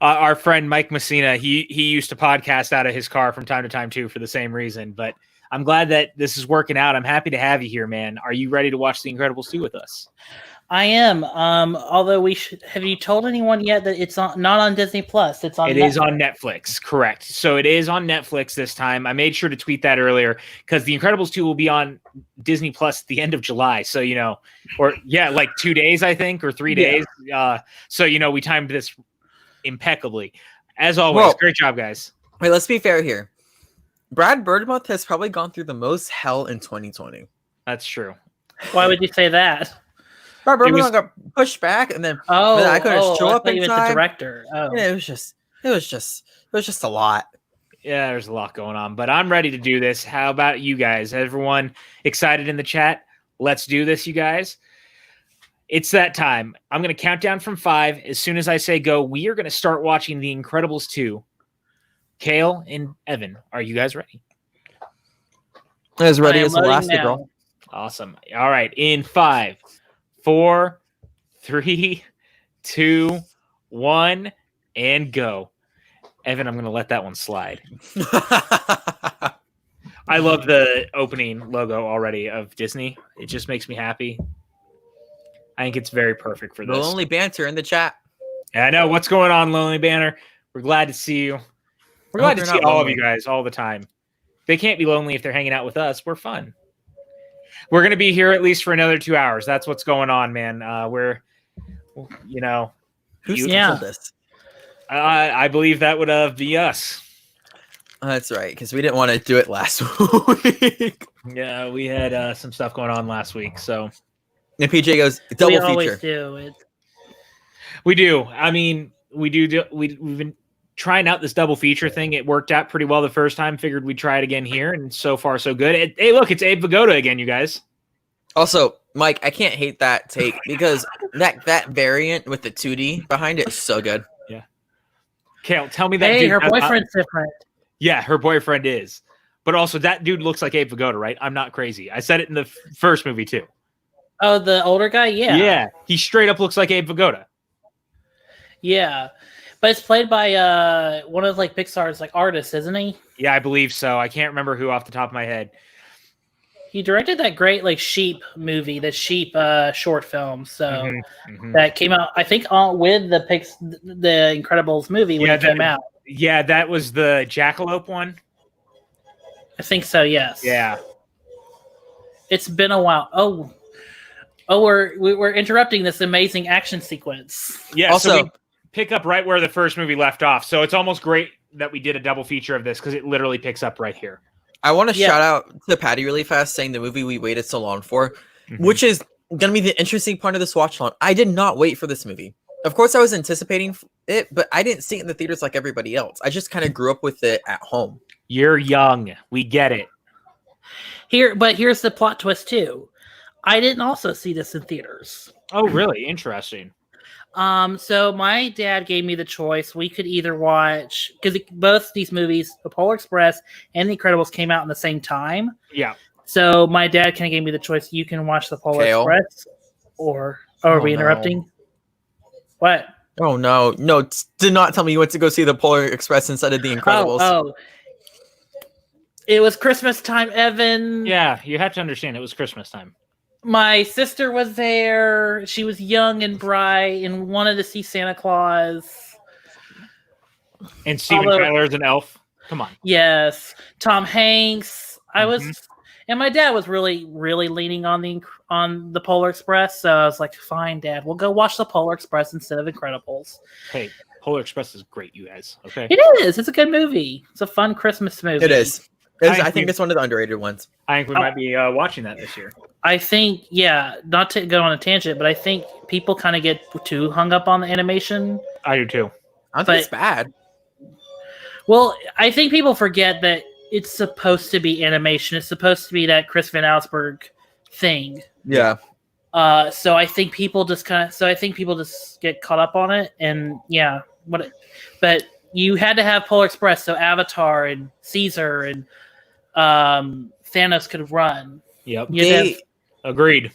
our friend Mike Messina, he used to podcast out of his car from time to time too, for the same reason, but I'm glad that this is working out. I'm happy to have you here, man. Are you ready to watch The Incredibles 2 with us? I am. Although have you told anyone yet that it's not on Disney Plus? It's on. It is on Netflix, correct? So it is on Netflix this time. I made sure to tweet that earlier because The Incredibles 2 will be on Disney Plus at the end of July. So like 2 days, I think, or 3 days. So we timed this impeccably, as always. Whoa. Great job, guys. Wait, let's be fair here. Brad Birdmouth has probably gone through the most hell in 2020. That's true. Why would you say that? Brad Birdmouth got pushed back, and then I couldn't show up in time. The director. Oh. Yeah, it was just a lot. Yeah, there's a lot going on, but I'm ready to do this. How about you guys? Everyone excited in the chat? Let's do this, you guys. It's that time. I'm going to count down from 5. As soon as I say go, we are going to start watching The Incredibles 2. Kale and Evan, are you guys ready? As ready as Elastigirl. Awesome. All right. In 5, 4, 3, 2, 1, and go. Evan, I'm going to let that one slide. I love the opening logo already of Disney. It just makes me happy. I think it's very perfect for this. The only banter in the chat. Yeah, I know. What's going on, Lonely Banner? We're glad to see you. We're glad to see all of you guys all the time. They can't be lonely if they're hanging out with us. We're fun. We're going to be here at least for another 2 hours. That's what's going on, man. Who's this? I believe that would be us. That's right, because we didn't want to do it last week. Yeah, we had some stuff going on last week, so. And PJ goes, double feature. Always do. We do. I mean, we've been trying out this double feature thing. It worked out pretty well the first time. Figured we'd try it again here, and so far so good. Hey, look, it's Abe Vigoda again, you guys. Also, Mike, I can't hate that take because that variant with the 2D behind it is so good. Yeah. Kale, tell me that. Hey, her boyfriend's different. Yeah, her boyfriend is. But also, that dude looks like Abe Vigoda, right? I'm not crazy. I said it in the first movie, too. Oh, the older guy? Yeah. Yeah, he straight up looks like Abe Vigoda. Yeah. But it's played by one of like Pixar's like artists, isn't he? Yeah, I believe so. I can't remember who off the top of my head. He directed that great like sheep movie, the sheep short film. So that came out, I think, with the Incredibles movie when it came out. Yeah, that was the Jackalope one. I think so. Yes. Yeah. It's been a while. Oh, we're interrupting this amazing action sequence. Yeah. Also, so we pick up right where the first movie left off. So it's almost great that we did a double feature of this because it literally picks up right here. I want to shout out to Patty really fast, saying the movie we waited so long for, which is going to be the interesting part of this watch along. I did not wait for this movie. Of course, I was anticipating it, but I didn't see it in the theaters like everybody else. I just kind of grew up with it at home. You're young. We get it. But here's the plot twist too. I didn't also see this in theaters. Oh, really? Interesting. So my dad gave me the choice. We could either watch, because both these movies, The Polar Express and The Incredibles, came out in the same time. Yeah. So my dad kind of gave me the choice. You can watch The Polar Express, or are we interrupting? No. What? Oh no! No, do not tell me you went to go see The Polar Express instead of The Incredibles. Oh. It was Christmas time, Evan. Yeah, you have to understand it was Christmas time. My sister was there. She was young and bright and wanted to see Santa Claus. And Steven Tyler's an elf. Come on. Yes. Tom Hanks. And my dad was really, really leaning on the Polar Express. So I was like, fine, Dad, we'll go watch the Polar Express instead of Incredibles. Hey, Polar Express is great, you guys. Okay. It is. It's a good movie. It's a fun Christmas movie. It is. I think it's one of the underrated ones. I think we might be watching that this year. I think, not to go on a tangent, but I think people kind of get too hung up on the animation. I do too. I don't think it's bad. Well, I think people forget that it's supposed to be animation. It's supposed to be that Chris Van Allsburg thing. Yeah. So I think people just get caught up on it, and but you had to have Polar Express, so Avatar and Caesar and Thanos could run. Yep. Agreed.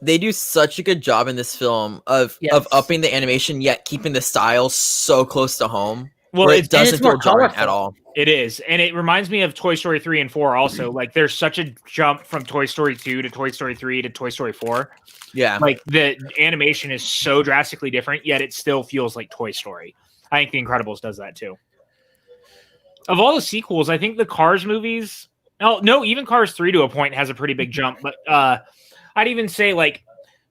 They do such a good job in this film of upping the animation, yet keeping the style so close to home. Well, it doesn't feel jarring at all. It is. And it reminds me of Toy Story 3 and 4 also. Like, there's such a jump from Toy Story 2 to Toy Story 3 to Toy Story 4. Yeah. Like, the animation is so drastically different, yet it still feels like Toy Story. I think The Incredibles does that, too. Of all the sequels, I think the Cars movies... No, even Cars 3 to a point has a pretty big jump. But I'd even say, like,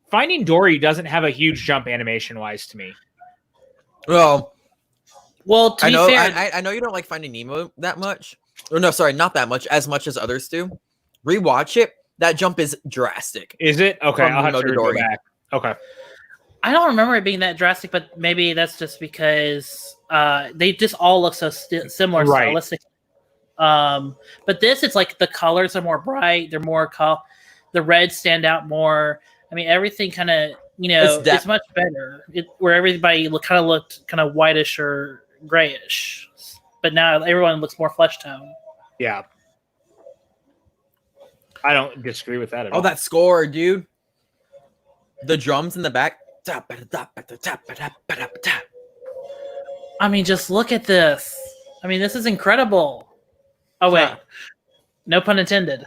Finding Dory doesn't have a huge jump animation-wise to me. Well, to be fair, I know you don't like Finding Nemo that much. Or no, sorry, not that much. As much as others do. Rewatch it. That jump is drastic. Is it? Okay, I'll have to go back. Okay. I don't remember it being that drastic, but maybe that's just because they just all look so similar stylistically. But this, it's like the colors are more bright. They're more the reds stand out more. I mean, everything kind of, it's much better. Where everybody kind of looked kind of whitish or grayish, but now everyone looks more flesh tone. Yeah. I don't disagree with that at all. Oh, that score, dude. The drums in the back. I mean, just look at this. I mean, this is incredible. Oh, wait. No pun intended.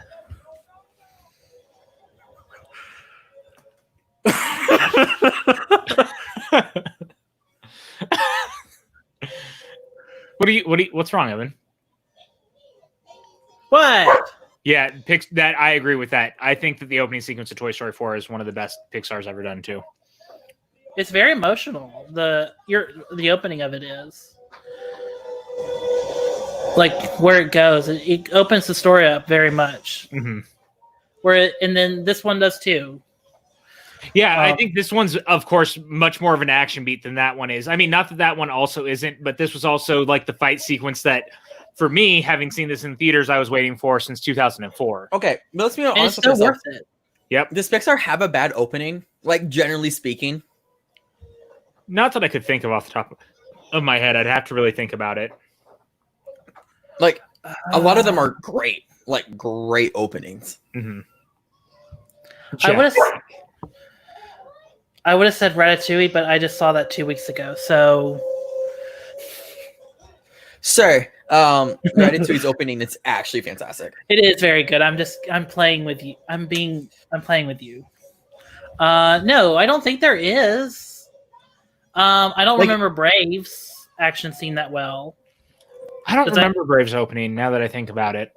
What's wrong, Evan? What? Yeah, I agree with that. I think that the opening sequence of Toy Story 4 is one of the best Pixar's ever done too. It's very emotional. The opening of it is like where it goes. It opens the story up very much. Mm-hmm. And then this one does too. Yeah, I think this one's, of course, much more of an action beat than that one is. I mean, not that one also isn't, but this was also like the fight sequence that, for me, having seen this in theaters, I was waiting for since 2004. Okay, but let's be honest. It's still worth it. Yep. Does Pixar have a bad opening? Like, generally speaking? Not that I could think of off the top of my head. I'd have to really think about it. Like, a lot of them are great. Like, great openings. Mm-hmm. I would have said Ratatouille, but I just saw that 2 weeks ago. So, sir, Ratatouille's opening is actually fantastic. it is very good. I'm playing with you. I'm playing with you. No, I don't think there is. I don't remember Brave's action scene that well. I don't remember Brave's opening now that I think about it.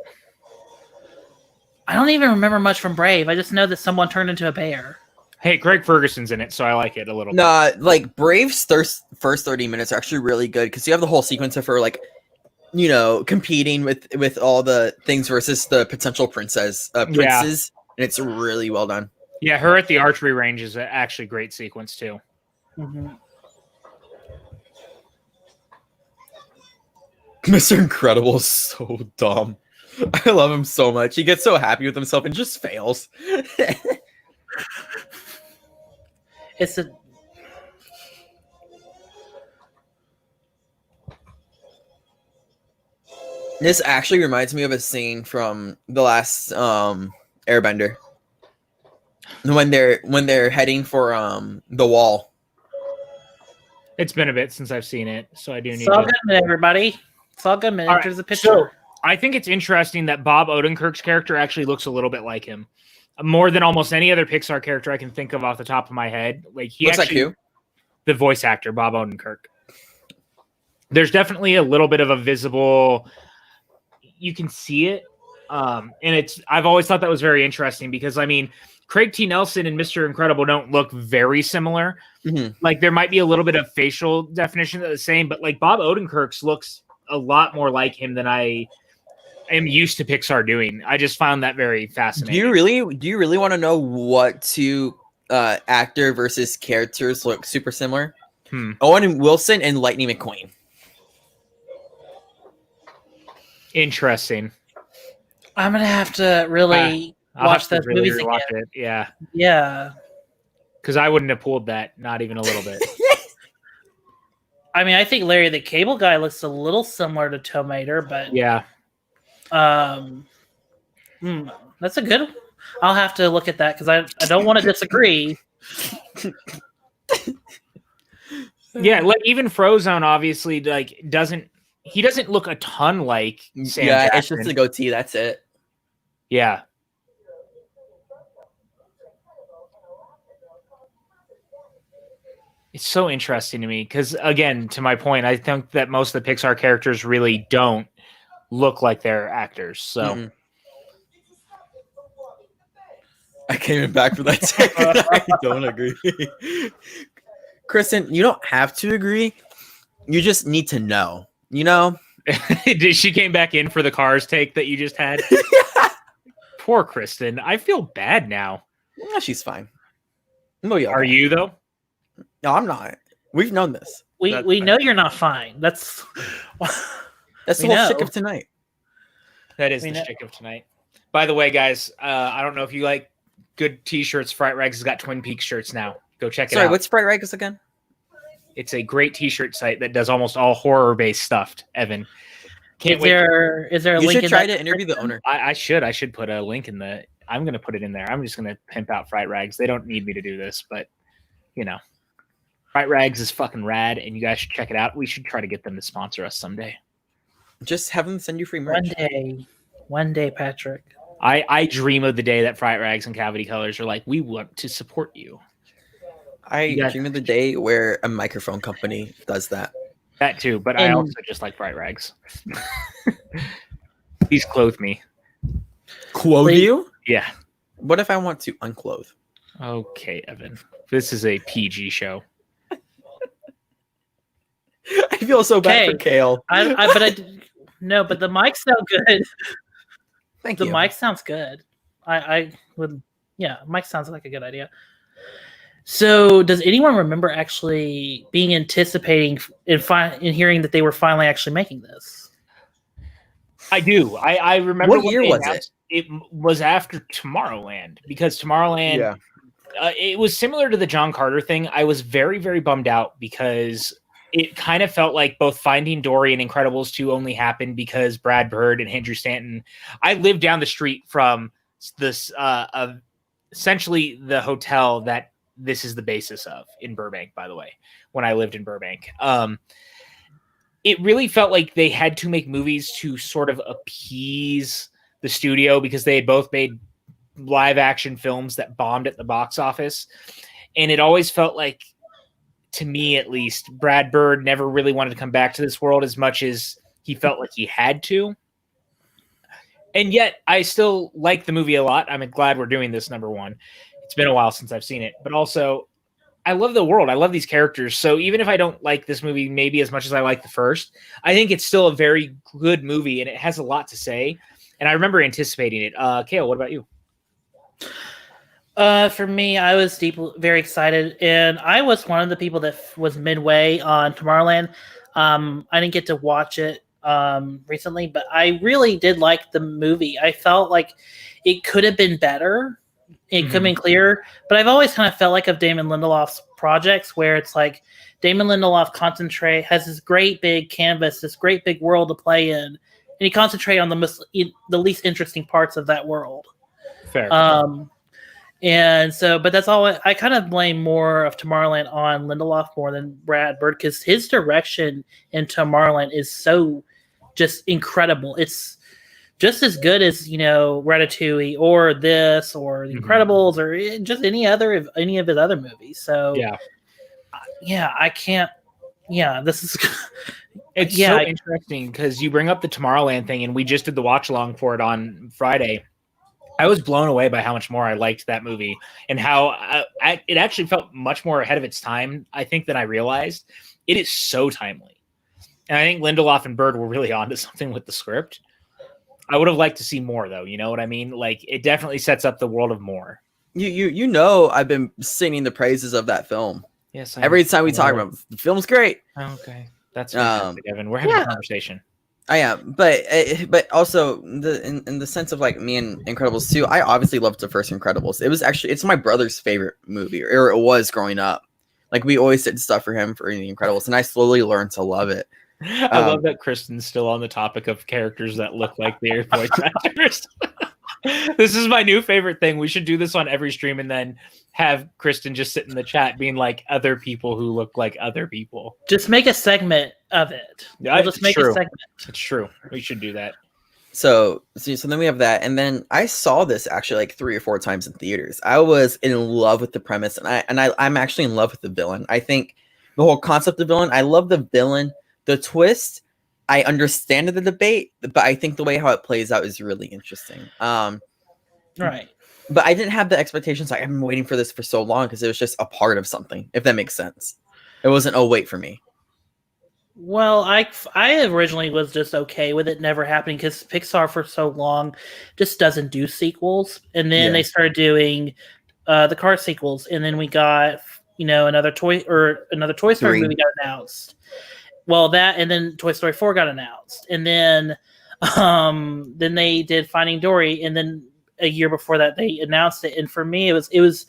I don't even remember much from Brave. I just know that someone turned into a bear. Hey, Greg Ferguson's in it, so I like it a little bit. Nah, like Brave's first 30 minutes are actually really good because you have the whole sequence of her like, you know, competing with all the things versus the potential princes, and it's really well done. Yeah, her at the archery range is actually a great sequence too. Mm-hmm. Mr. Incredible is so dumb. I love him so much. He gets so happy with himself and just fails. This actually reminds me of a scene from the last Airbender. When they're heading for the wall. It's been a bit since I've seen it, so I do need to... everybody. Saw Goodman enters the picture. So I think it's interesting that Bob Odenkirk's character actually looks a little bit like him. More than almost any other Pixar character I can think of off the top of my head. Like he looks actually, like who? The voice actor, Bob Odenkirk. There's definitely a little bit of a visible, you can see it. And I've always thought that was very interesting because I mean, Craig T. Nelson and Mr. Incredible don't look very similar. Mm-hmm. Like there might be a little bit of facial definition of the same, but like Bob Odenkirk's looks a lot more like him than I am used to Pixar doing. I just found that very fascinating. Do you really want to know what two actor versus characters look super similar? Owen Wilson and Lightning McQueen. Interesting. I'm gonna have to really watch those movies again. It. Yeah. Yeah. Because I wouldn't have pulled that, not even a little bit. I mean, I think Larry the Cable Guy looks a little similar to Tomater, but yeah. That's a good. I'll have to look at that because I don't want to disagree. Yeah, like even Frozone obviously doesn't look a ton like Sam Jackson. It's just a goatee. That's it. Yeah. It's so interesting to me because, again, to my point, I think that most of the Pixar characters really don't look like they're actors. So I came back for that second. I don't agree. Kristen, you don't have to agree. You just need to know. You know? Did she came back in for the Cars take that you just had? Poor Kristen. I feel bad now. Yeah, she's fine. Are you, though? No, I'm not. We've known this. We know you're not fine. That's the whole shtick of tonight. That is the shtick of tonight. By the way, guys, I don't know if you like good t-shirts. Fright Rags has got Twin Peaks shirts now. Go check it out. Sorry, what's Fright Rags again? It's a great t-shirt site that does almost all horror-based stuff, Evan. Is there a link? You should try to interview the owner. I should put a link in the... I'm going to put it in there. I'm just going to pimp out Fright Rags. They don't need me to do this, but, you know. Fright Rags is fucking rad, and you guys should check it out. We should try to get them to sponsor us someday. Just have them send you free merch. One day, Patrick. I dream of the day that Fright Rags and Cavity Colors are like, we want to support you. I dream of the day where a microphone company does that. That too, but I also just like bright rags. Please clothe me. Clothe you? Yeah. What if I want to unclothe? Okay, Evan. This is a PG show. I feel so bad for Kale. But the mic sounds good. Thank you. The mic sounds good. I would, mic sounds like a good idea. So, does anyone remember actually being anticipating and hearing that they were finally actually making this? I do. I remember. What year was it? It was after Tomorrowland, because Tomorrowland, it was similar to the John Carter thing. I was very, very bummed out because it kind of felt like both Finding Dory and Incredibles 2 only happened because Brad Bird and Andrew Stanton. I lived down the street from this, essentially the hotel that this is the basis of in Burbank, by the way, when I lived in Burbank. It really felt like they had to make movies to sort of appease the studio because they had both made live action films that bombed at the box office. And it always felt like, to me at least, Brad Bird never really wanted to come back to this world as much as he felt like he had to. And yet I still like the movie a lot. I'm glad we're doing this, number one. It's been a while since I've seen it, but also I love the world. I love these characters. So even if I don't like this movie maybe as much as I like the first, I think it's still a very good movie and it has a lot to say. And I remember anticipating it. Kale, what about you? For me, I was very excited, and I was one of the people that was midway on Tomorrowland. I didn't get to watch it recently, but I really did like the movie. I felt like it could have been better. It could have been clearer, but I've always kind of felt like of Damon Lindelof's projects where it's like Damon Lindelof has this great big canvas, this great big world to play in, and he concentrates on the least interesting parts of that world. Fair. And so, but that's all. I kind of blame more of Tomorrowland on Lindelof more than Brad Bird, because his direction in Tomorrowland is so just incredible. It's just as good as, Ratatouille or this or The Incredibles or just any of his other movies. So I can't. Yeah, this is. It's so interesting because you bring up the Tomorrowland thing, and we just did the watch along for it on Friday. I was blown away by how much more I liked that movie and how it actually felt much more ahead of its time, I think, than I realized. It is so timely. And I think Lindelof and Bird were really onto something with the script. I would have liked to see more, though. You know what I mean? Like, it definitely sets up the world of more. I've been singing the praises of that film. Yes. Every time we talk about it, the film's great. Okay. That's fantastic, Evan. We're having a conversation. I am, but also in the sense of like me and Incredibles 2, I obviously loved the first Incredibles. It's my brother's favorite movie, or it was growing up. Like, we always did stuff for him for the Incredibles, and I slowly learned to love it. I love that Kristen's still on the topic of characters that look like their voice actors. This is my new favorite thing. We should do this on every stream and then have Kristen just sit in the chat being like other people who look like other people. Just make a segment of it. We'll just make a segment. It's true. We should do that. So then we have that. And then I saw this actually like 3 or 4 times in theaters. I was in love with the premise, and I'm actually in love with the villain. I think the whole concept of villain, I love the villain. The twist, I understand the debate, but I think the way how it plays out is really interesting. Right. But I didn't have the expectations. Like, I've been waiting for this for so long because it was just a part of something, if that makes sense. It wasn't a wait for me. Well, I originally was just okay with it never happening because Pixar for so long just doesn't do sequels. And then they started doing the car sequels. And then we got, another Toy Story movie got announced. Well, that, and then Toy Story 4 got announced. And then they did Finding Dory, and then a year before that they announced it. And for me, it was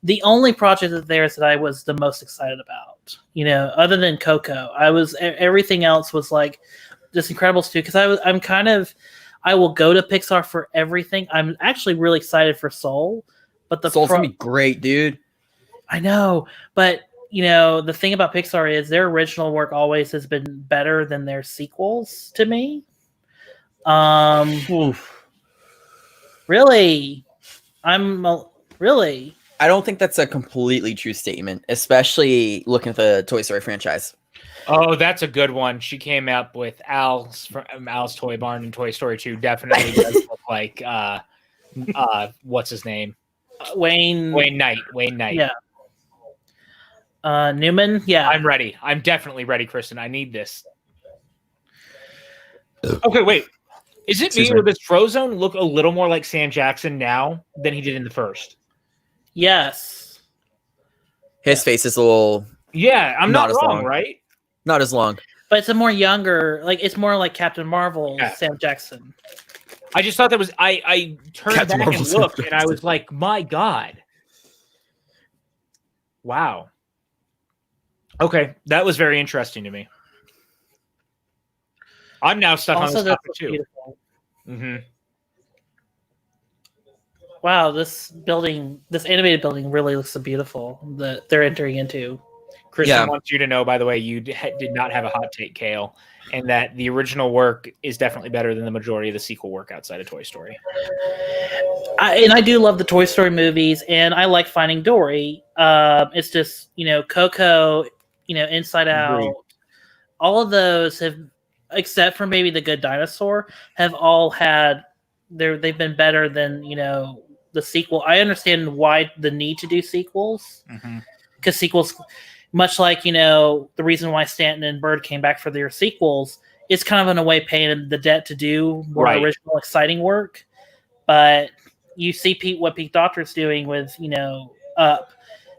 the only project of theirs that I was the most excited about. Other than Coco, everything else was like just Incredibles 2, because I will go to Pixar for everything. I'm actually really excited for Soul, but Soul's gonna be great, dude. I know, but the thing about Pixar is their original work always has been better than their sequels to me. Really, really. I don't think that's a completely true statement, especially looking at the Toy Story franchise. Oh, that's a good one. She came up with Al's from Al's Toy Barn and Toy Story 2. Definitely does look like what's his name? Wayne Knight. Wayne Knight. Yeah. Newman. Yeah. I'm ready. I'm definitely ready, Kristen. I need this. Okay, wait. Is it me or does Frozone look a little more like Sam Jackson now than he did in the first? Yes. His face is a little. Yeah, I'm not as wrong, long. right? Not as long. But it's a more younger, like it's more like Captain Marvel, Yeah. Sam Jackson. I just thought that was I turned Captain back Marvel, and Sam looked and I was like, my God. Wow. Okay, that was very interesting to me. I'm now stuck on this topic too. Beautiful. Mm-hmm. Wow, this animated building really looks so beautiful that they're entering into. Kristen wants you to know, by the way, you did not have a hot take, Kale, and that the original work is definitely better than the majority of the sequel work outside of Toy Story. I do love the Toy Story movies, and I like Finding Dory. It's just, Coco, Inside Out. Agreed. All of those have, except for maybe The Good Dinosaur, have all had they've been better than the sequel. I understand why the need to do sequels, because sequels, much like the reason why Stanton and Bird came back for their sequels, it's kind of in a way paying the debt to do more original, exciting work. But you see what Pete Docter's doing with Up,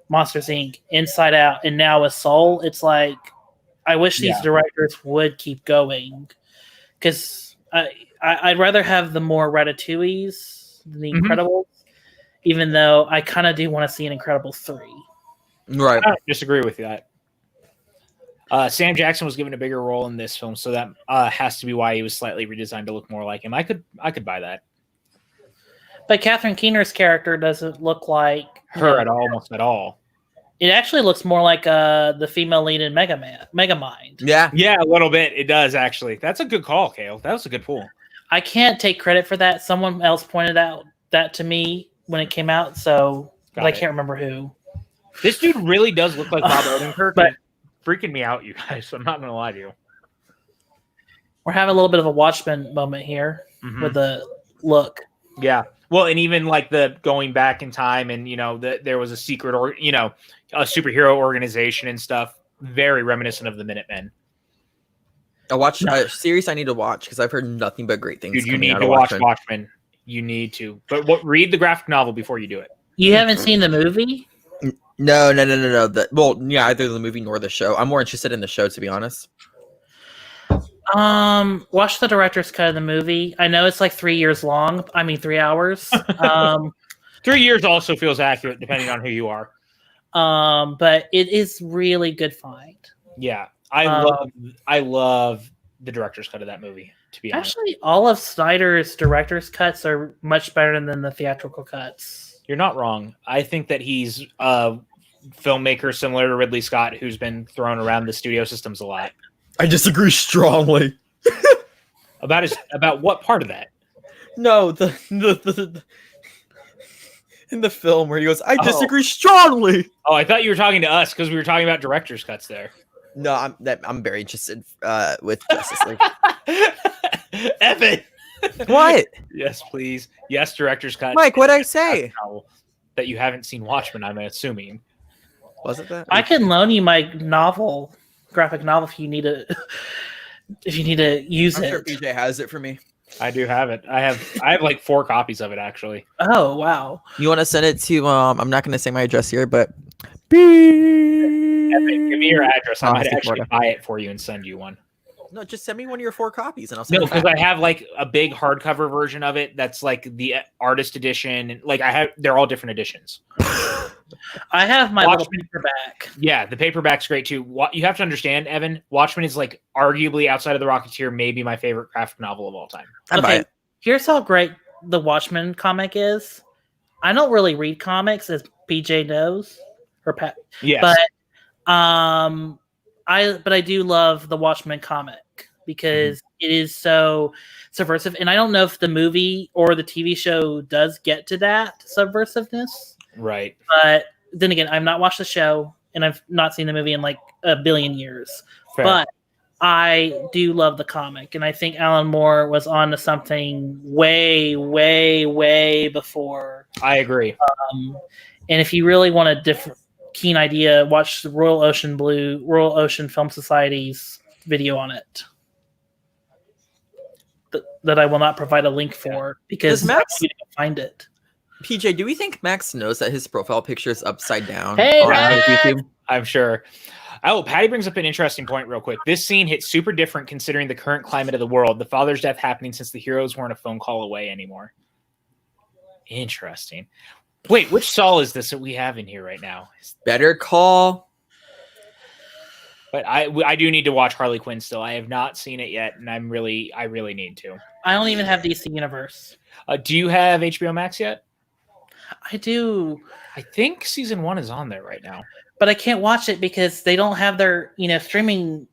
Monsters Inc., Inside Out, and now with Soul. It's like I wish these directors would keep going, because I'd rather have the more Ratatouilles than the Incredibles, even though I kind of do want to see an Incredibles 3. Right. I don't disagree with that. Sam Jackson was given a bigger role in this film, so that has to be why he was slightly redesigned to look more like him. I could buy that. But Catherine Keener's character doesn't look like her at all, almost at all. It actually looks more like the female lead in Megamind. Yeah. Yeah, a little bit. It does, actually. That's a good call, Kale. That was a good pull. I can't take credit for that. Someone else pointed out that to me when it came out, but I can't remember who. This dude really does look like Bob Odenkirk, but freaking me out, you guys. I'm not going to lie to you. We're having a little bit of a Watchmen moment here with the look. Yeah. Well, and even like the going back in time and, there was a secret or, a superhero organization and stuff. Very reminiscent of the Minutemen. A series I need to watch because I've heard nothing but great things. Dude, you need to watch Watchmen. You need to. But read the graphic novel before you do it. You haven't seen the movie? No. Either the movie nor the show. I'm more interested in the show, to be honest. Watch the director's cut of the movie. I know it's like 3 years long. 3 hours. 3 years also feels accurate depending on who you are. But it is really good find. Yeah. I love the director's cut of that movie, to be honest. Actually, all of Snyder's director's cuts are much better than the theatrical cuts. You're not wrong. I think that he's a filmmaker similar to Ridley Scott who's been thrown around the studio systems a lot. I disagree strongly. About what part of that? No, the in the film where he goes, I disagree strongly. Oh, I thought you were talking to us because we were talking about director's cuts there. No, I'm very interested with Justice League. Evan. What? Yes, please. Yes, director's cut. Mike, what'd I say? That you haven't seen Watchmen, I'm assuming. Was it that? I can loan you my graphic novel if you need to use I'm it. sure PJ has it for me. I do have it. I have like 4 copies of it actually. Oh wow! You want to send it to? I'm not going to say my address here, but Evan, give me your address. I might actually buy it for you and send you one. No, just send me one of your 4 copies, and I'll send. No, because I have like a big hardcover version of it. That's like the artist edition, and like they're all different editions. I have my little paperback. Yeah, the paperback's great too. You have to understand, Evan. Watchmen is like arguably outside of the Rocketeer, maybe my favorite graphic novel of all time. Okay, here's how great the Watchmen comic is. I don't really read comics, as PJ knows, or Pat. Yes. But I do love the Watchmen comic because it is so subversive, and I don't know if the movie or the TV show does get to that subversiveness. Right. But then again, I've not watched the show. and I've not seen the movie in like a billion years. Fair. But I do love the comic, and I think Alan Moore was on to something way, way, way before. I agree. And if you really want a keen idea, watch the Royal Ocean Film Society's video on it. That I will not provide a link for because Max you can find it. PJ, do we think Max knows that his profile picture is upside down? Hey, on Max! YouTube? I'm sure. Oh, Patty brings up an interesting point real quick. This scene hits super different considering the current climate of the world. The father's death happening since the heroes weren't a phone call away anymore. Interesting. Wait, which Saul is this that we have in here right now? Better Call. But I do need to watch Harley Quinn still. I have not seen it yet, and I really need to. I don't even have DC Universe. Do you have HBO Max yet? I do. I think season 1 is on there right now. But I can't watch it because they don't have their, streaming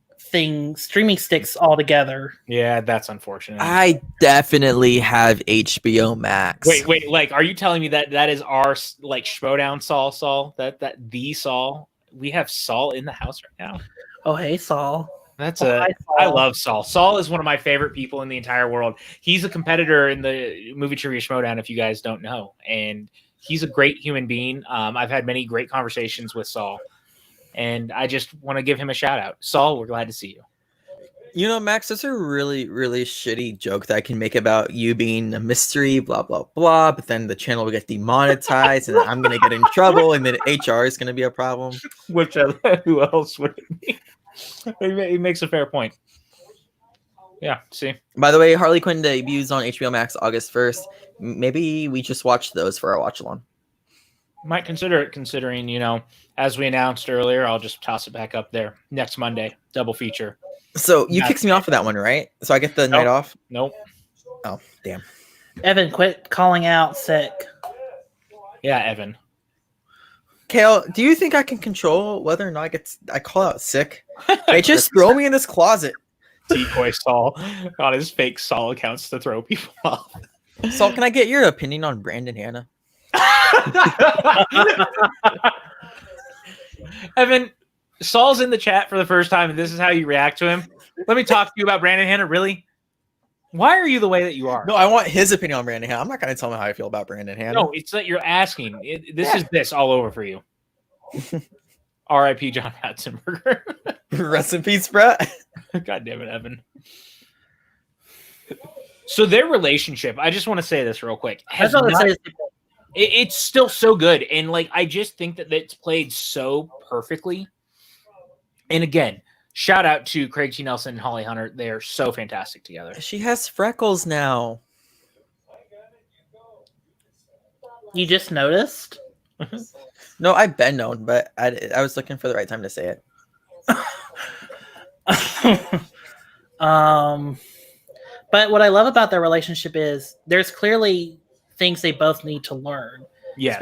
sticks all together. Yeah, that's unfortunate. I definitely have HBO Max. Wait, like, are you telling me that is our like Schmodown Saul? That the Saul? We have Saul in the house right now. Oh, hey, Saul. Hi, Saul. I love Saul. Saul is one of my favorite people in the entire world. He's a competitor in the movie trivia Schmodown, if you guys don't know, and he's a great human being. I've had many great conversations with Saul, and I just want to give him a shout out. Saul, we're glad to see you. You know, Max, that's a really, really shitty joke that I can make about you being a mystery, blah, blah, blah. But then the channel will get demonetized and then I'm going to get in trouble and then HR is going to be a problem. Who else would it be? He makes a fair point. Yeah, see. By the way, Harley Quinn debuts on HBO Max August 1st. Maybe we just watch those for our watch along. Might consider it, considering, as we announced earlier, I'll just toss it back up there next Monday. Double feature. So you kicked me off of that one, right? So I get the night off? Nope. Oh, damn. Evan, quit calling out sick. Yeah, Evan. Kale, do you think I can control whether or not I call out sick? They just throw me in this closet. Decoy Saul on his fake Saul accounts to throw people off. Saul, can I get your opinion on Brandon Hanna? Evan, Saul's in the chat for the first time, and this is how you react to him. Let me talk to you about Brandon Hanna. Really? Why are you the way that you are? No, I want his opinion on Brandon Hanna. I'm not going to tell him how I feel about Brandon Hanna. No, it's that you're asking. This is this all over for you. R.I.P. John Ratzenberger. Rest in peace, Brett. God damn it, Evan. So their relationship, I just want to say this real quick. It's still so good. And I just think that it's played so perfectly. And again, shout out to Craig T. Nelson and Holly Hunter. They are so fantastic together. She has freckles now. You just noticed? No, I've been known, but I was looking for the right time to say it. But what I love about their relationship is there's clearly things they both need to learn. Yes.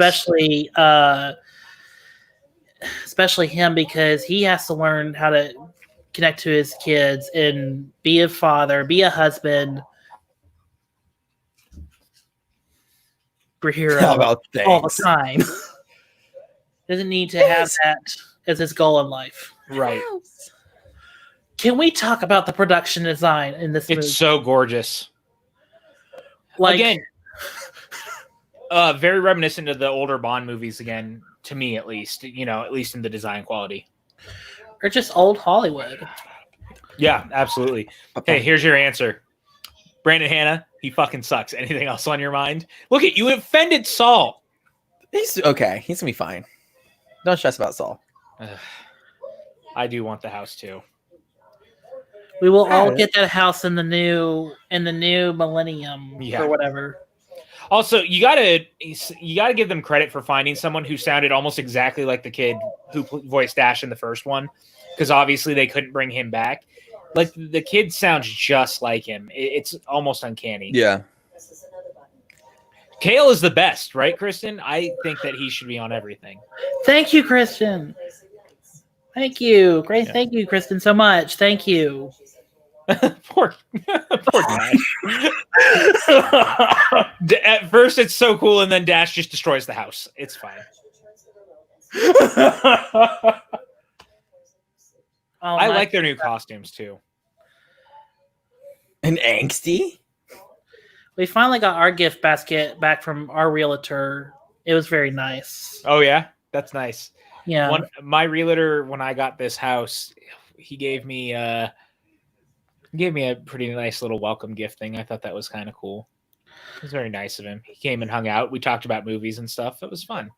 Especially him, because he has to learn how to connect to his kids and be a father, be a husband. Superhero all the time. Doesn't need to have that as his goal in life. Right. Can we talk about the production design in this movie? It's so gorgeous. Again, very reminiscent of the older Bond movies again, to me at least, at least in the design quality. Or just old Hollywood. Yeah, absolutely. Okay, here's your answer. Brandon Hanna, he fucking sucks. Anything else on your mind? Look at you offended Saul. He's okay. He's going to be fine. Don't stress about Saul. I do want the house too. We will all get that house in the new millennium or whatever. Also, you gotta give them credit for finding someone who sounded almost exactly like the kid who voiced Dash in the first one, because obviously they couldn't bring him back. Like, the kid sounds just like him. It's almost uncanny. Yeah. Kale is the best, right, Kristen? I think that he should be on everything. Thank you, Kristen. Thank you. Great. Yeah. Thank you, Kristen, so much. Thank you. poor Dash. At first it's so cool, and then Dash just destroys the house. It's fine. I like their new costumes too. And angsty. We finally got our gift basket back from our realtor. It was very nice. Oh yeah, that's nice. Yeah. My realtor, when I got this house, he gave me a pretty nice little welcome gift thing. I thought that was kind of cool. It was very nice of him. He came and hung out. We talked about movies and stuff. It was fun.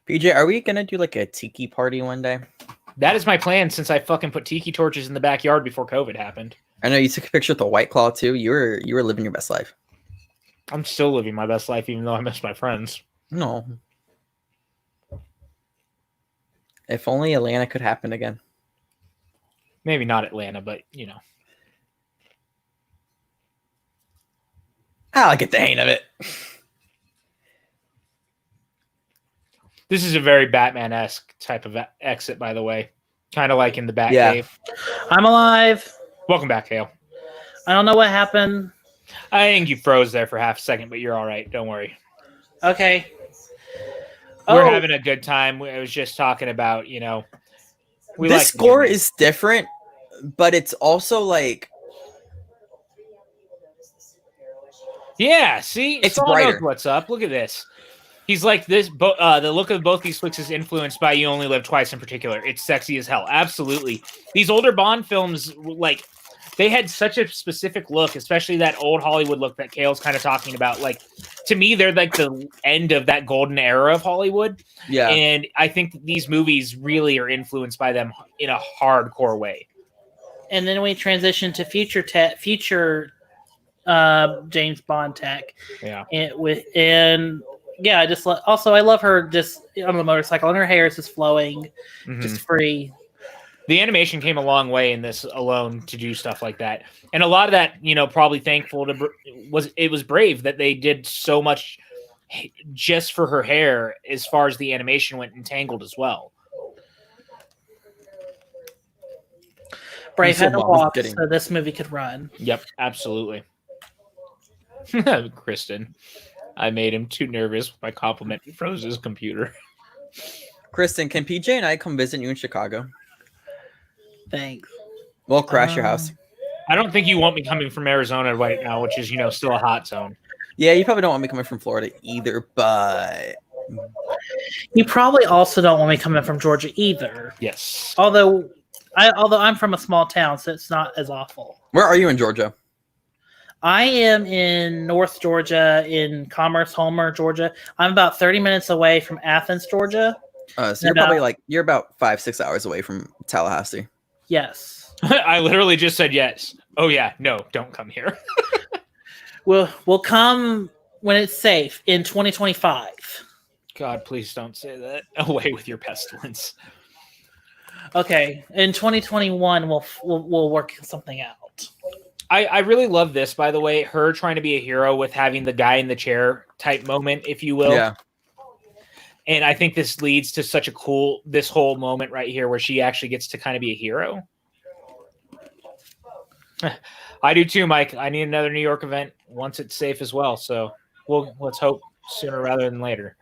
PJ, are we gonna do like a tiki party one day? That is my plan since I fucking put tiki torches in the backyard before COVID happened. I know you took a picture with the White Claw too. You were living your best life. I'm still living my best life, even though I miss my friends. No. If only Atlanta could happen again. Maybe not Atlanta, but you know. I'll get the hang of it. This is a very Batman-esque type of exit, by the way. Kind of like in the Batcave. Yeah. I'm alive. Welcome back, Hale. I don't know what happened. I think you froze there for half a second, but you're all right. Don't worry. Okay. We're having a good time. I was just talking about, you know. This score is different, but it's also like... Yeah, see? It's Someone knows brighter. what's up. Look at this. He's like this. The look of both these flicks is influenced by You Only Live Twice in particular. It's sexy as hell. Absolutely. These older Bond films, like, they had such a specific look, especially that old Hollywood look that Kale's kind of talking about. Like, to me, they're like the end of that golden era of Hollywood. Yeah. And I think that these movies really are influenced by them in a hardcore way. And then we transition to future James Bond tech. Yeah. I just I love her just on the motorcycle, and her hair is just flowing, just free. The animation came a long way in this alone to do stuff like that, and a lot of that, you know, probably thankful to it was brave that they did so much just for her hair as far as the animation went, and Tangled as well. Brave had to walk so this movie could run. Yep, absolutely. Kristen, I made him too nervous with my compliment. He froze his computer. Kristen, can PJ and I come visit you in Chicago? Thanks. We'll crash your house. I don't think you want me coming from Arizona right now, which is, you know, still a hot zone. Yeah, you probably don't want me coming from Florida either, but... You probably also don't want me coming from Georgia either. Yes. Although I'm from a small town, so it's not as awful. Where are you in Georgia? I am in North Georgia, in Commerce, Homer, Georgia. I'm about 30 minutes away from Athens, Georgia. So you're probably you're about 5-6 hours away from Tallahassee. Yes. I literally just said yes. Oh yeah, no, don't come here. We'll come when it's safe in 2025. God, please don't say that. Away with your pestilence. Okay, in 2021 we'll work something out. I really love this, by the way, her trying to be a hero with having the guy in the chair type moment, if you will. Yeah. And I think this leads to such a cool, this whole moment right here where she actually gets to kind of be a hero. I do too, Mike. I need another New York event once it's safe as well. So let's hope sooner rather than later.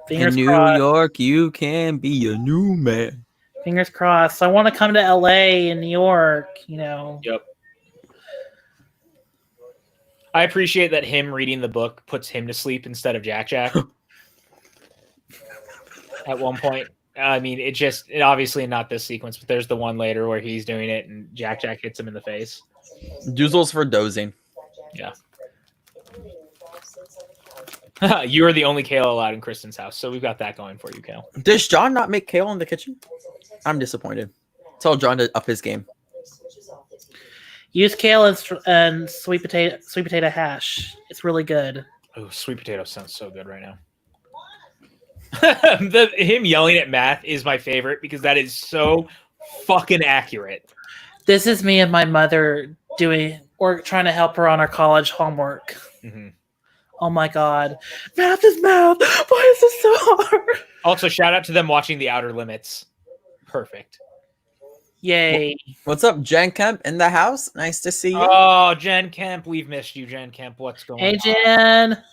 Fingers in crossed. New York, you can be a new man. Fingers crossed. I want to come to LA and New York, you know. Yep. I appreciate that him reading the book puts him to sleep instead of Jack Jack. At one point. I mean, it obviously not this sequence, but there's the one later where he's doing it and Jack Jack hits him in the face. Doozles for dozing. Yeah. You are the only kale allowed in Kristen's house, so we've got that going for you, Kale. Does John not make kale in the kitchen? I'm disappointed. Tell John to up his game. Use kale and sweet potato hash. It's really good. Oh, sweet potato sounds so good right now. Him yelling at math is my favorite because that is so fucking accurate. This is me and my mother trying to help her on our college homework. Mm-hmm. Oh my god, math is math. Why is this so hard? Also, shout out to them watching The Outer Limits. Perfect. Yay! What's up, Jen Kemp in the house? Nice to see you. Oh, Jen Kemp, we've missed you, Jen Kemp. What's going on? Hey, Jen.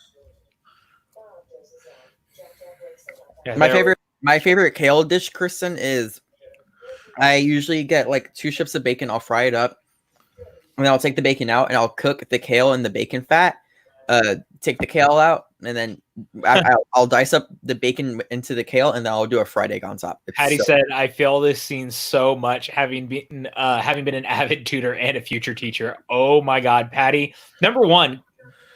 Yeah, My favorite My favorite kale dish, Kristen, is I usually get like 2 strips of bacon. I'll fry it up, and then I'll take the bacon out, and I'll cook the kale in the bacon fat. Take the kale out, and then I'll dice up the bacon into the kale, and then I'll do a fried egg on top. Patty said, "I feel this scene so much, having been an avid tutor and a future teacher." Oh my God, Patty! Number one,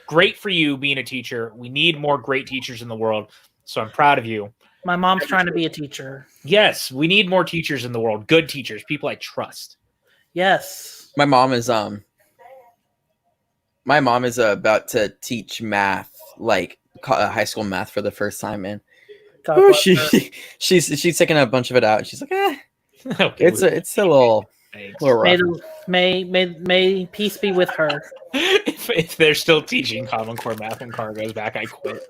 great for you being a teacher. We need more great teachers in the world, so I'm proud of you. My mom's trying to be a teacher. Yes, we need more teachers in the world. Good teachers, people I trust. Yes. My mom is about to teach math, like high school math for the first time, man. Ooh, she's taking a bunch of it out, and she's like, Okay, it's a little rough. May peace be with her. If they're still teaching Common Core math when Car goes back, I quit.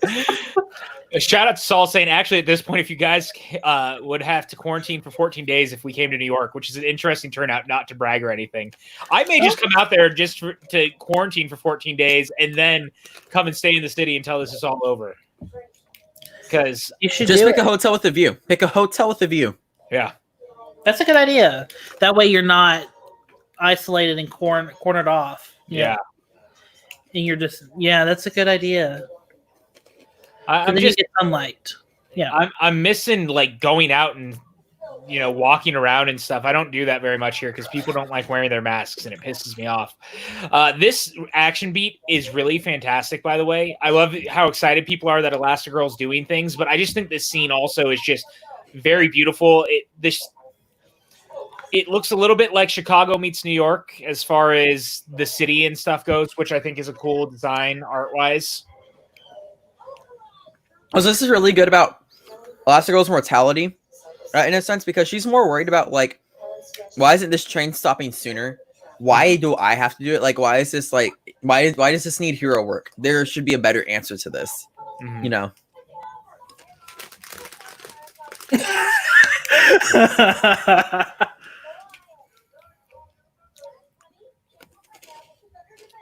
A shout out to Saul saying, actually, at this point, if you guys would have to quarantine for 14 days if we came to New York, which is an interesting turnout, not to brag or anything. I may just come out there just to quarantine for 14 days and then come and stay in the city until this is all over. Because you should just pick a hotel with a view. Pick a hotel with a view. Yeah. That's a good idea. That way you're not isolated and cornered off. Yeah. And you're just, that's a good idea. I'm just get sunlight. Yeah, I'm missing like going out and walking around and stuff. I don't do that very much here because people don't like wearing their masks and it pisses me off. This action beat is really fantastic, by the way. I love how excited people are that Elastigirl's doing things, but I just think this scene also is just very beautiful. It looks a little bit like Chicago meets New York as far as the city and stuff goes, which I think is a cool design art-wise. So this is really good about Elastigirl's mortality, in a sense, because she's more worried about, like, why isn't this train stopping sooner? Why do I have to do it? Like, why is this, like, why does this need hero work? There should be a better answer to this,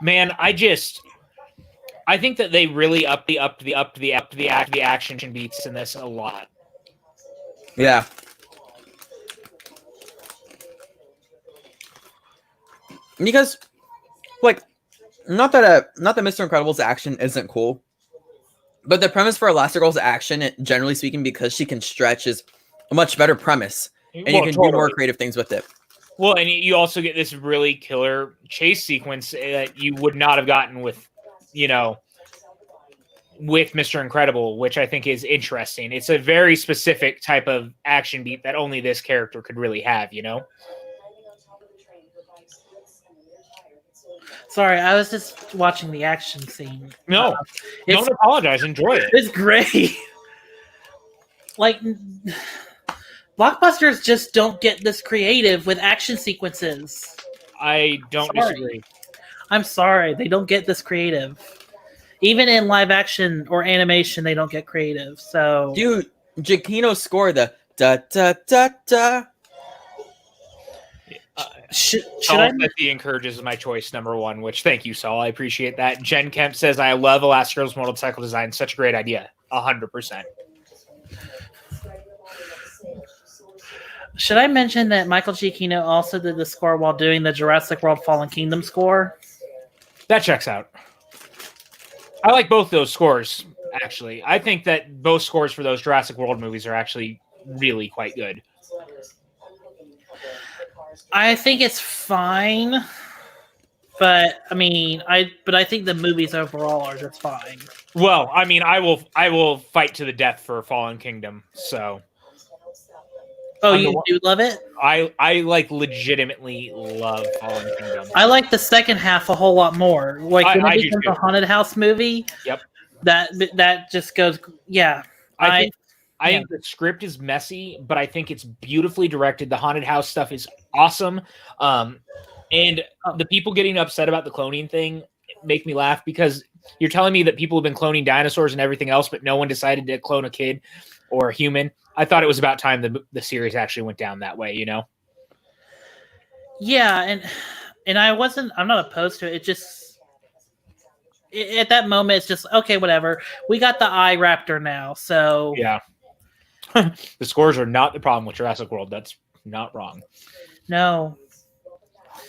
Man, I think that they really up the action beats in this a lot. Yeah. Because, like, not that Mr. Incredible's action isn't cool, but the premise for Elastigirl's action, generally speaking, because she can stretch, is a much better premise, and you can do more creative things with it. Well, and you also get this really killer chase sequence that you would not have gotten with Mr. Incredible, which I think is interesting. It's a very specific type of action beat that only this character could really have, Sorry, I was just watching the action scene. No, don't apologize. Enjoy it. It's great. Like, blockbusters just don't get this creative with action sequences. I don't disagree. I'm sorry. They don't get this creative. Even in live action or animation, they don't get creative. So, dude, Giacchino's score, the da da da da. Should I? The Encourages is my choice number one. Which, thank you, Saul. I appreciate that. Jen Kemp says, "I love Elastigirl's motorcycle design. Such a great idea. 100%." Should I mention that Michael Giacchino also did the score while doing the Jurassic World Fallen Kingdom score? That checks out. I like both those scores, actually. I think that both scores for those Jurassic World movies are actually really quite good. I think it's fine, but I think the movies overall are just fine. Well, I mean, I will fight to the death for Fallen Kingdom, so. Oh, you do love it? I like legitimately love Fallen Kingdom. I like the second half a whole lot more. Like when it becomes a haunted house movie. Yep. That just goes. Yeah. I think the script is messy, but I think it's beautifully directed. The haunted house stuff is awesome. And the people getting upset about the cloning thing make me laugh because you're telling me that people have been cloning dinosaurs and everything else, but no one decided to clone a kid or a human. I thought it was about time the series actually went down that way, Yeah, and I'm not opposed to it. It just at that moment it's just okay, whatever. We got the eye raptor now, so yeah. The scores are not the problem with Jurassic World. That's not wrong. No.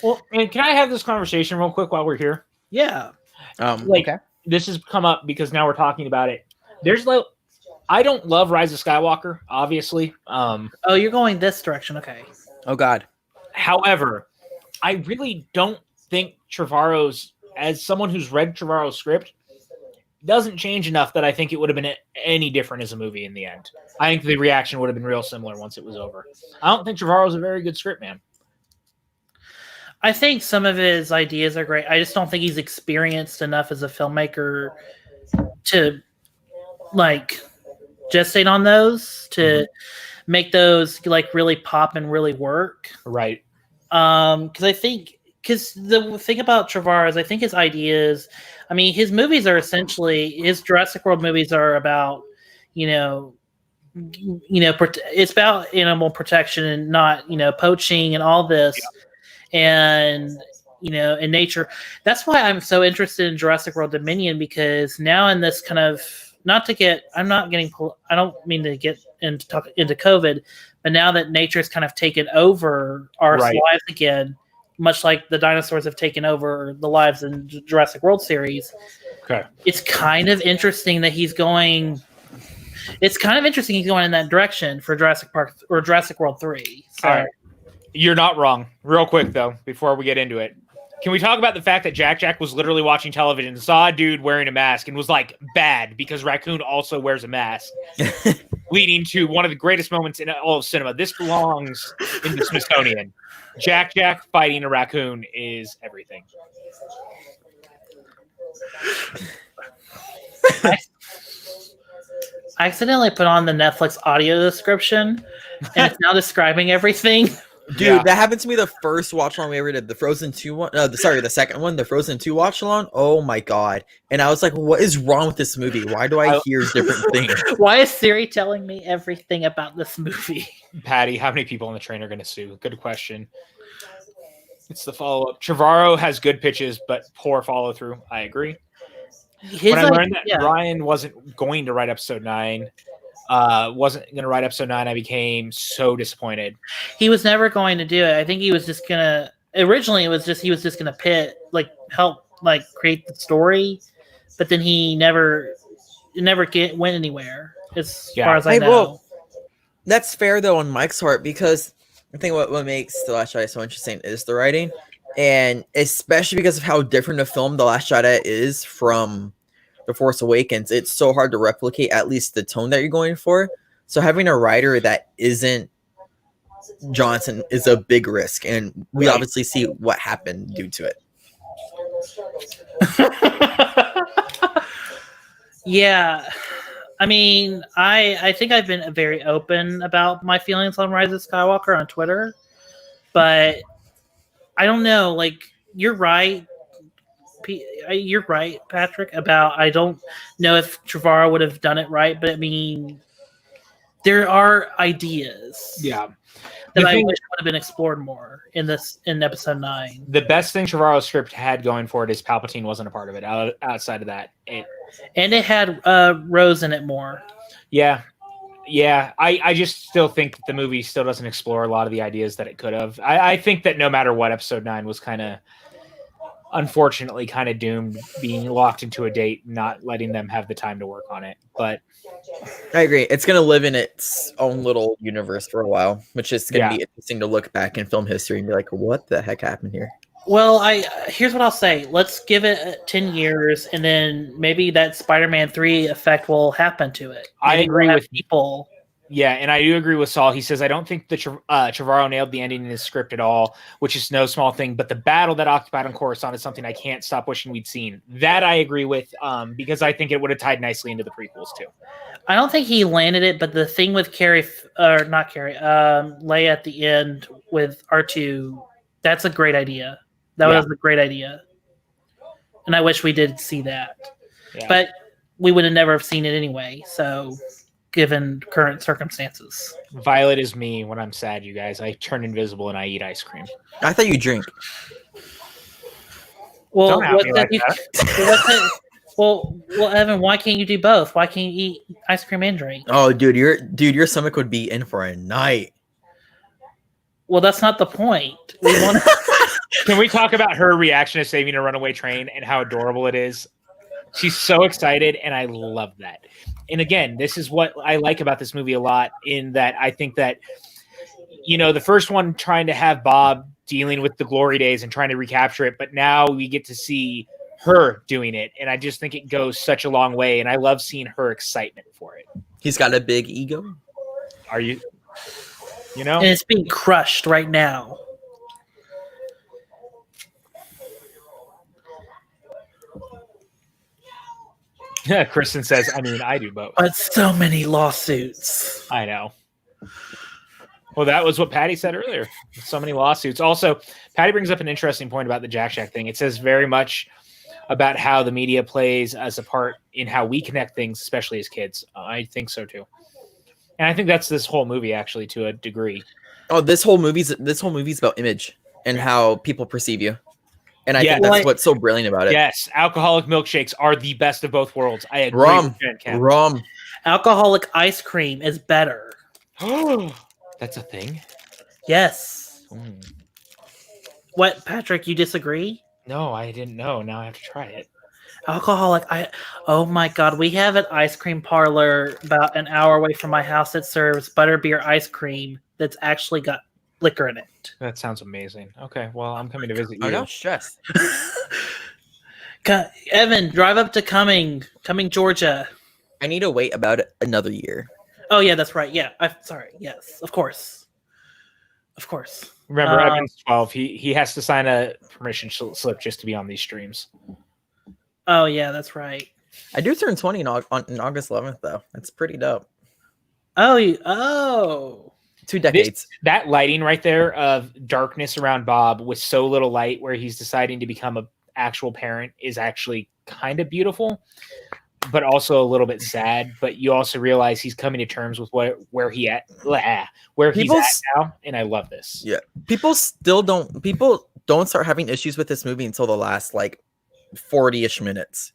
Well, and can I have this conversation real quick while we're here? Yeah. Okay. This has come up because now we're talking about it. There's like, I don't love Rise of Skywalker, obviously. Oh, you're going this direction. Okay. Oh God. However, I really don't think Trevorrow's, as someone who's read Trevorrow's script, doesn't change enough that I think it would have been any different as a movie in the end. I think the reaction would have been real similar once it was over. I don't think Trevorrow's a very good script man. I think some of his ideas are great. I just don't think he's experienced enough as a filmmaker to like gestate on those to make those like really pop and really work. Right. Because the thing about Trevorrow is I think his ideas, I mean, his movies are essentially, his Jurassic World movies are about, it's about animal protection and not, poaching and all this. Yeah. And, in nature. That's why I'm so interested in Jurassic World Dominion, because now in this kind of, I don't mean to get into COVID, but now that nature's kind of taken over our lives again, much like the dinosaurs have taken over the lives in Jurassic World series. Okay. It's kind of interesting that he's going in that direction for Jurassic Park or Jurassic World 3. So. All right. You're not wrong. Real quick, though, before we get into it. Can we talk about the fact that Jack was literally watching television and saw a dude wearing a mask and was like, bad, because Raccoon also wears a mask, leading to one of the greatest moments in all of cinema. This belongs in the Smithsonian. Jack fighting a raccoon is everything. I accidentally put on the Netflix audio description, and it's now describing everything. Dude, that happened to me the first watch along we ever did. The Frozen 2 one. The second one, the Frozen 2 watch along. Oh my God. And I was like, what is wrong with this movie? Why do I hear different things? Why is Siri telling me everything about this movie? Patty, how many people on the train are going to sue? Good question. It's the follow-up. Trevorrow has good pitches, but poor follow-through. I agree. When I learned that Ryan wasn't going to write episode 9, I became so disappointed. He was never going to do it. I think he was just gonna. Originally, he was just gonna help create the story, but then he never went anywhere. As far as I know. Well, that's fair though on Mike's part, because I think what makes The Last Jedi so interesting is the writing, and especially because of how different a film The Last Jedi is from The Force Awakens. It's so hard to replicate at least the tone that you're going for. So having a writer that isn't Johnson is a big risk, and we obviously see what happened due to it. Yeah. I mean, I think I've been very open about my feelings on Rise of Skywalker on Twitter, but I don't know. Like, you're right. You're right, Patrick, about I don't know if Trevorrow would have done it right, but I mean, there are ideas. Yeah. That I wish would have been explored more in episode 9. The best thing Trevorrow's script had going for it is Palpatine wasn't a part of it. Outside of that, and it had Rose in it more. Yeah. I just still think that the movie still doesn't explore a lot of the ideas that it could have. I think that no matter what, episode 9 was unfortunately kind of doomed, being locked into a date, not letting them have the time to work on it. But I agree. It's going to live in its own little universe for a while, which is going to be interesting to look back in film history and be like, what the heck happened here? Well, here's what I'll say. Let's give it 10 years, and then maybe that Spider-Man 3 effect will happen to it. I agree with people. Yeah, and I do agree with Saul. He says, I don't think that Trevorrow nailed the ending in his script at all, which is no small thing. But the battle that occupied on Coruscant is something I can't stop wishing we'd seen. That I agree with, because I think it would have tied nicely into the prequels, too. I don't think he landed it, but the thing with Leia at the end with R2, that's a great idea. That was a great idea. And I wish we did see that. Yeah. But we would have never have seen it anyway, so... given current circumstances. Violet is me when I'm sad, you guys. I turn invisible and I eat ice cream. I thought you drink. Well, Well, Evan, why can't you do both? Why can't you eat ice cream and drink? Oh, dude, your stomach would be in for a night. Well, that's not the point. We want. Can we talk about her reaction to saving a runaway train and how adorable it is? She's so excited, and I love that. And again, this is what I like about this movie a lot, in that I think that, the first one trying to have Bob dealing with the glory days and trying to recapture it, but now we get to see her doing it, and I just think it goes such a long way, and I love seeing her excitement for it. He's got a big ego. Are you? And it's being crushed right now. Yeah, Kristen says, I do both. But so many lawsuits. I know. Well, that was what Patty said earlier. So many lawsuits. Also, Patty brings up an interesting point about the Jack Shack thing. It says very much about how the media plays as a part in how we connect things, especially as kids. I think so too. And I think that's this whole movie, actually, to a degree. Oh, this whole movie's about image and how people perceive you. And I think that's what's so brilliant about it. Yes, alcoholic milkshakes are the best of both worlds. I agree. Rum. Alcoholic ice cream is better. Oh, that's a thing? Yes. What, Patrick, you disagree? No, I didn't know. Now I have to try it. Alcoholic. Oh my God. We have an ice cream parlor about an hour away from my house that serves butterbeer ice cream that's actually got liquor in it. That sounds amazing. Okay, well, I'm coming to visit you. I'm not stressed. Evan, drive up to Cumming, Georgia. I need to wait about another year. Oh, yeah, that's right. Yeah, sorry. Yes, of course. Remember, Evan's 12. He has to sign a permission slip just to be on these streams. Oh, yeah, that's right. I do turn 20 in August 11th, though. That's pretty dope. Oh. 2 decades. That lighting right there of darkness around Bob with so little light where he's deciding to become an actual parent is actually kind of beautiful, but also a little bit sad. But you also realize he's coming to terms with where he's at now, and I love this. Yeah. People don't start having issues with this movie until the last 40-ish minutes.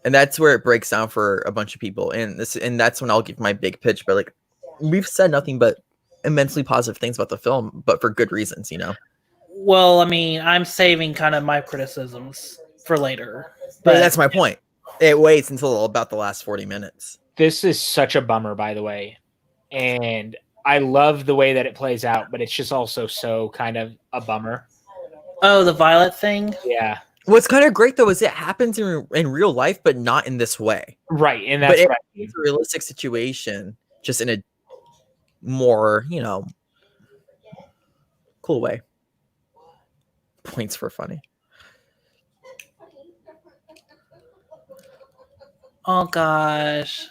And that's where it breaks down for a bunch of people. And that's when I'll give my big pitch, but we've said nothing but immensely positive things about the film, but for good reasons, Well, I'm saving kind of my criticisms for later. But that's my point. It waits until about the last 40 minutes. This is such a bummer, by the way. And I love the way that it plays out, but it's just also so kind of a bummer. Oh, the Violet thing? Yeah. What's kind of great, though, is it happens in real life, but not in this way. Right, and that's right. It's a realistic situation, just in a more, cool way. Points for funny. Oh gosh.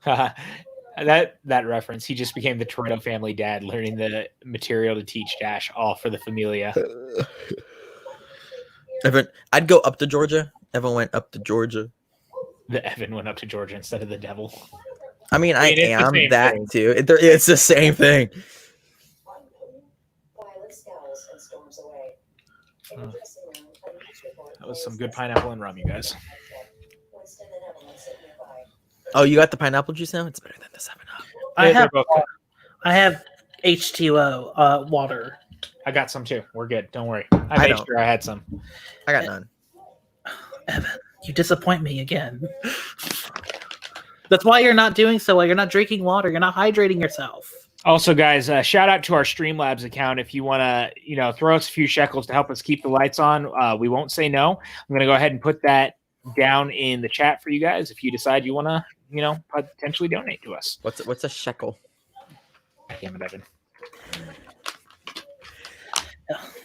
that reference. He just became the Toretto family dad, learning the material to teach Dash, all for the familia. Evan, I'd go up to Georgia. Evan went up to Georgia. The Evan went up to Georgia instead of the devil. I am that thing. Too. It's the same thing. That was some good pineapple and rum, you guys. Oh, you got the pineapple juice now? It's better than the 7-Up. I have H2O water. I got some too. We're good. Don't worry. I made sure I had some. I got none. Evan, you disappoint me again. That's why you're not doing so well. You're not drinking water. You're not hydrating yourself. Also, guys, shout out to our Streamlabs account. If you want to, throw us a few shekels to help us keep the lights on, we won't say no. I'm going to go ahead and put that down in the chat for you guys if you decide you want to, potentially donate to us. What's a shekel? Damn it, Evan.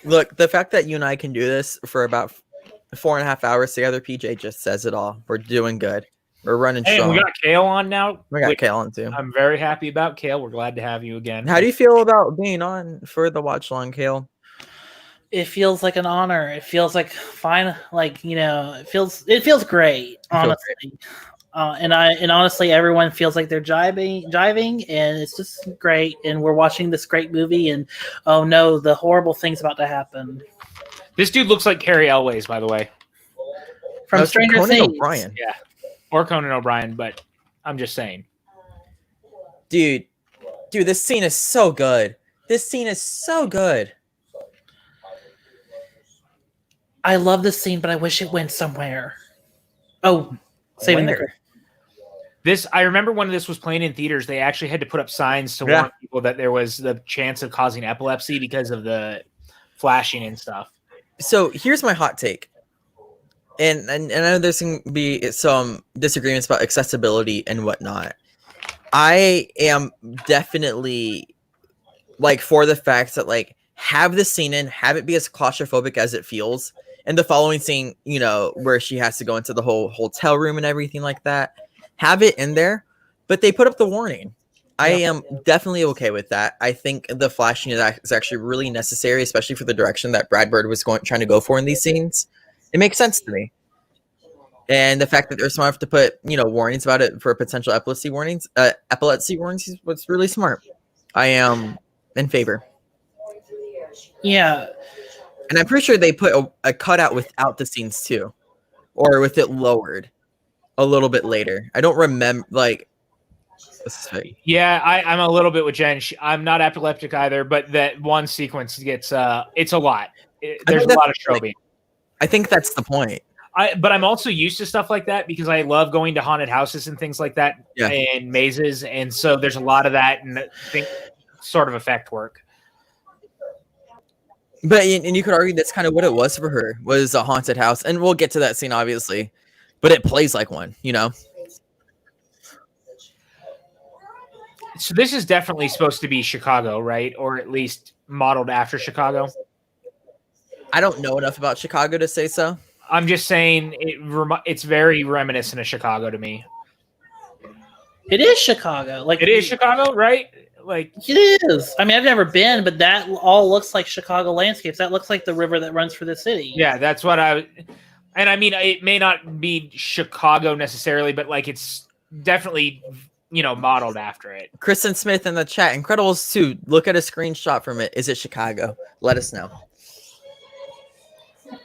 Look, the fact that you and I can do this for about 4.5 hours together, PJ, just says it all. We're doing good. We're running strong. We got Kale on now. We got Kale on too. I'm very happy about Kale. We're glad to have you again. How do you feel about being on for the watch long, Kale? It feels like an honor. It feels like fine. It feels great, honestly. And honestly, everyone feels like they're jiving, and it's just great. And we're watching this great movie, and oh no, the horrible thing's about to happen. This dude looks like Carrie Elways, by the way. from Stranger Conan Things. O'Brien. Yeah. Or Conan O'Brien, but I'm just saying. Dude, this scene is so good. This scene is so good. I love this scene, but I wish it went somewhere. Oh, saving the. This, I remember when this was playing in theaters, they actually had to put up signs to warn people that there was the chance of causing epilepsy because of the flashing and stuff. So here's my hot take. And I know there's going to be some disagreements about accessibility and whatnot. I am definitely like for the fact that like have the scene in, have it be as claustrophobic as it feels. And the following scene, you know, where she has to go into the whole hotel room and everything like that. Have it in there, but they put up the warning. I am definitely okay with that. I think the flashing is actually really necessary, especially for the direction that Brad Bird was trying to go for in these scenes. It makes sense to me. And the fact that they're smart enough to put, you know, warnings about it for potential epilepsy warnings is what's really smart. I am in favor. Yeah. And I'm pretty sure they put a cutout without the scenes too, or with it lowered a little bit later. I don't remember, like, yeah, I'm a little bit with Jen. I'm not epileptic either, but that one sequence gets it's a lot. There's a lot of strobing. I think that's the point. But I'm also used to stuff like that because I love going to haunted houses and things like that and mazes, and so there's a lot of that and I think sort of effect work. But and you could argue that's kind of what it was for her, was a haunted house, and we'll get to that scene obviously, but it plays like one, you know. So this is definitely supposed to be Chicago, right? Or at least modeled after Chicago. I don't know enough about Chicago to say so. I'm just saying it's very reminiscent of Chicago to me. It is Chicago. Like it is Chicago, right? Like it is. I mean, I've never been, but that all looks like Chicago landscapes. That looks like the river that runs through the city. Yeah, that's what and I mean, it may not be Chicago necessarily, but like it's definitely, you know, modeled after it. Kristen Smith in the chat, Incredibles 2. Look at a screenshot from it. Is it Chicago? Let us know.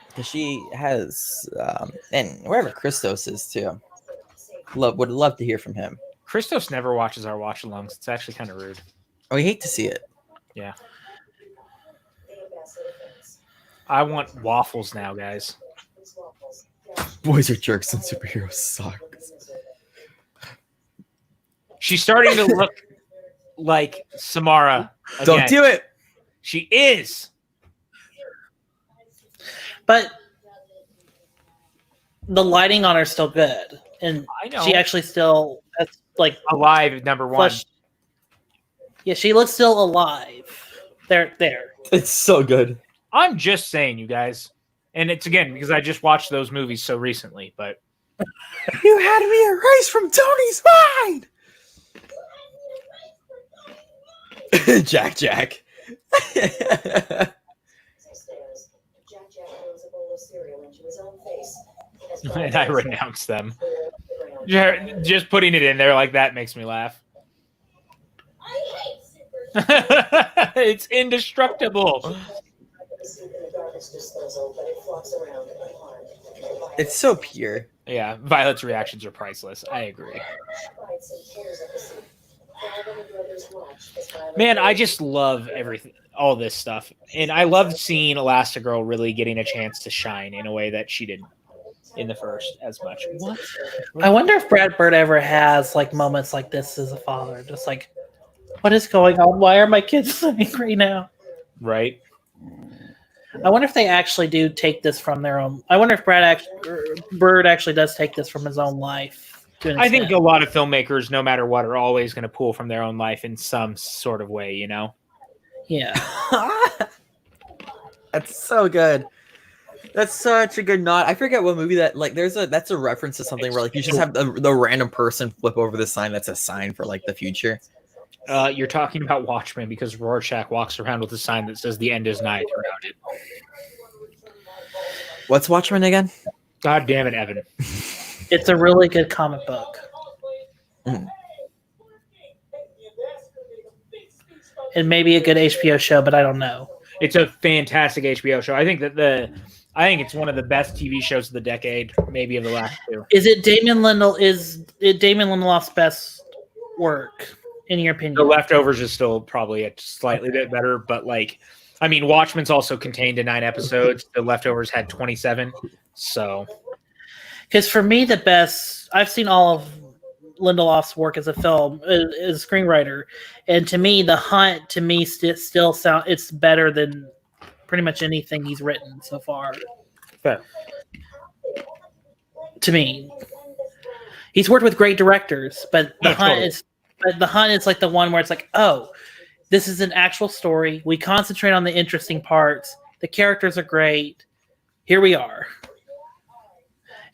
Because she has, and wherever Christos is too. Would love to hear from him. Christos never watches our watch-alongs. It's actually kind of rude. Oh, we hate to see it. Yeah. I want waffles now, guys. Boys are jerks and superheroes suck. She's starting to look like Samara again. Don't do it. She is. But the lighting on her is still good. And I know. She actually still that's like alive, number one. Yeah, she looks still alive. There. It's so good. I'm just saying, you guys. And it's again because I just watched those movies so recently, but you had me erased from Tony's mind. Jack. And I renounce them. Just putting it in there like that makes me laugh. It's indestructible. It's so pure. Yeah, Violet's reactions are priceless. I agree. Man, I just love everything, all this stuff. And I love seeing Elastigirl really getting a chance to shine in a way that she didn't in the first as much. What? I wonder if Brad Bird ever has like moments like this as a father. Just like, what is going on? Why are my kids so angry now? Right. I wonder if they actually do take this from their own. I wonder if Bird actually does take this from his own life. I think a lot of filmmakers, no matter what, are always going to pull from their own life in some sort of way, you know? Yeah. That's so good. That's such a good nod. I forget what movie that like. That's a reference to something where like you just have the random person flip over the sign. That's a sign for like the future. You're talking about Watchmen because Rorschach walks around with a sign that says "The end is nigh" around it. What's Watchmen again? God damn it, Evan! It's a really good comic book. It may be a good HBO show, but I don't know. It's a fantastic HBO show. I think that I think it's one of the best TV shows of the decade, maybe of the last 2. Is it Damon Lindelof's best work, in your opinion? The Leftovers is still probably a slightly bit better, but like, I mean, Watchmen's also contained in 9 episodes. The Leftovers had 27. So, because for me, the best, I've seen all of Lindelof's work as a film, as a screenwriter, and to me, The Hunt still sound it's better than pretty much anything he's written so far. fair. To me, he's worked with great directors, but The Hunt is like the one where it's like, oh, this is an actual story. We concentrate on the interesting parts. The characters are great. Here we are.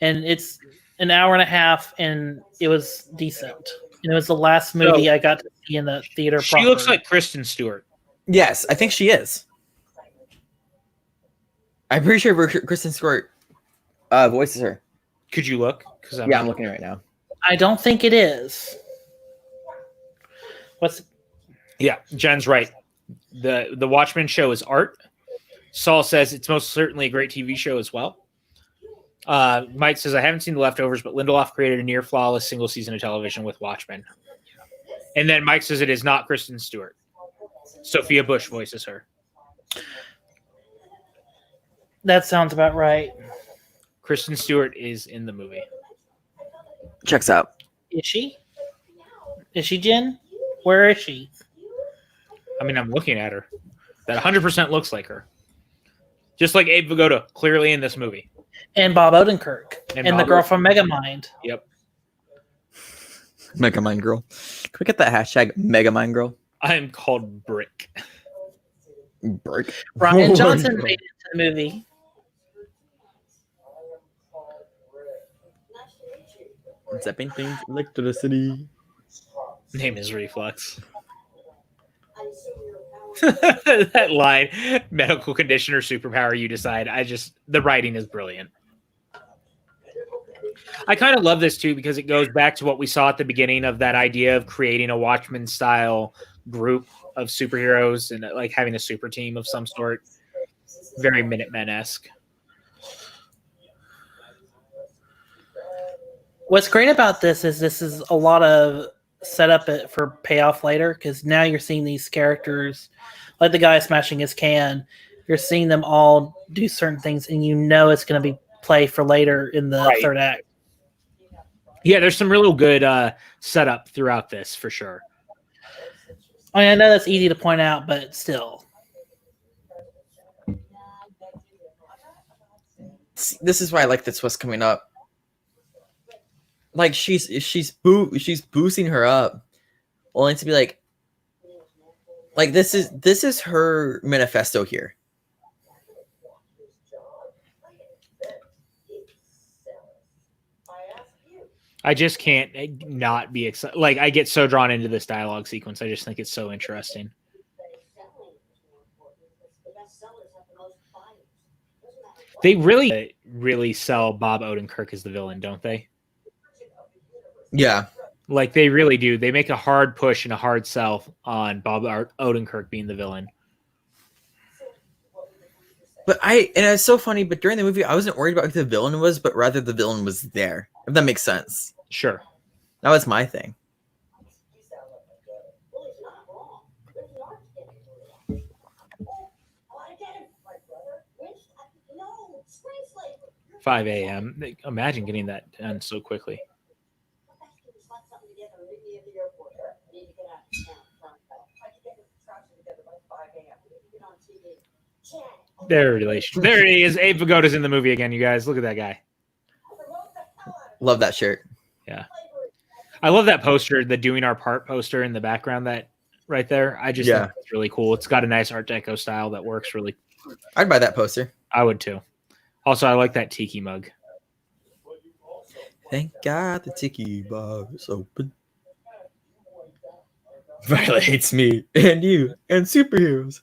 And it's an hour and a half, and it was decent. And it was the last movie I got to see in the theater. She looks like Kristen Stewart. Yes, I think she is. I'm pretty sure Kristen Stewart voices her. Could you look? I'm looking right now. I don't think it is. Yeah, Jen's right. The Watchmen show is art. Saul says it's most certainly a great TV show as well. Mike says, I haven't seen The Leftovers, but Lindelof created a near flawless single season of television with Watchmen. And then Mike says it is not Kristen Stewart. Sophia Bush voices her. That sounds about right. Kristen Stewart is in the movie. Checks out. Is she? Is she Jen? Where is she? I mean, I'm looking at her. That 100% looks like her. Just like Abe Vigoda, clearly in this movie. And Bob Odenkirk. And the girl from Megamind. Yep. Megamind girl. Can we get that hashtag Megamind girl? I am called Brick. Brick. Ryan Johnson made it to the movie. Zapping things, electricity. Name is Reflux. That line, medical condition or superpower, you decide. The writing is brilliant. I kind of love this too because it goes back to what we saw at the beginning of that idea of creating a Watchmen style group of superheroes and like having a super team of some sort. Very Minutemen-esque. What's great about this is a lot of setup for payoff later, because now you're seeing these characters, like the guy smashing his can, you're seeing them all do certain things, and you know it's going to be play for later in the third act. Yeah, there's some real good setup throughout this, for sure. I mean, I know that's easy to point out, but still. This is why I like this what's coming up. Like she's boosting her up, only to be like this is her manifesto here. I just can't not be excited. Like, I get so drawn into this dialogue sequence. I just think it's so interesting. They really sell Bob Odenkirk as the villain, don't they? Yeah. Like, they really do. They make a hard push and a hard sell on Bob Odenkirk being the villain. But it's so funny, but during the movie, I wasn't worried about who the villain was, but rather the villain was there. If that makes sense. Sure. That was my thing. $5 a.m. Imagine getting that done so quickly. There he is. Abe Vigoda's in the movie again, you guys. Look at that guy. Love that shirt. Yeah. I love that poster, the Doing Our Part poster in the background, that right there. I just think it's really cool. It's got a nice Art Deco style that works really. I'd buy that poster. I would too. Also, I like that tiki mug. Thank God the tiki bar is open. Violet hates me and you and superheroes.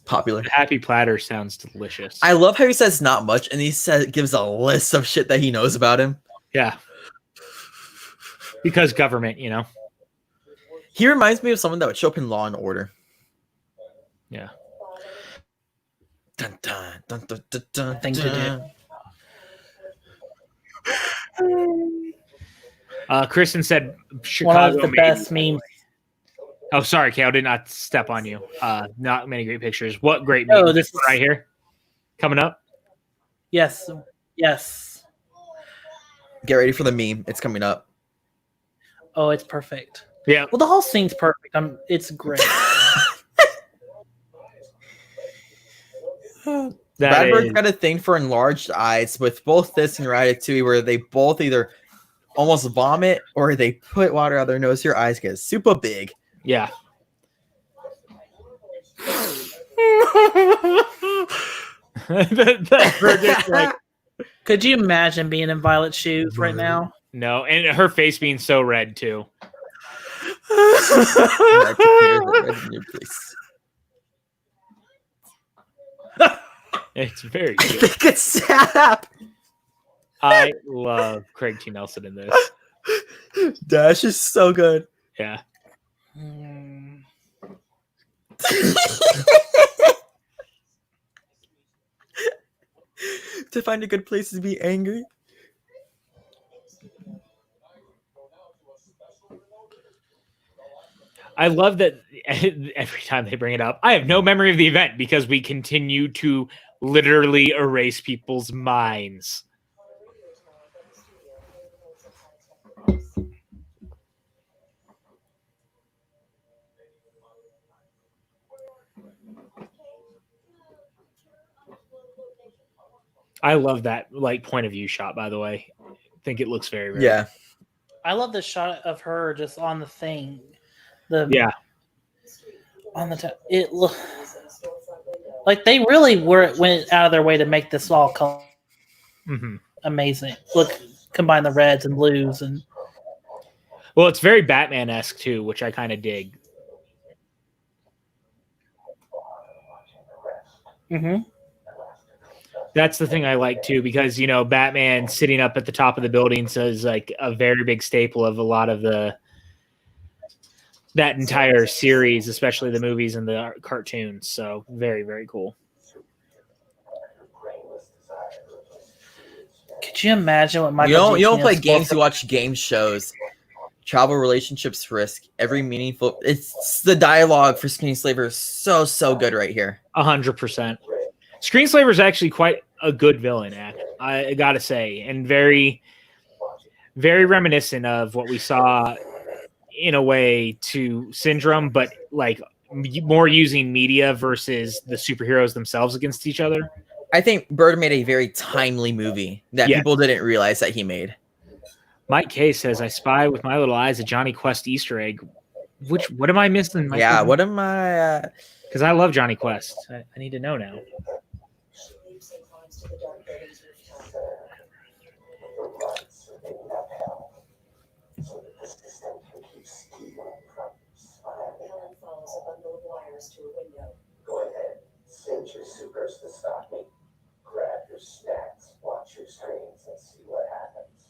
Popular. Happy Platter sounds delicious. I love how he says not much and he gives a list of shit that he knows about him. Yeah. Because government, you know. He reminds me of someone that would show up in Law and Order. Yeah. Dun, dun, dun, dun, dun, dun, Thing to dun. Kristen said One Chicago of the maybe. best memes. Oh, sorry, Kale. Did not step on you. Not many great pictures. What great Oh, memes this is right here coming up? yes, yes. Get ready for the meme. It's coming up. Oh, it's perfect. Yeah. Well, the whole scene's perfect. It's great. That Brad Bird's is- got a thing for enlarged eyes with both this and Ratatouille, where they both either almost vomit or they put water out their nose. Your eyes get super big. yeah. that bird is like, Could you imagine being in Violet's shoes right now? no, and her face being so red too. Red in your place. It's very I good. think it's Sap. I love Craig T. Nelson in this. Dash is so good. Yeah. To find a good place to be angry. I love that every time they bring it up, I have no memory of the event because we continue to literally erase people's minds. I love that like point of view shot, by the way. I think it looks very, very Yeah. I love the shot of her just on the thing. Yeah. On the it look like they really went out of their way to make this all Mm-hmm. amazing. Look, combine the reds and blues and Well, it's very Batman-esque too, which I kind of dig. That's the thing I like too, because you know, Batman sitting up at the top of the building is like a very big staple of a lot of that entire series, especially the movies and the cartoons. So very, very cool. could you imagine what Michael You don't play Giacchino's games, you for- watch game shows. Travel relationships risk every meaningful. It's the dialogue for Screenslaver is so good right here. 100%. Screenslaver is actually quite a good villain, I gotta say, and very, very reminiscent of what we saw in a way to Syndrome, but like more using media versus the superheroes themselves against each other. I think Bird made a very timely movie that Yeah. people didn't realize that he made. Mike K says, "I spy with my little eyes a Johnny Quest Easter egg." What am I missing? Yeah, what am I? Because I love Johnny Quest. I need to know now. Go ahead, send your supers to stop me. Grab your snacks, watch your screens, and see what happens.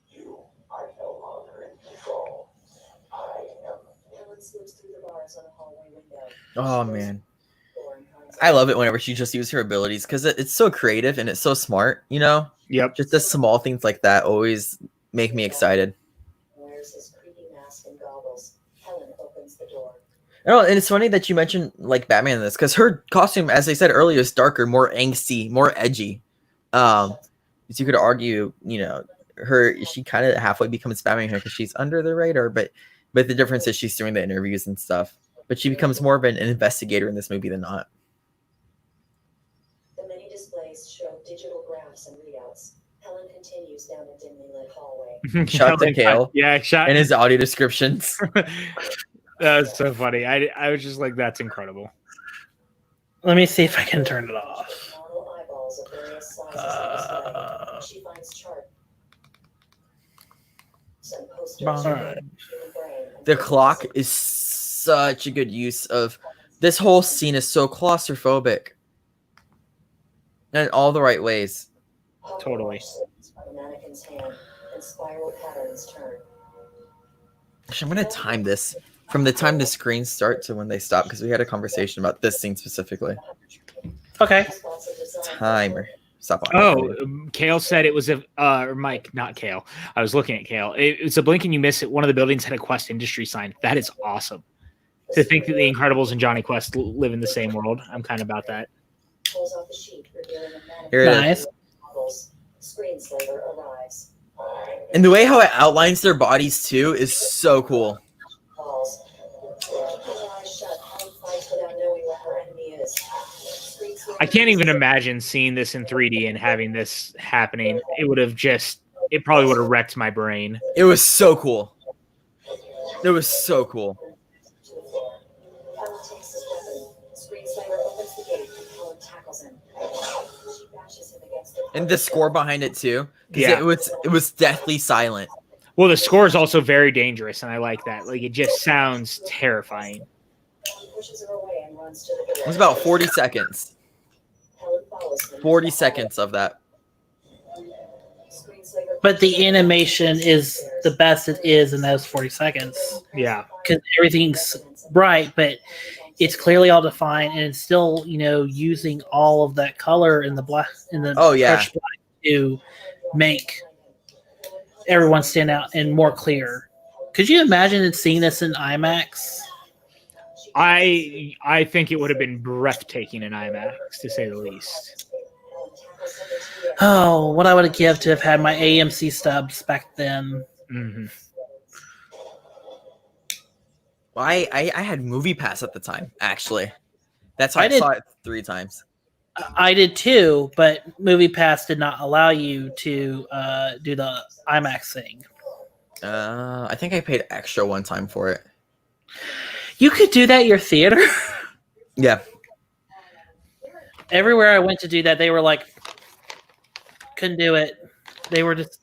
You are no longer in control. I am. Helen slips through the bars on a hallway window. Oh man, I love it whenever she just uses her abilities because it's so creative and it's so smart. You know, Yep. just the small things like that always make me excited. Wears his creepy mask and goggles. Helen opens the door. Oh, and it's funny that you mentioned like Batman in this because her costume, as I said earlier, is darker, more angsty, more edgy. So you could argue, you know, she kind of halfway becomes Batman here because she's under the radar, but the difference is she's doing the interviews and stuff. But she becomes more of an investigator in this movie than not. The many displays show digital graphs and readouts. Helen continues down a dimly lit hallway. Shout to Kale. Yeah, shot. And his audio descriptions. That was so funny. I was just like, that's incredible. Let me see if I can turn it off. Model eyeballs of various sizes on display. She finds chart. Some posters. All show right. human brain and The clock is such a good use of this whole scene is so claustrophobic. And in all the right ways. Totally. The mannequin's hand and spiral patterns turn. Actually, I'm gonna time this. From the time the screens start to when they stop, because we had a conversation about this scene specifically. Okay. Timer. Stop on. Oh, Kale said it was or Mike, not Kale. I was looking at Kale. It's a blink and you miss it. One of the buildings had a Quest Industry sign. That is awesome. To think that the Incredibles and Johnny Quest live in the same world. I'm kind of about that. Here it is. Nice. Screenslaver arrives. And the way how it outlines their bodies too is so cool. Calls. Keeping her eyes shut, Helen fights without knowing where her enemy is. Screenslaver I can't even imagine seeing this in 3D and having this happening. It probably would have wrecked my brain. It was so cool. It was so cool. Helen takes his weapon. Screenslaver opens the gate and Helen tackles him. She bashes him against the And the score behind it too. 'Cause Yeah. It was deathly silent. Well, the score is also very dangerous, and I like that. Like, it just sounds terrifying. He pushes her away and runs to the door. It was about 40 seconds. Helen follows him. 40 seconds of that. Screenslaver But the animation is the best it is in those 40 seconds. Yeah. Because everything's bright, but it's clearly all defined, and it's still, using all of that color in the black, Oh, yeah. harsh black to make everyone stand out and more clear. Could you imagine seeing this in IMAX? I think it would have been breathtaking in IMAX, to say the least. Oh, what I would have given to have had my AMC stubs back then. Mm-hmm. I had Movie Pass at the time, actually. That's how I I did- saw it 3 times. I did too, but MoviePass did not allow you to do the IMAX thing. I think I paid extra one time for it. You could do that at your theater. Yeah. Everywhere I went to do that, they were like, couldn't do it. They were just,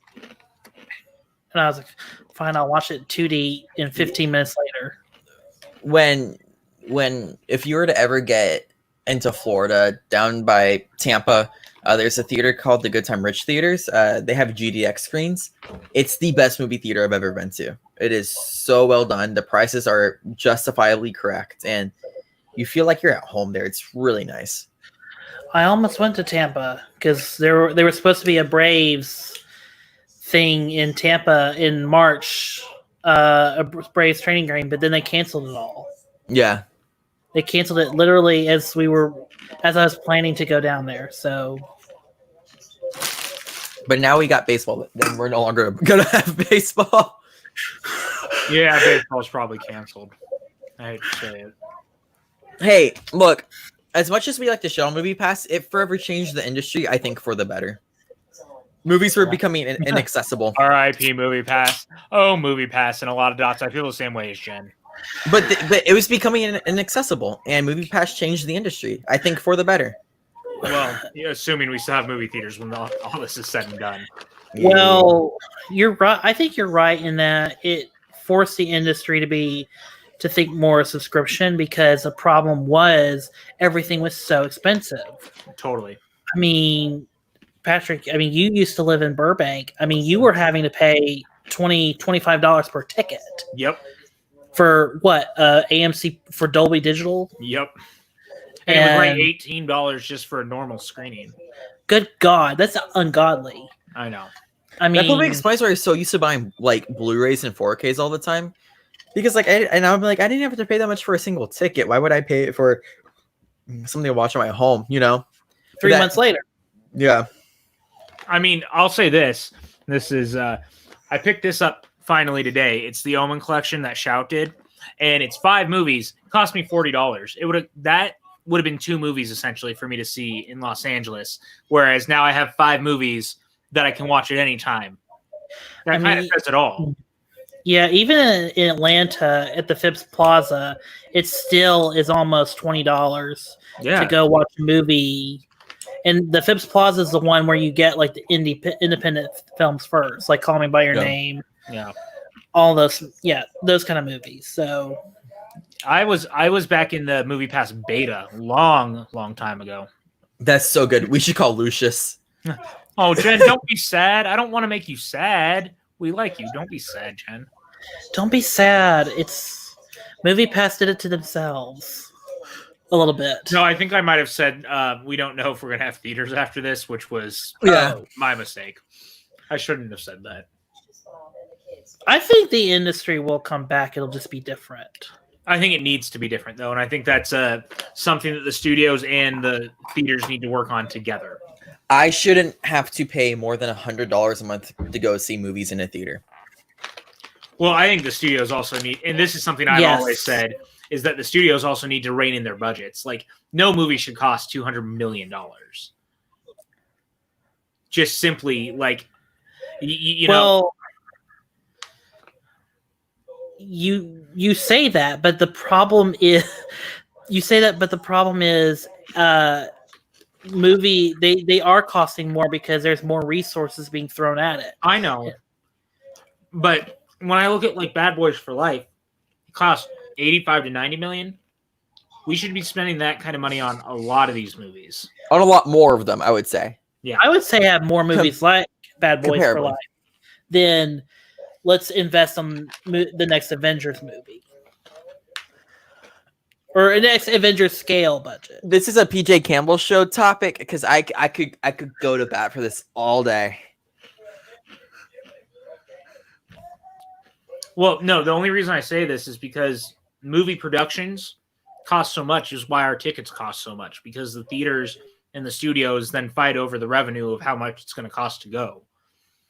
and I was like, fine, I'll watch it 2D in 15 minutes later. If you were to ever get into Florida, down by Tampa, there's a theater called the Good Time Rich Theaters. They have GDX screens. It's the best movie theater I've ever been to. It is so well done. The prices are justifiably correct, and you feel like you're at home there. It's really nice. I almost went to Tampa because there were supposed to be a Braves thing in Tampa in March, a Braves training game, but then they canceled it all. Yeah. They canceled it literally as I was planning to go down there. So, But now we got baseball. Then we're no longer going to have baseball. Yeah, baseball's probably canceled. I hate to say it. Hey, look. As much as we like to shit on Movie Pass, it forever changed the industry, I think, for the better. Movies were becoming inaccessible. R.I.P. Movie Pass. Oh, Movie Pass and a lot of dots. I feel the same way as Jen. But it was becoming inaccessible, and Movie Pass changed the industry, I think, for the better. Well, assuming we still have movie theaters when all this is said and done. well, you're right. I think you're right in that it forced the industry to think more subscription, because the problem was everything was so expensive. Totally. I mean, Patrick, you used to live in Burbank. You were having to pay $25 per ticket. Yep. For what? AMC for Dolby Digital? Yep. And it was like And- $18 just for a normal screening. Good God, that's ungodly. I know. I That mean, probably explains why I was so used to buying like Blu-rays and 4Ks all the time. Because I'm like, I didn't have to pay that much for a single ticket. Why would I pay it for something to watch at my home? 3 months later. Yeah. I mean, I'll say this. This is I picked this up finally today. It's the Omen collection that Shout did, and it's 5 movies. It cost me $40. That would have been 2 movies essentially for me to see in Los Angeles. Whereas now I have 5 movies that I can watch at any time. That kind of says it all. Yeah, even in Atlanta at the Phipps Plaza, it still is almost $20 Yeah. to go watch a movie. And the Phipps Plaza is the one where you get like the independent films first, like Call Me by Your Yeah. Name, Yeah. all those kind of movies. So I was back in the Movie Pass beta long time ago. That's so good. We should call Lucius. Oh, Jen, don't be sad. I don't want to make you sad. We like you. Don't be sad, Jen. don't be sad. Movie Pass did it to themselves a little bit. No, I think I might have said we don't know if we're going to have theaters after this, which was my mistake. I shouldn't have said that. I think the industry will come back. It'll just be different. I think it needs to be different, though, and I think that's something that the studios and the theaters need to work on together. I shouldn't have to pay more than $100 a month to go see movies in a theater. Well, I think the studios also need, and this is something I've always said, is that the studios also need to rein in their budgets. Like, no movie should cost $200 million. Just simply, like, you know. You say that, but the problem is, movie they are costing more because there's more resources being thrown at it. I know, but when I look at like Bad Boys for Life, it costs 85 to 90 million. We should be spending that kind of money on a lot of these movies. On a lot more of them, I would say. Yeah, I would say have more movies like Bad Boys for Life than let's invest on the next Avengers movie. Or a next Avengers scale budget. This is a PJ Campbell show topic because I could go to bat for this all day. Well, no, the only reason I say this is because movie productions cost so much is why our tickets cost so much, because the theaters and the studios then fight over the revenue of how much it's going to cost to go.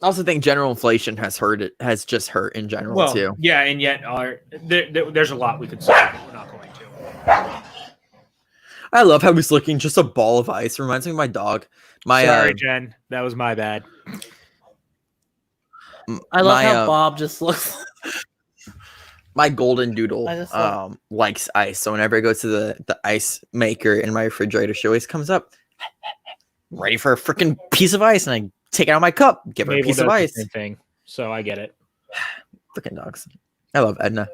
I also think general inflation has just hurt in general too. Yeah, and yet there's a lot we could say, but we're not going to. I love how he's looking just a ball of ice. Reminds me of my dog. Sorry, Jen. That was my bad. I love how Bob just looks. My golden doodle likes ice. So whenever I go to the ice maker in my refrigerator, she always comes up ready for a freaking piece of ice. And I take it out of my cup, give her a piece of ice. Same thing. So I get it. Freaking dogs. I love Edna.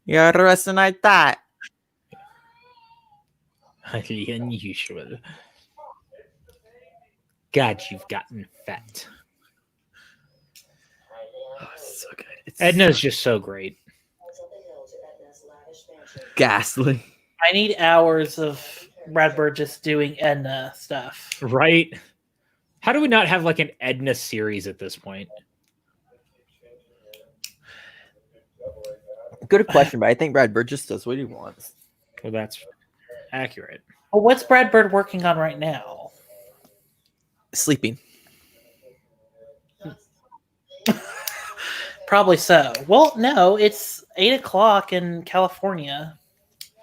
You're dressing like that. Highly unusual. God, you've gotten fat. Oh, so good. Edna's just so great. Ghastly. I need hours of Brad Bird just doing Edna stuff. Right? How do we not have like an Edna series at this point? Good question, but I think Brad Bird just does what he wants. Well, that's accurate. Well, what's Brad Bird working on right now? Sleeping. Probably so. Well, no, it's 8 o'clock in California.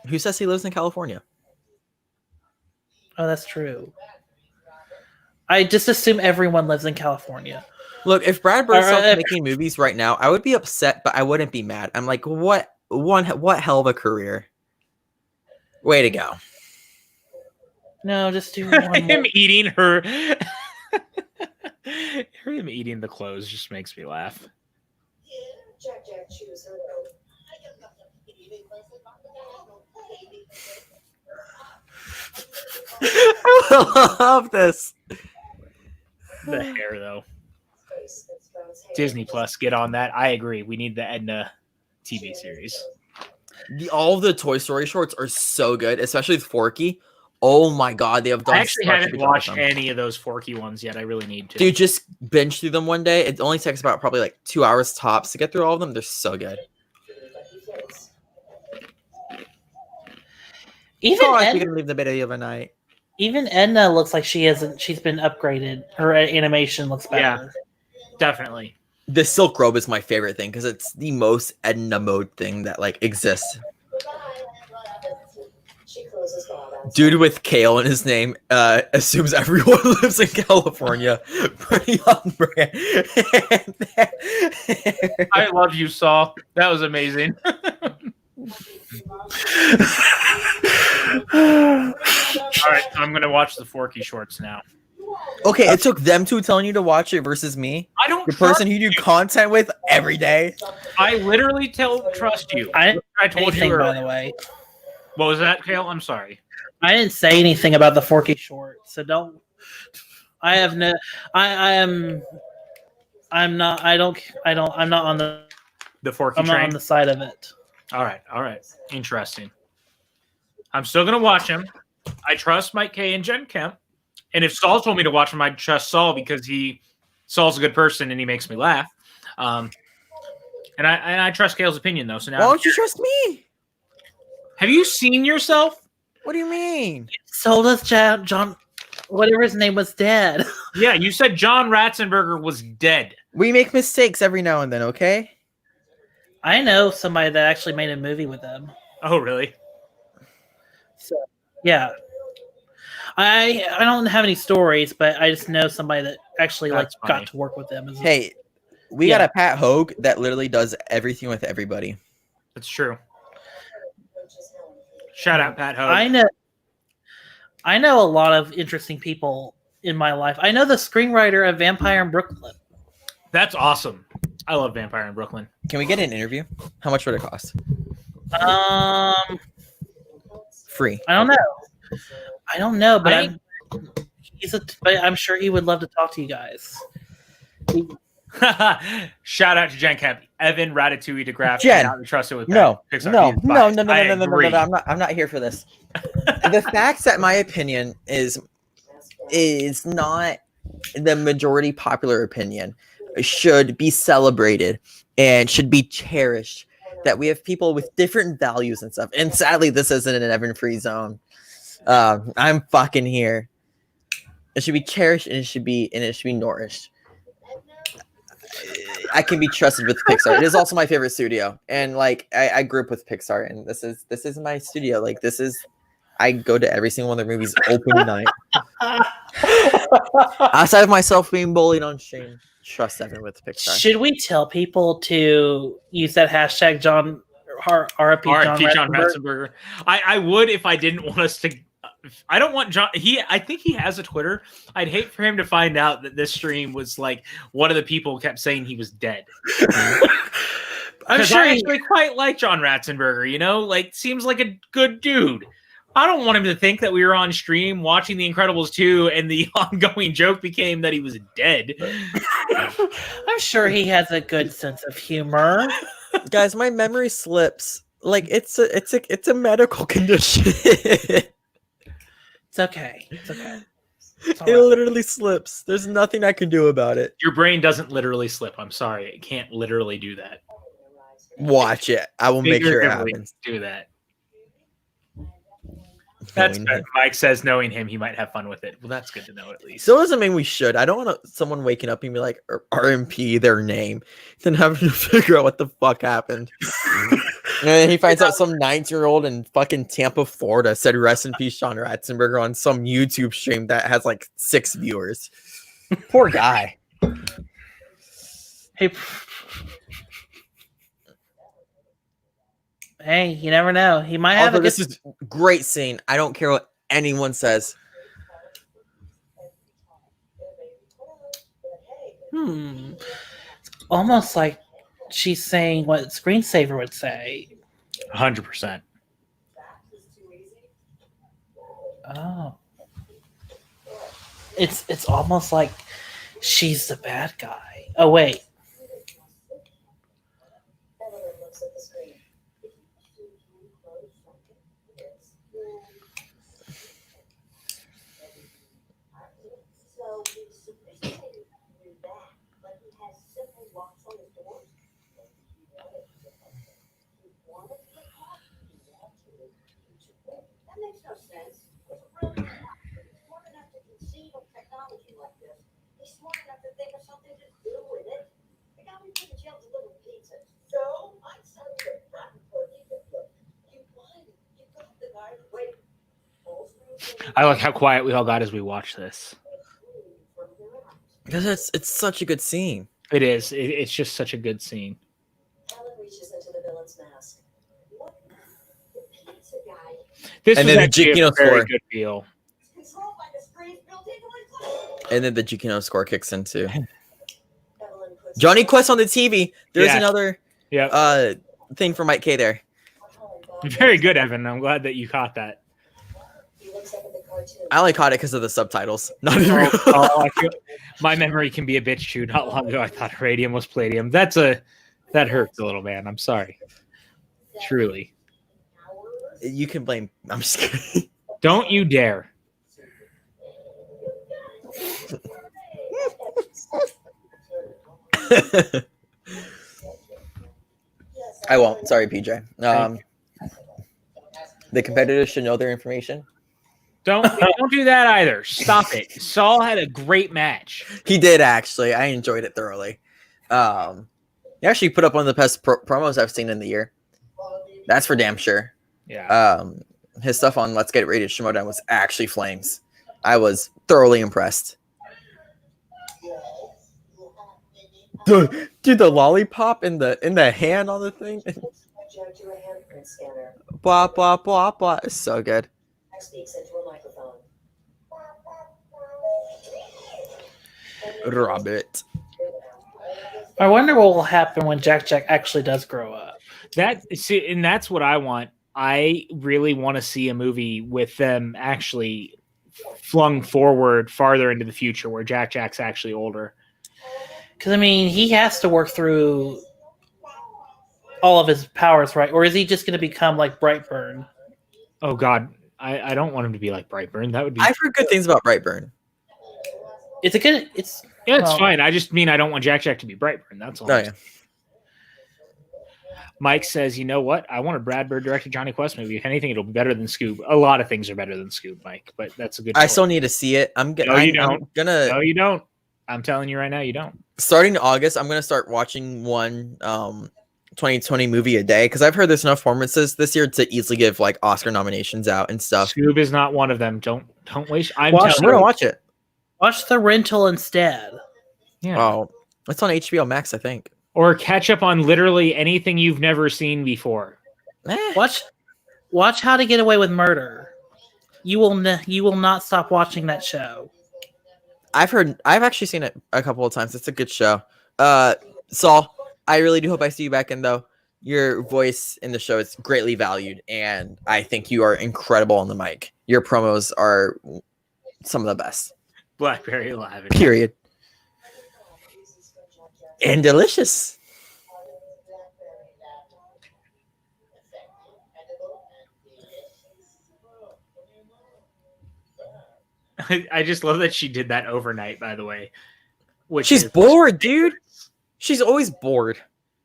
Who says he lives in California? Oh, that's true. I just assume everyone lives in California. Look, if Brad Bird stopped making movies right now, I would be upset, but I wouldn't be mad. I'm like, what hell of a career. Way to go. No, just do one Him more. eating her. Him eating the clothes just makes me laugh. Jack, choose her. I love this. The hair, though. Disney Plus, get on that. I agree. We need the Edna TV series. All of the Toy Story shorts are so good, especially with Forky. Oh my god, they have done. I actually haven't watched any of those Forky ones yet. I really need to. Dude, just binge through them one day. It only takes about probably like 2 hours tops to get through all of them. They're so good. Even you're gonna leave the bed of a night. Even Edna looks like she's been upgraded. Her animation looks better. Yeah, definitely. The silk robe is my favorite thing because it's the most Edna mode thing that like exists. Dude with Kale in his name assumes everyone lives in California. Pretty on brand. I love you, Saul. That was amazing. All right, I'm going to watch the Forky shorts now. Okay, it took them two telling you to watch it versus me. I don't the person who you do content with every day. I literally trust you. I told you by the way. What was that, Kale? I'm sorry. I didn't say anything about the Forky short, so don't. I have no. I am. I'm not. I don't. I'm not on the. The Forky I'm not train. on the side of it. All right. Interesting. I'm still gonna watch him. I trust Mike K and Jen Kemp. And if Saul told me to watch him, I'd trust Saul because Saul's a good person and he makes me laugh. And I trust Kale's opinion though. So now, Why don't you trust me? have you seen yourself? What do you mean? So does John, whatever his name was, dead. Yeah, you said John Ratzenberger was dead. We make mistakes every now and then, okay? I know somebody that actually made a movie with him. Oh, really? So yeah, I don't have any stories, but I just know somebody that actually That's got funny. to work with them. Hey, we got a Pat Hogue that literally does everything with everybody. That's true. Shout out Pat Hogue. I know a lot of interesting people in my life. I know the screenwriter of Vampire in Brooklyn. That's awesome. I love Vampire in Brooklyn. Can we get an interview? How much would it cost? Free. I don't know, but but I'm sure he would love to talk to you guys. Shout out to Jen Kemp, Evan, Ratatouille, Degraff. Jen, Not trusted with No. Pixar. No. I'm not here for this. The fact that my opinion is not the majority popular opinion should be celebrated and should be cherished. That we have people with different values and stuff. And sadly, this isn't an Evan free zone. I'm fucking here. It should be cherished and it should be nourished. I can be trusted with Pixar. It is also my favorite studio, and like I grew up with Pixar, and this is my studio. Like I go to every single one of their movies opening night. Outside of myself being bullied on stream, trust Evan with Pixar. Should we tell people to use that hashtag John RIP John Ratzenberger? I would if I didn't want us to. I don't want John. I think he has a Twitter. I'd hate for him to find out that this stream was like one of the people kept saying he was dead. I'm sure I actually quite like John Ratzenberger. You know, like seems like a good dude. I don't want him to think that we were on stream watching The Incredibles 2 and the ongoing joke became that he was dead. I'm sure he has a good sense of humor. Guys, my memory slips. Like it's a medical condition. It's okay. It's okay. It literally slips. There's nothing I can do about it. Your brain doesn't literally slip. I'm sorry. It can't literally do that. Watch it. I will make sure it happens. Do that. That's good. Mike says knowing him, he might have fun with it. Well, that's good to know at least. Still doesn't mean we should. I don't want someone waking up and be like RMP their name, then having to figure out what the fuck happened. And then he finds out some 9-year-old in fucking Tampa, Florida said rest in peace John Ratzenberger on some YouTube stream that has like 6 viewers. Poor guy. Hey, you never know. He might have this is great scene. I don't care what anyone says. It's almost like she's saying what Screensaver would say. 100%. Oh. It's almost like she's the bad guy. Oh, wait. I like how quiet we all got as we watched this. Because it's such a good scene. It is. It's just such a good scene. Ellen reaches into the villain's mask. What? The pizza guy. This And was then the actually a Gikino very score. good feel. It's controlled by the screens built into his. And then the Gikino score kicks in too. Evelyn puts Johnny Quest on the TV. There's Yeah. another thing for Mike K there. Very good, Evan. I'm glad that you caught that. He looks up at the card I only caught it because of the subtitles. Not even. I feel, my memory can be a bitch too. Not long ago, I thought radium was palladium. That hurts a little, man. I'm sorry. Truly. You can blame. I'm just kidding. Don't you dare. I won't. Sorry, PJ. The competitors should know their information. Don't do that either. Stop it. Saul had a great match. He did, actually. I enjoyed it thoroughly. He actually put up one of the best promos I've seen in the year. That's for damn sure. Yeah. His stuff on Let's Get Rated Shimodan was actually flames. I was thoroughly impressed. Dude, the lollipop in the hand on the thing. Blah blah blah blah. It's so good. Robert. I wonder what will happen when Jack actually does grow up. And that's what I want. I really want to see a movie with them actually flung forward farther into the future where Jack's actually older. Because, I mean, he has to work through all of his powers, right? Or is he just going to become like Brightburn? Oh, God. I don't want him to be like Brightburn. That would be... I've heard good things about Brightburn. It's fine. I just mean I don't want Jack to be Brightburn. That's all. Oh, yeah. Mike says, you know what? I want a Brad Bird directed Johnny Quest movie. If anything, it'll be better than Scoob. A lot of things are better than Scoob, Mike, but that's a good point. I still need to see it. No, you don't. I'm telling you right now, you don't. Starting in August, I'm going to start watching one 2020 movie a day because I've heard there's enough performances this year to easily give like Oscar nominations out and stuff. Scoob is not one of them. Don't waste. We're going to watch it. Watch The Rental instead. Yeah. Oh, it's on HBO Max, I think. Or catch up on literally anything you've never seen before. Watch How to Get Away with Murder. You will not stop watching that show. I've actually seen it a couple of times. It's a good show. Saul, I really do hope I see you back in though. Your voice in the show is greatly valued, and I think you are incredible on the mic. Your promos are some of the best. Blackberry Live. Period. And delicious. I just love that she did that overnight, by the way. She's bored, dude. She's always bored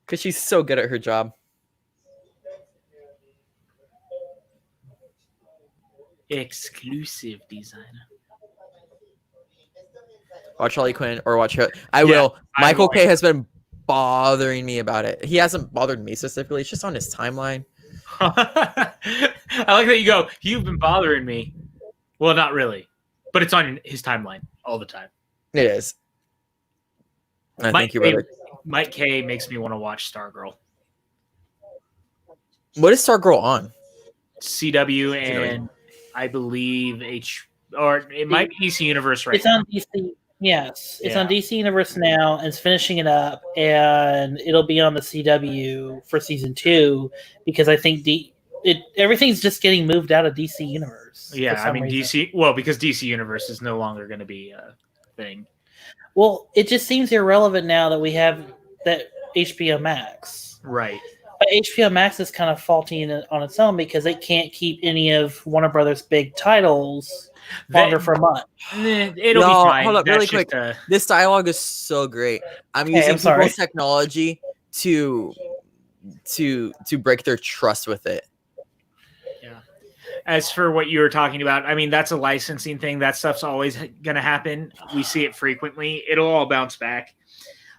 because she's so good at her job. Exclusive designer. Watch Harley Quinn or watch her. I will. Michael K has been bothering me about it. He hasn't bothered me specifically. It's just on his timeline. I like that you go, you've been bothering me. Well, not really. But it's on his timeline all the time. It is. Thank you, brother. Mike K makes me want to watch Stargirl. What is Stargirl on? CW and I believe or it might be DC Universe right now. It's on DC. Yes, it's on DC Universe now, and it's finishing it up, and it'll be on the CW for season 2 because I think everything's just getting moved out of DC Universe. Yeah, I mean reason. Because DC Universe is no longer going to be a thing. Well, it just seems irrelevant now that we have that HBO Max. Right. But HBO Max is kind of faulty on its own because they can't keep any of Warner Brothers' big titles longer for a month. It'll be fine. Hold up, really quick. This dialogue is so great. I'm using people's technology to break their trust with it. Yeah. As for what you were talking about, I mean, that's a licensing thing. That stuff's always going to happen. We see it frequently. It'll all bounce back.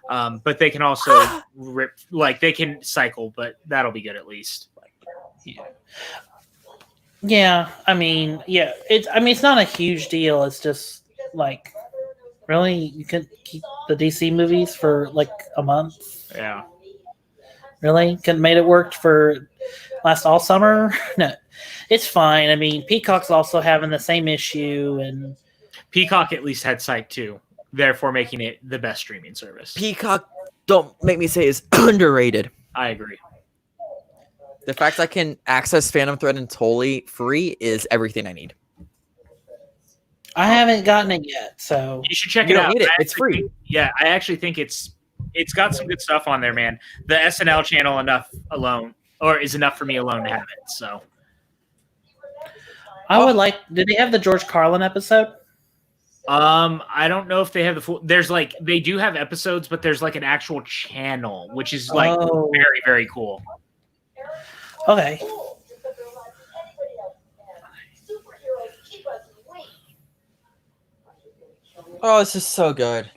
But they can also they can cycle, but that'll be good at least. Yeah, I mean, it's not a huge deal. It's just like, really, you could keep the DC movies for like a month. Yeah. Really? Couldn't made it work for last all summer? No, it's fine. I mean, Peacock's also having the same issue, and Peacock at least had Sight too, therefore making it the best streaming service. Peacock, don't make me say, is underrated. I agree. The fact I can access Phantom Thread and totally free is everything I need. I haven't gotten it yet, so You should check You it don't out. need it. I It's actually free. think- yeah, I actually think it's got some good stuff on there, man. The SNL channel is enough for me alone to have it. So I would like. Did they have the George Carlin episode? I don't know if they have the full. There's like they do have episodes, but there's like an actual channel, which is like Oh. very, very cool. Okay. Oh, this is so good.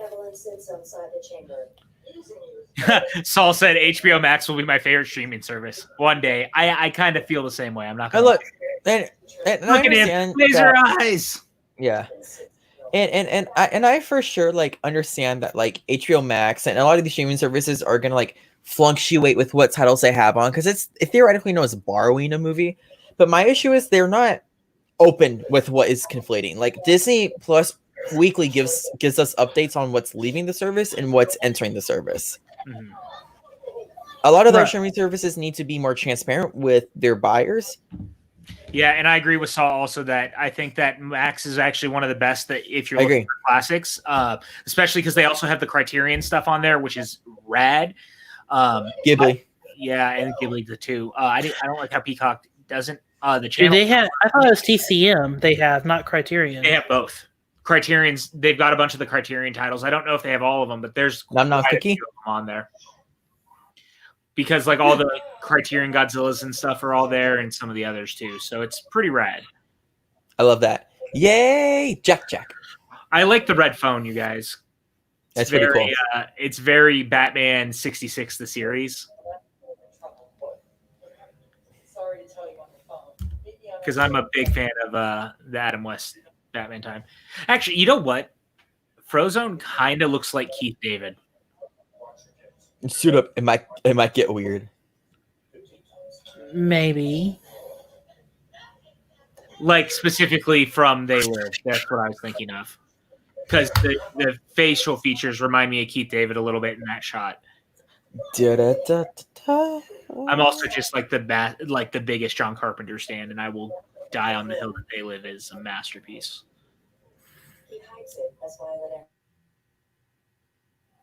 Evelyn sits outside the chamber. Saul said HBO Max will be my favorite streaming service one day. I kind of feel the same way. I'm not And gonna look, and I look at him, understand laser that- eyes. Yeah. And I for sure like understand that like HBO Max and a lot of these streaming services are gonna like fluctuate with what titles they have on because it's theoretically known as borrowing a movie. But my issue is they're not open with what is conflating. Like Disney Plus weekly gives us updates on what's leaving the service and what's entering the service. Mhm. A lot of Right. those streaming services need to be more transparent with their buyers. Yeah, and I agree with Saul also that I think that Max is actually one of the best that if you're I looking agree. for classics, especially because they also have the Criterion stuff on there, which is rad. Ghibli. Yeah, and Ghibli the two. I don't like how Peacock doesn't. The Do channel they have? I thought it was TCM. They have not Criterion. they have both. Criterion's they've got a bunch of the Criterion titles. I don't know if they have all of them, but there's Nom Nom quite a Cookie. few of them on there. Because like all the Criterion Godzillas and stuff are all there, and some of the others too. So it's pretty rad. I love that. Yay! Jack. I like the red phone, you guys. That's pretty cool. It's very Batman 66 the series. Because I'm a big fan of the Adam West Batman time. Actually, you know what? Frozone kind of looks like Keith David. Suit up. It might get weird. Maybe. Like specifically from They Live. That's what I was thinking of. Because the facial features remind me of Keith David a little bit in that shot. I'm also just like the biggest John Carpenter stan, and I will die on the hill that They Live is a masterpiece. He hides it as Violet.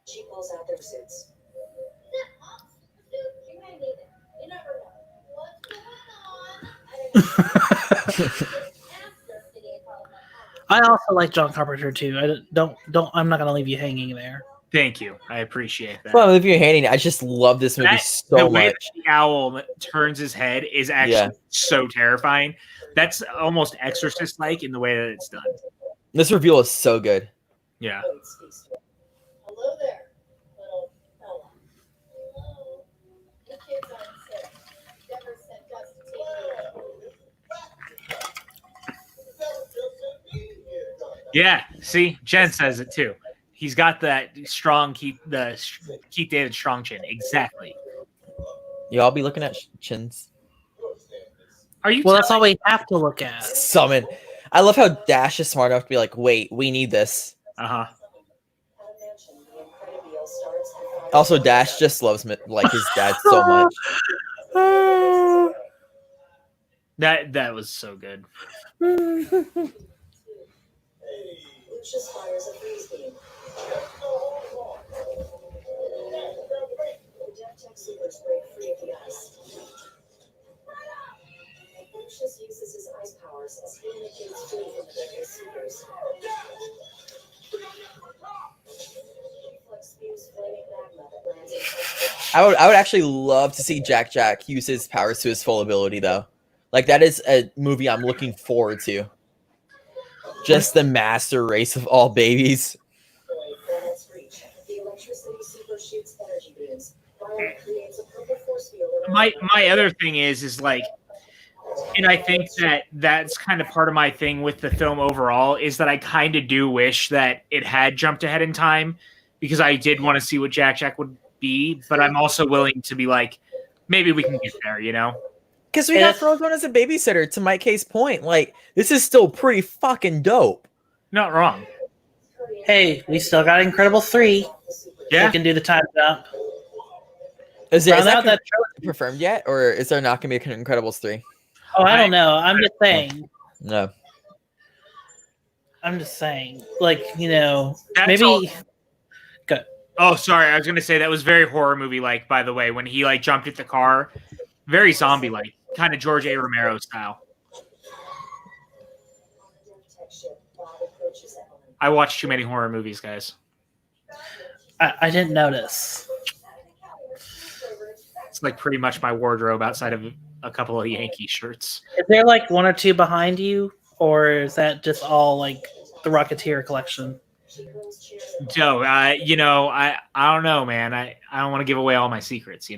She pulls out their suits. I also like John Carpenter too. I'm not gonna leave you hanging there. Thank you. I appreciate that. Well, if you're hating it, I just love this movie The so way much. that the owl turns his head is actually so terrifying. That's almost Exorcist-like in the way that it's done. This reveal is so good. Yeah. Hello there, little fella. Hello. The kids aren't sick. Never sent us to take you. Yeah. See, Jen says it too. He's got that strong Keith David strong chin. Exactly. Y'all be looking at chins. Are you? Well, that's all we have to look at. Summon. I love how Dash is smart enough to be like, wait, we need this. Uh-huh. Also, Dash just loves like his dad so much. That was so good. Lucius fires a freeze beam. The death tech supers break free of the ice. Lucius uses his ice powers as he indicates free from the various supers. Reflex spews flaming magma that lands in I would actually love to see Jack use his powers to his full ability though. Like that is a movie I'm looking forward to. Just the master race of all babies. Planet's reach. The electricity super shoots energy beams. Violet creates a purple force field around My other thing is like, and I think that's kind of part of my thing with the film overall is that I kind of do wish that it had jumped ahead in time because I did want to see what Jack would be, but I'm also willing to be like, maybe we can get there, you know? Because we got Frozone as a babysitter, to Mike K's point. Like, this is still pretty fucking dope. Not wrong. Hey, we still got Incredibles 3. Yeah. We can do the time jump. Is Round that out that confirmed yet? Or is there not going to be an Incredibles 3? Oh, I don't know. I'm just saying. No. I'm just saying, like, That's maybe. all- Good. Oh, sorry. I was gonna say that was very horror movie like. By the way, when he like jumped at the car, very zombie like, kind of George A. Romero style. I watch too many horror movies, guys. I didn't notice. It's like pretty much my wardrobe outside of a couple of Yankee shirts. Is there like one or two behind you, or is that just all like the Rocketeer collection? Joe, I don't know, man. I don't want to give away all my secrets,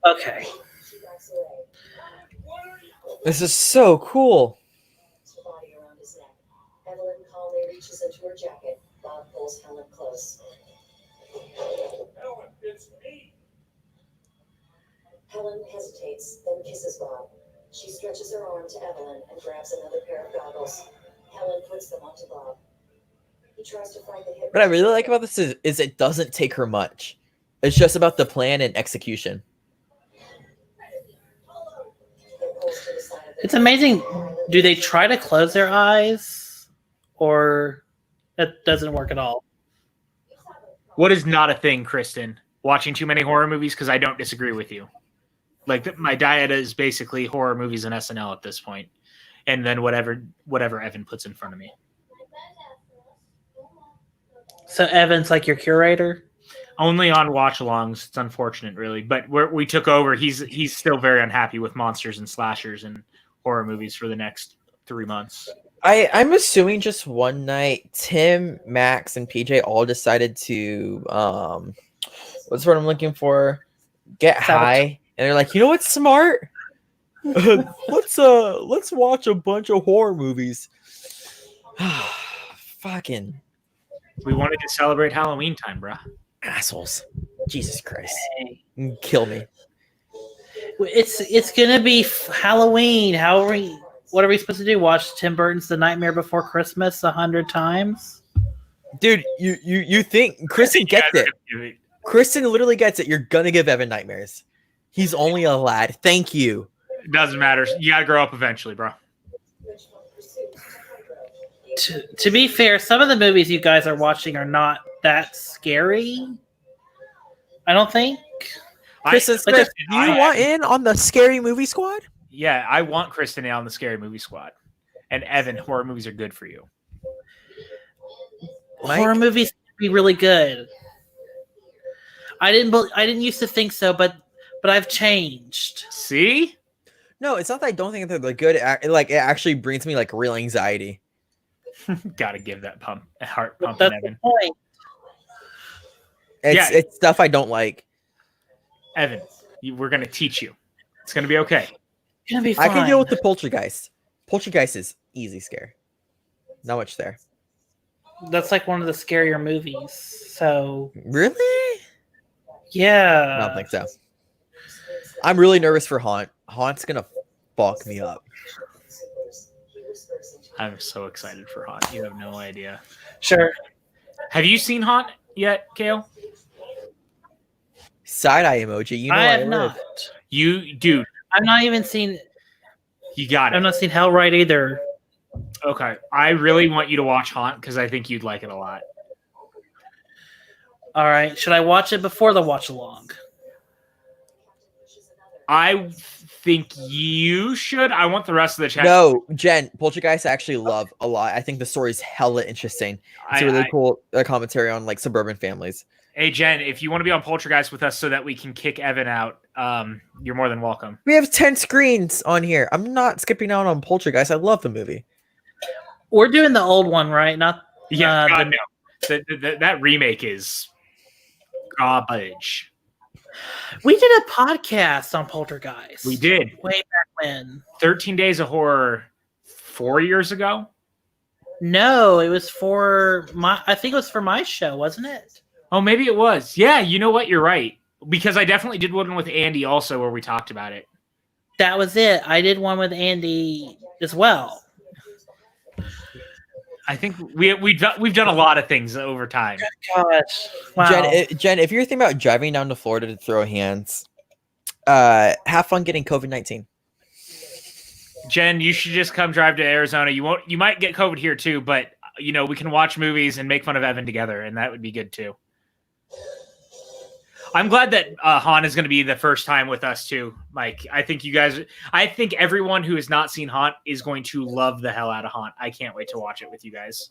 Okay. This is so cool. Evelyn calmly reaches into her jacket. Bob pulls Helen close. Ellen, it's me. Helen hesitates, then kisses Bob. She stretches her arm to Evelyn and grabs another pair of goggles. Helen puts them onto Bob. He tries to fight the hip. What I really like about this is it doesn't take her much. It's just about the plan and execution. It's amazing. Do they try to close their eyes, or that doesn't work at all? What is not a thing, Kristen? Watching too many horror movies? Because I don't disagree with you. Like my diet is basically horror movies and SNL at this point, and then whatever Evan puts in front of me. So Evan's like your curator. Only on watch-alongs. It's unfortunate, really, but we took over. He's still very unhappy with monsters and slashers and horror movies for the next 3 months. I'm assuming just one night, Tim, Max, and PJ all decided to what's the word I'm looking for? Get high, and they're like, you know what's smart? let's watch a bunch of horror movies. Fucking We wanted to celebrate Halloween time, bruh. assholes! Jesus Christ, kill me. It's gonna be Halloween. What are we supposed to do? Watch Tim Burton's The Nightmare Before Christmas 100 times? Dude, you think Kristen gets it? Kristen literally gets it. You're gonna give Evan nightmares. He's only a lad. Thank you. It doesn't matter. You gotta grow up eventually, bro. To be fair, some of the movies you guys are watching are not that scary. I don't think. Kristen Smith, do you want in on the scary movie squad? Yeah, I want Kristen on the scary movie squad. And Evan, horror movies are good for you. Horror movies can be really good. I didn't used to think so, but I've changed. See? No, it's not that I don't think they're good. It actually brings me like real anxiety. Gotta give that heart pump, That's Evan. the point. It's stuff I don't like. Evan, we're gonna teach you. It's gonna be okay. It's gonna be I fine. can deal with the poltergeist. Poltergeist is easy scare. Not much there. That's like one of the scarier movies. So Really? yeah. I don't think so. I'm really nervous for Haunt. Haunt's gonna fuck me up. I'm so excited for Haunt. You have no idea. Sure. Have you seen Haunt yet, Kale? Side eye emoji. You know I I have live. not. Dude, I've not even seen. you got I've it. not seen Hellride either. Okay. I really want you to watch Haunt because I think you'd like it a lot. All right. Should I watch it before the watch along? I think you should. I want the rest of the chat. No, Jen, Poltergeist I actually love a lot. I think the story's hella interesting. It's a really cool commentary on like suburban families. Hey, Jen, if you want to be on Poltergeist with us so that we can kick Evan out, you're more than welcome. We have 10 screens on here. I'm not skipping out on Poltergeist. I love the movie. We're doing the old one, right? Not Yeah, God, the- no. That remake is garbage. We did a podcast on Poltergeist. We did. Way back when. 13 Days of Horror 4 years ago. No, it was for I think it was for my show, wasn't it? Oh, maybe it was. Yeah, you know what? You're right. Because I definitely did one with Andy also where we talked about it. That was it. I did one with Andy as well. I think we've done a lot of things over time. Gosh. Wow. Jen, if you're thinking about driving down to Florida to throw hands, have fun getting COVID-19. Jen, you should just come drive to Arizona. You might get COVID here too, but we can watch movies and make fun of Evan together, and that would be good too. I'm glad that Han is going to be the first time with us too, Mike. I think everyone who has not seen Han is going to love the hell out of Han. I can't wait to watch it with you guys.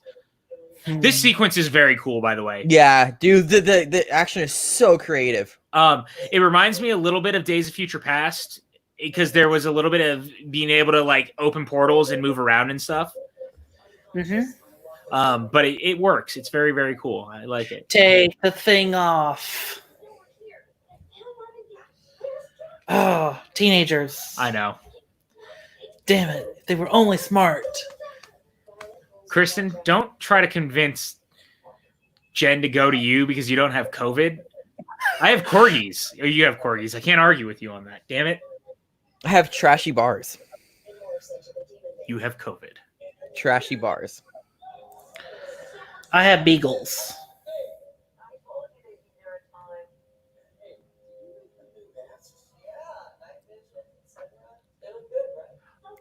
This sequence is very cool, by the way. Yeah, dude, the action is so creative. It reminds me a little bit of Days of Future Past because there was a little bit of being able to like open portals and move around and stuff. But it works. It's very, very cool. I like it. Take the thing off. Oh, teenagers. I know. Damn it. They were only smart. Kristen, don't try to convince Jen to go to you because you don't have COVID. I have corgis. Or you have corgis. I can't argue with you on that. Damn it. I have trashy bars. You have COVID. Trashy bars. I have beagles.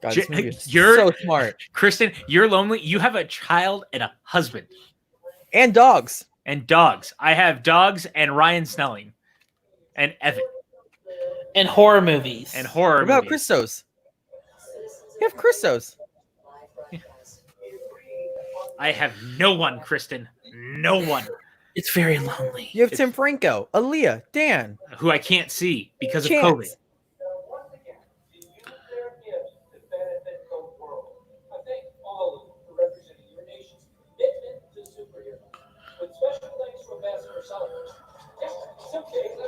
God, this movie is You're so smart. Kristen, you're lonely. You have a child and a husband. And dogs. And dogs. I have dogs and Ryan Snelling. And Evan. And horror movies. And horror What about movies. Christos? You have Christos. I have no one, Kristen. No one. It's very lonely. You have Tim Franco, Aaliyah, Dan. Who I can't see because of Chance. COVID.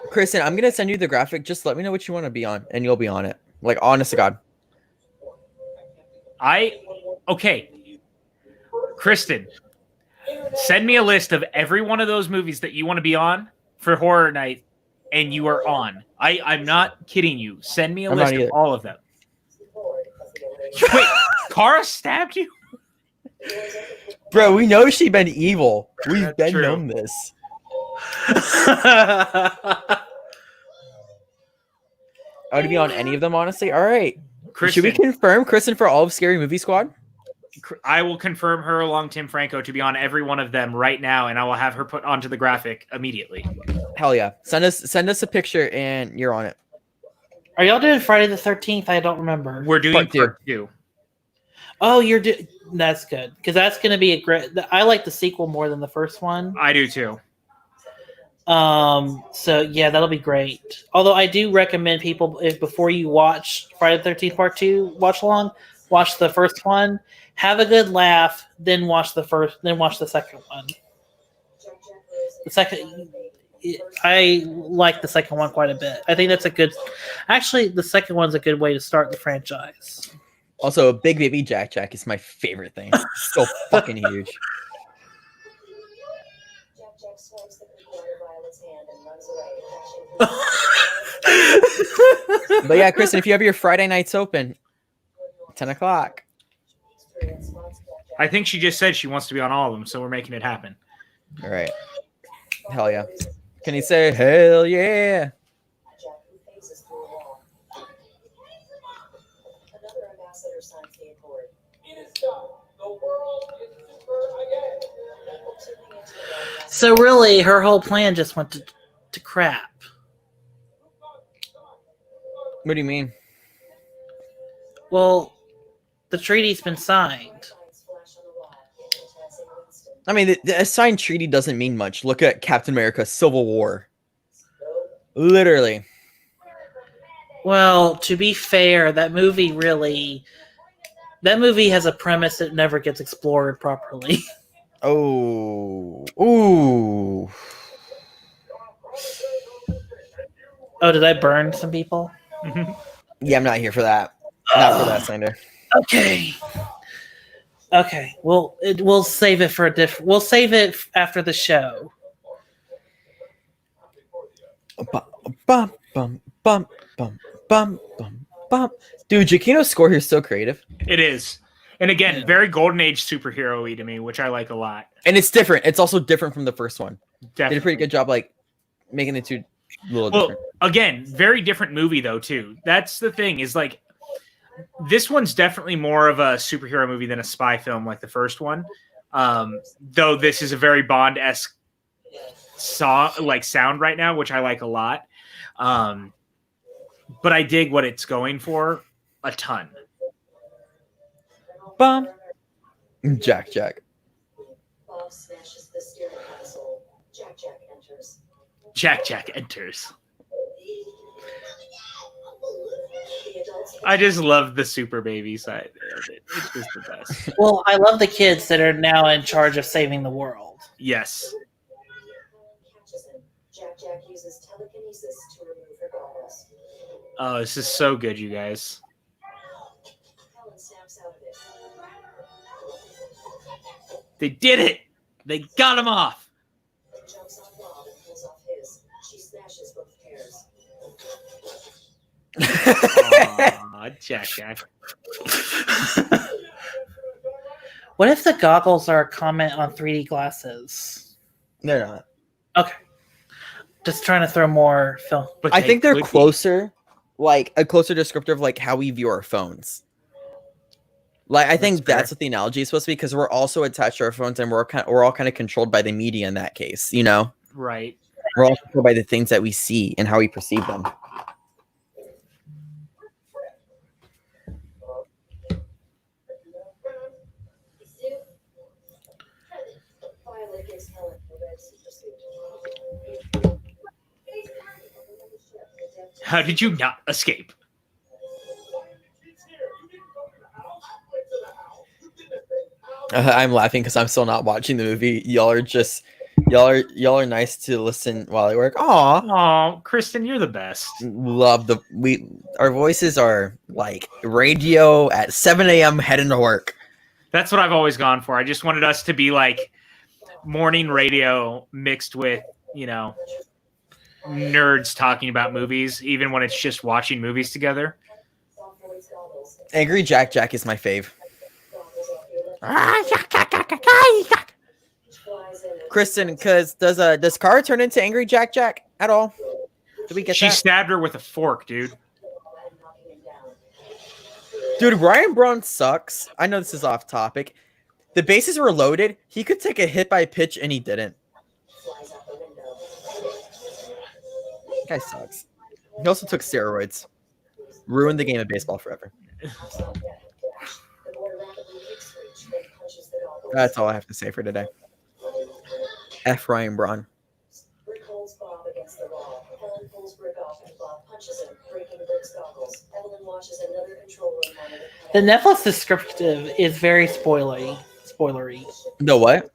Kristen, I'm gonna send you the graphic. Just let me know what you want to be on, and you'll be on it. Like, honest to God. Okay. Kristen, send me a list of every one of those movies that you want to be on for horror night, and you are on. I'm not kidding you. Send me a I'm list not of either. all of them. Wait, Kara stabbed you? Bro, we know she been evil. We've That's been true. known this. I would be on any of them, honestly. All right. Kristen, Should we confirm Kristen for all of Scary Movie Squad? I will confirm her along Tim Franco to be on every one of them right now, and I will have her put onto the graphic immediately. Hell yeah. Send us a picture and you're on it. Are y'all doing Friday the 13th? I don't remember. We're doing Part two. part two. Oh, that's good. Because that's going to be a great... I like the sequel more than the first one. I do too. So yeah, that'll be great. Although I do recommend people, if before you watch Friday the 13th Part 2 watch along, watch the first one, have a good laugh, then watch the second one. I like the second one quite a bit. I think that's actually the second one's a good way to start the franchise. Also, Big Baby Jack Jack is my favorite thing. It's so fucking huge. Jack Jack swipes the cookie out of Violet's hand and runs away. But yeah, Kristen, if you have your Friday nights open, 10 o'clock. I think she just said she wants to be on all of them, so we're making it happen. All right. Hell yeah. Can you say hell yeah? Jack who phases through a wall. Another ambassador signs the accord. It is done. The world is super again. Tuning into the broadcast. So really, her whole plan just went to crap. What do you mean? Well, the treaty's been signed. Lights flash on the wall, hypnotizing Winston. I mean, the signed treaty doesn't mean much. Look at Captain America Civil War. Literally. Well, to be fair, that movie has a premise that never gets explored properly. Oh. Ooh. Oh, did I burn some people? Yeah, I'm not here for that. Not for that, Sander. Okay. We'll save it for a different. We'll save it after the show. Bum, bum, bum, bum, bum, bum, bum. Dude, Giacchino's score here is so creative. It is. And again, very Golden Age superhero-y to me, which I like a lot. And it's different. It's also different from the first one. Definitely. Did a pretty good job, like, making the two a little Well, different. again, very different movie though too. That's the thing is like this one's definitely more of a superhero movie than a spy film like the first one. Though this is a very Bond-esque sound right now, which I like a lot. But I dig what it's going for a ton. Bum. Jack. Bob smashes the steering console. Jack enters. Jack enters. The adults I just love the super baby side of it. It's just the best. Well, I love the kids that are now in charge of saving the world. Yes. catches him. Jack uses telekinesis to remove her goggles. Oh, this is so good, you guys. Helen snaps out of it. They did it. They got him off. Then jumps on Bob and pulls off his. She smashes both pairs. Aw, Jack. What if the goggles are a comment on 3D glasses? They're not. Okay. Just trying to throw more film. But I think they're could be. closer, like a closer descriptor of like how we view our phones. Like I think fair. that's what the analogy is supposed to be, because we're also attached to our phones and we're all kind of controlled by the media in that case. You know, Right. we're all controlled by the things that we see and how we perceive them. Violet gives Helen the red super suit. How did you not escape? I'm laughing because I'm still not watching the movie. Y'all are nice to listen while I work. Aw, Oh, Kristen, you're the best. love our voices are like radio at 7 a.m. heading to work. That's what I've always gone for. I just wanted us to be like morning radio mixed with, nerds talking about movies, even when it's just watching movies together. Angry Jack is my fave. Kristen, because does Kara turn into Angry Jack at all? Did we get She that? stabbed her with a fork, dude. Dude, Ryan Braun sucks. I know this is off topic. The bases were loaded. He could take a hit by pitch, and he didn't. Guy sucks. He also took steroids. Ruined the game of baseball forever. That's all I have to say for today. F. Ryan Braun. Rick holds Bob against the wall. Helen pulls Rick off and Bob punches him, breaking Rick's goggles. Evelyn watches another control room monitor. The Netflix descriptive is very spoilery. The what?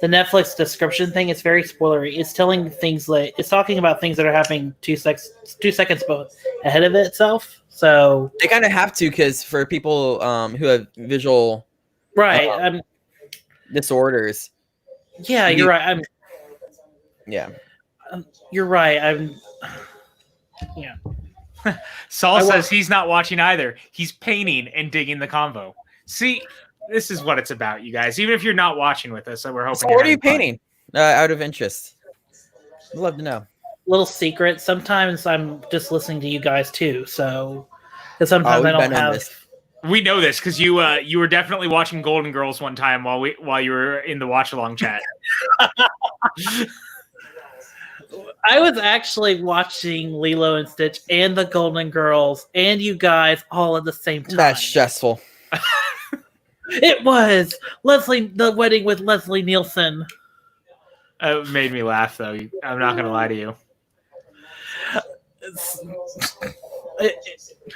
The Netflix description thing is very spoilery. It's telling things like it's talking about things that are happening 2 seconds both ahead of itself. So They kind of have to, because for people who have visual right, disorders. yeah, you're right. Yeah. You're right. Yeah. Saul says he's not watching either. He's painting and digging the convo. See, this is what it's about, you guys. Even if you're not watching with us, so we're hoping. So you're what are you having fun. painting? Out of interest. I'd love to know. Little secret. Sometimes I'm just listening to you guys too. So, because sometimes I we've don't been on have. this. We know this because you were definitely watching Golden Girls one time while you were in the watch along chat. I was actually watching Lilo and Stitch and the Golden Girls and you guys all at the same time. That's stressful. It was the wedding with Leslie Nielsen. It made me laugh though. I'm not gonna lie to you.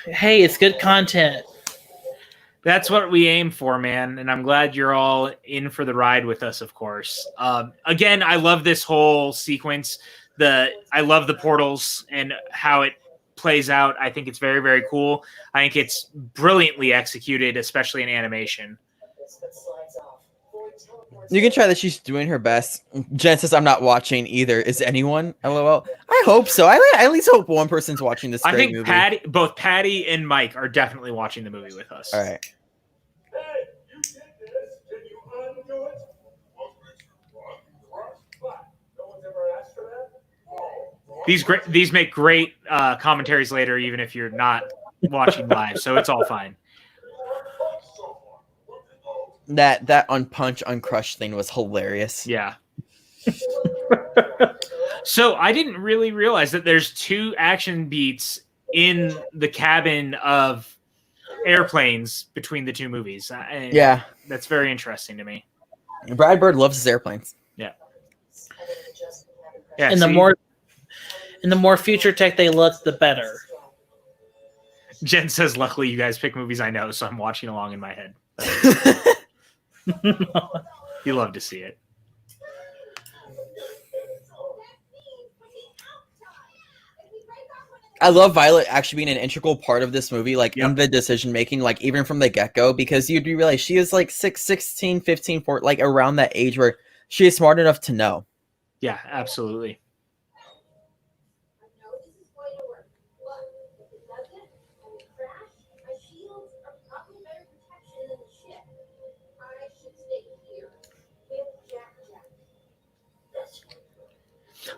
Hey, it's good content. That's what we aim for, man. And I'm glad you're all in for the ride with us, of course. Again, I love this whole sequence. I love the portals and how it plays out. I think it's very, very cool. I think it's brilliantly executed, especially in animation. You can try that. She's doing her best. Jen says, I'm not watching either. Is anyone? LOL. I hope so. I at least hope one person's watching this great I think movie. both Patty and Mike are definitely watching the movie with us. All right. Hey, you did this. Can you undo it? No one's ever asked for that? These make great commentaries later, even if you're not watching live. So it's all fine. That unpunch, uncrush thing was hilarious. Yeah. So I didn't really realize that there's 2 action beats in the cabin of airplanes between the 2 movies. And Yeah. that's very interesting to me. Brad Bird loves his airplanes. Yeah. And see? the more future tech they look, the better. Jen says, luckily you guys pick movies I know, so I'm watching along in my head. You love to see it. I love Violet actually being an integral part of this movie, like in the decision making, like even from the get go, because you'd realize she is like 16, 15, 14, like around that age where she is smart enough to know. Yeah, absolutely.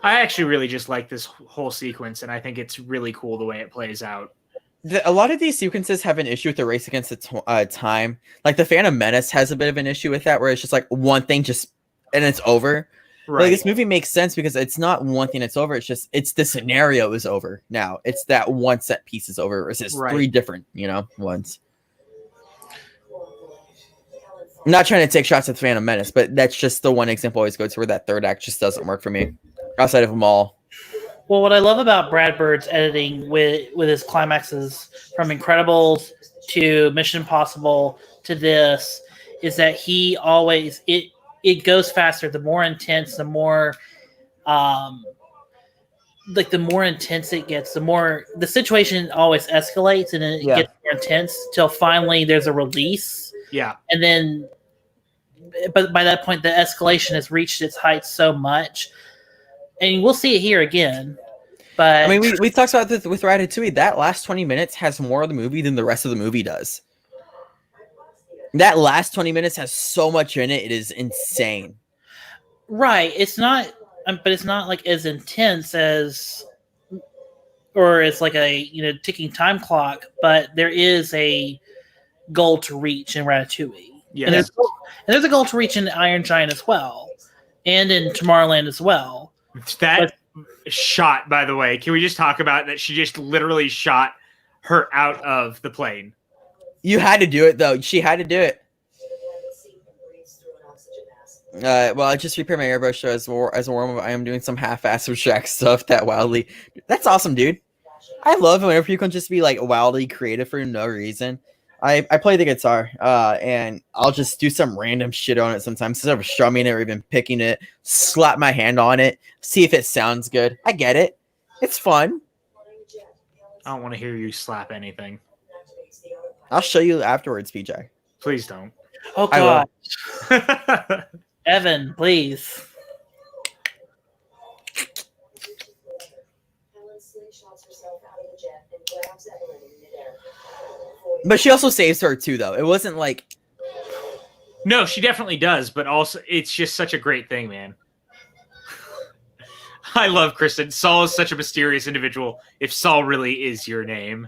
I actually really just like this whole sequence, and I think it's really cool the way it plays out. A lot of these sequences have an issue with the race against the time. Like the Phantom Menace has a bit of an issue with that, where it's just like one thing and it's over. Right. Like this movie makes sense because it's not one thing that's over. It's the scenario is over now. It's that one set piece is over. It's just 3 different, ones. I'm not trying to take shots at the Phantom Menace, but that's just the one example I always go to where that third act just doesn't work for me. Outside of them all. Well, what I love about Brad Bird's editing with his climaxes from Incredibles to Mission Impossible to this is that he always it goes faster. The more intense, the more the more intense it gets, the more the situation always escalates and it gets more intense till finally there's a release. Yeah. And then but by that point the escalation has reached its height so much. And we'll see it here again. But I mean, we talked about this with Ratatouille. That last 20 minutes has more of the movie than the rest of the movie does. That last 20 minutes has so much in it. It is insane. Right. It's not, but it's not like as intense as, or it's like a, ticking time clock, but there is a goal to reach in Ratatouille. Yes. And there's a goal to reach in Iron Giant as well. And in Tomorrowland as well. That shot, by the way, can we just talk about that? She just literally shot her out of the plane. You had to do it, though. She had to do it. Well, I just repaired my airbrush as a warm-up. I am doing some half-ass Shrek stuff that wildly. That's awesome, dude. I love it whenever you can just be like wildly creative for no reason. I play the guitar, and I'll just do some random shit on it sometimes instead of strumming it or even picking it. Slap my hand on it, see if it sounds good. I get it. It's fun. I don't want to hear you slap anything. I'll show you afterwards, PJ. Please don't. Oh God, Evan, please. But she also saves her too, though. It wasn't like. No, she definitely does, but also it's just such a great thing, man. I love Kristen. Saul is such a mysterious individual. If Saul really is your name.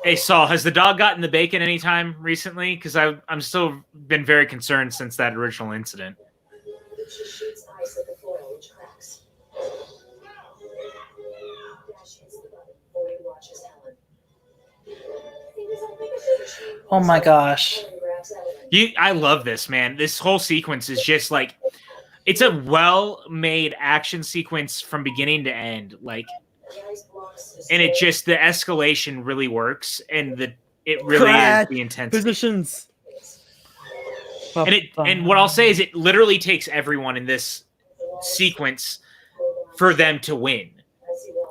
Hey, Saul, has the dog gotten the bacon anytime recently? Because I'm still been very concerned since that original incident. Oh my gosh. I love this, man. This whole sequence is just like, it's a well-made action sequence from beginning to end. Like, and it just, the escalation really works, and it really is the intensity. Positions. And what I'll say is it literally takes everyone in this sequence for them to win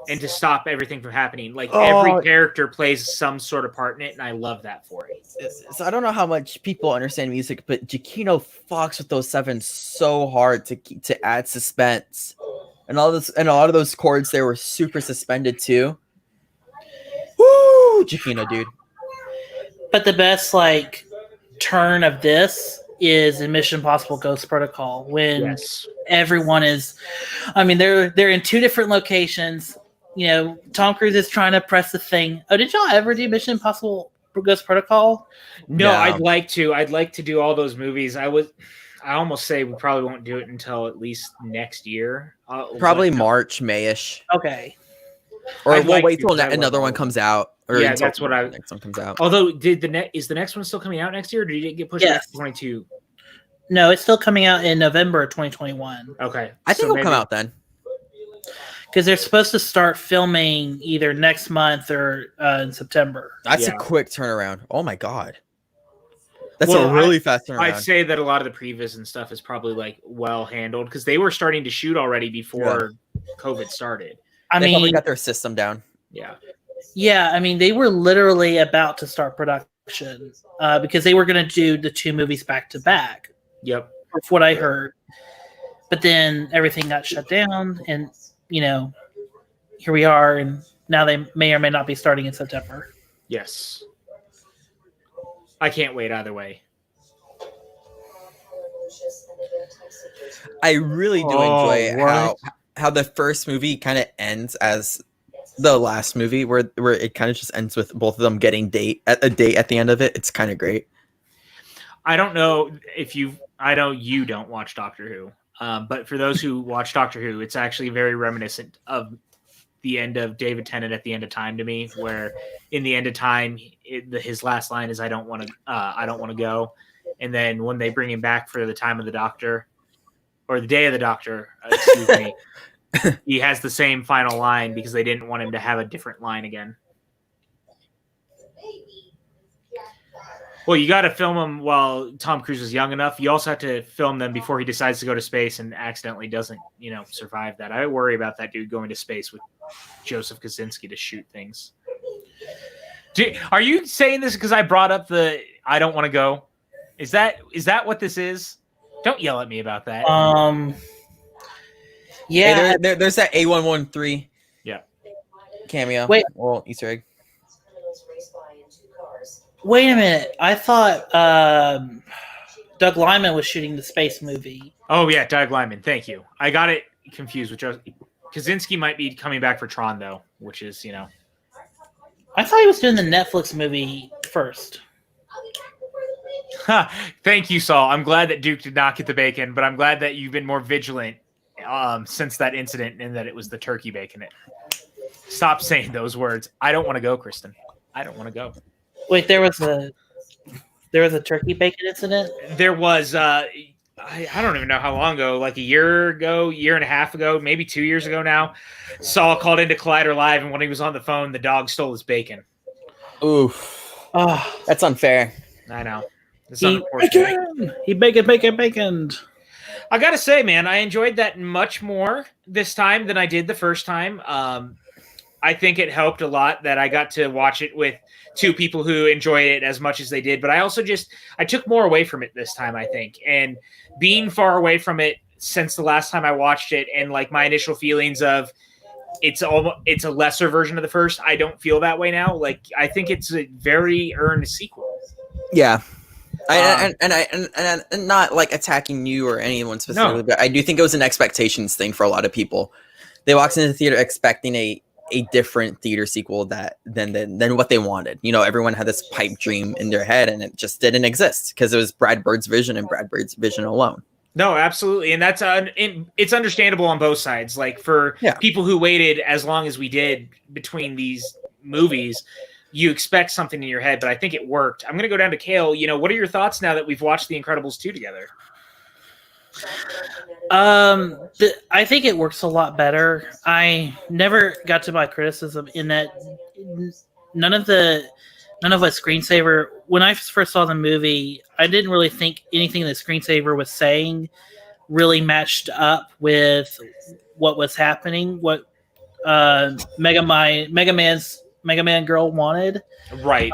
and to stop everything from happening. Like every character plays some sort of part in it, and I love that for it. So I don't know how much people understand music, but Giacchino fucks with those sevens so hard to add suspense, and a lot of those chords they were super suspended too. Woo, Giacchino, dude. But the best turn of this is in Mission Impossible Ghost Protocol when everyone is, I mean, they're in 2 different locations. Tom Cruise is trying to press the thing. Oh, did y'all ever do Mission Impossible Ghost Protocol? No, I'd like to. I'd like to do all those movies. I almost say we probably won't do it until at least next year. Probably March, Mayish. Okay. Or I'd we'll like wait to, till 'cause I another love one all comes out. Or Yeah, until that's what I- the next one comes out. Although, is the next one still coming out next year, or did it get pushed back Yes. to 22? No, it's still coming out in November of 2021 Okay, I think so it'll come maybe- out then. because they're supposed to start filming either next month or in September. That's Yeah. a quick turnaround. Oh my god. That's Well, a really fast turnaround. I'd say that a lot of the previs and stuff is probably like well handled because they were starting to shoot already before COVID started. I They probably mean, got their system down. Yeah, yeah, I mean, they were literally about to start production because they were going to do the two movies back to back, yep. from what I heard. But then everything got shut down, and here we are, and now they may or may not be starting in September. Yes. I can't wait either way. I really do Oh, enjoy what? how the first movie kind of ends as the last movie, where it kind of just ends with both of them getting a date at the end of it. It's kind of great. I don't know if I know you don't watch Doctor Who, but for those who watch Doctor Who, it's actually very reminiscent of the end of David Tennant at the End of Time to me, where in the End of Time, his last line is "I don't want to go," and then when they bring him back for the time of the Doctor, or the Day of the Doctor, excuse me, he has the same final line because they didn't want him to have a different line again. Well, you got to film them while Tom Cruise is young enough. You also have to film them before he decides to go to space and accidentally doesn't, survive that. I worry about that dude going to space with Joseph Kosinski to shoot things. Are you saying this because I brought up the "I don't want to go"? Is that what this is? Don't yell at me about that. Yeah, Hey, there's that A113. Yeah. Cameo. Wait. Well, Easter egg. wait a minute. I thought Doug Liman was shooting the space movie. Oh yeah, Doug Liman. Thank you. I got it confused with Joseph. Kaczynski might be coming back for Tron though, which is I thought he was doing the Netflix movie first. Thank you, Saul. I'm glad that Duke did not get the bacon, but I'm glad that you've been more vigilant since that incident and that it was the turkey bacon. Stop saying those words. I don't want to go, Kristen. I don't want to go. Wait, there was a turkey bacon incident? There was, I don't even know how long ago, like a year and a half ago, maybe 2 years ago now. Saul called into Collider Live, and when he was on the phone, the dog stole his bacon. Oof. Oh, That's unfair. I know. It's he unfortunate. baconed. I gotta say, man, I enjoyed that much more this time than I did the first time. I think it helped a lot that I got to watch it with two people who enjoyed it as much as they did. But I also I took more away from it this time, I think. And being far away from it since the last time I watched it, and like my initial feelings of it's a lesser version of the first, I don't feel that way now. Like I think it's a very earned sequel. Yeah. And not like attacking you or anyone specifically, but I do think it was an expectations thing for a lot of people. They walked into the theater expecting a different theater sequel than what they wanted. Everyone had this pipe dream in their head, and it just didn't exist because it was Brad Bird's vision and Brad Bird's vision alone. No, absolutely, and that's it's understandable on both sides. Like for people who waited as long as we did between these movies, you expect something in your head, but I think it worked. I'm going to go down to Kale. What are your thoughts now that we've watched The Incredibles 2 together? I think it works a lot better. I never got to my criticism in that none of what Screensaver, when I first saw the movie, I didn't really think anything that Screensaver was saying really matched up with what was happening, what Mega Man girl wanted. Right.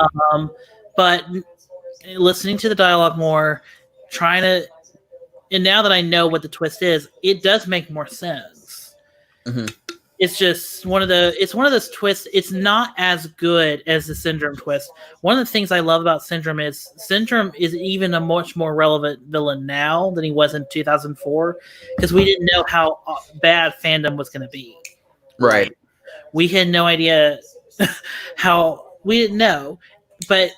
But listening to the dialogue more, and now that I know what the twist is, it does make more sense. Mm-hmm. It's just one of those twists. It's not as good as the Syndrome twist. One of the things I love about Syndrome is even a much more relevant villain now than he was in 2004, because we didn't know how bad fandom was going to be. Right. we had no idea how we didn't know, but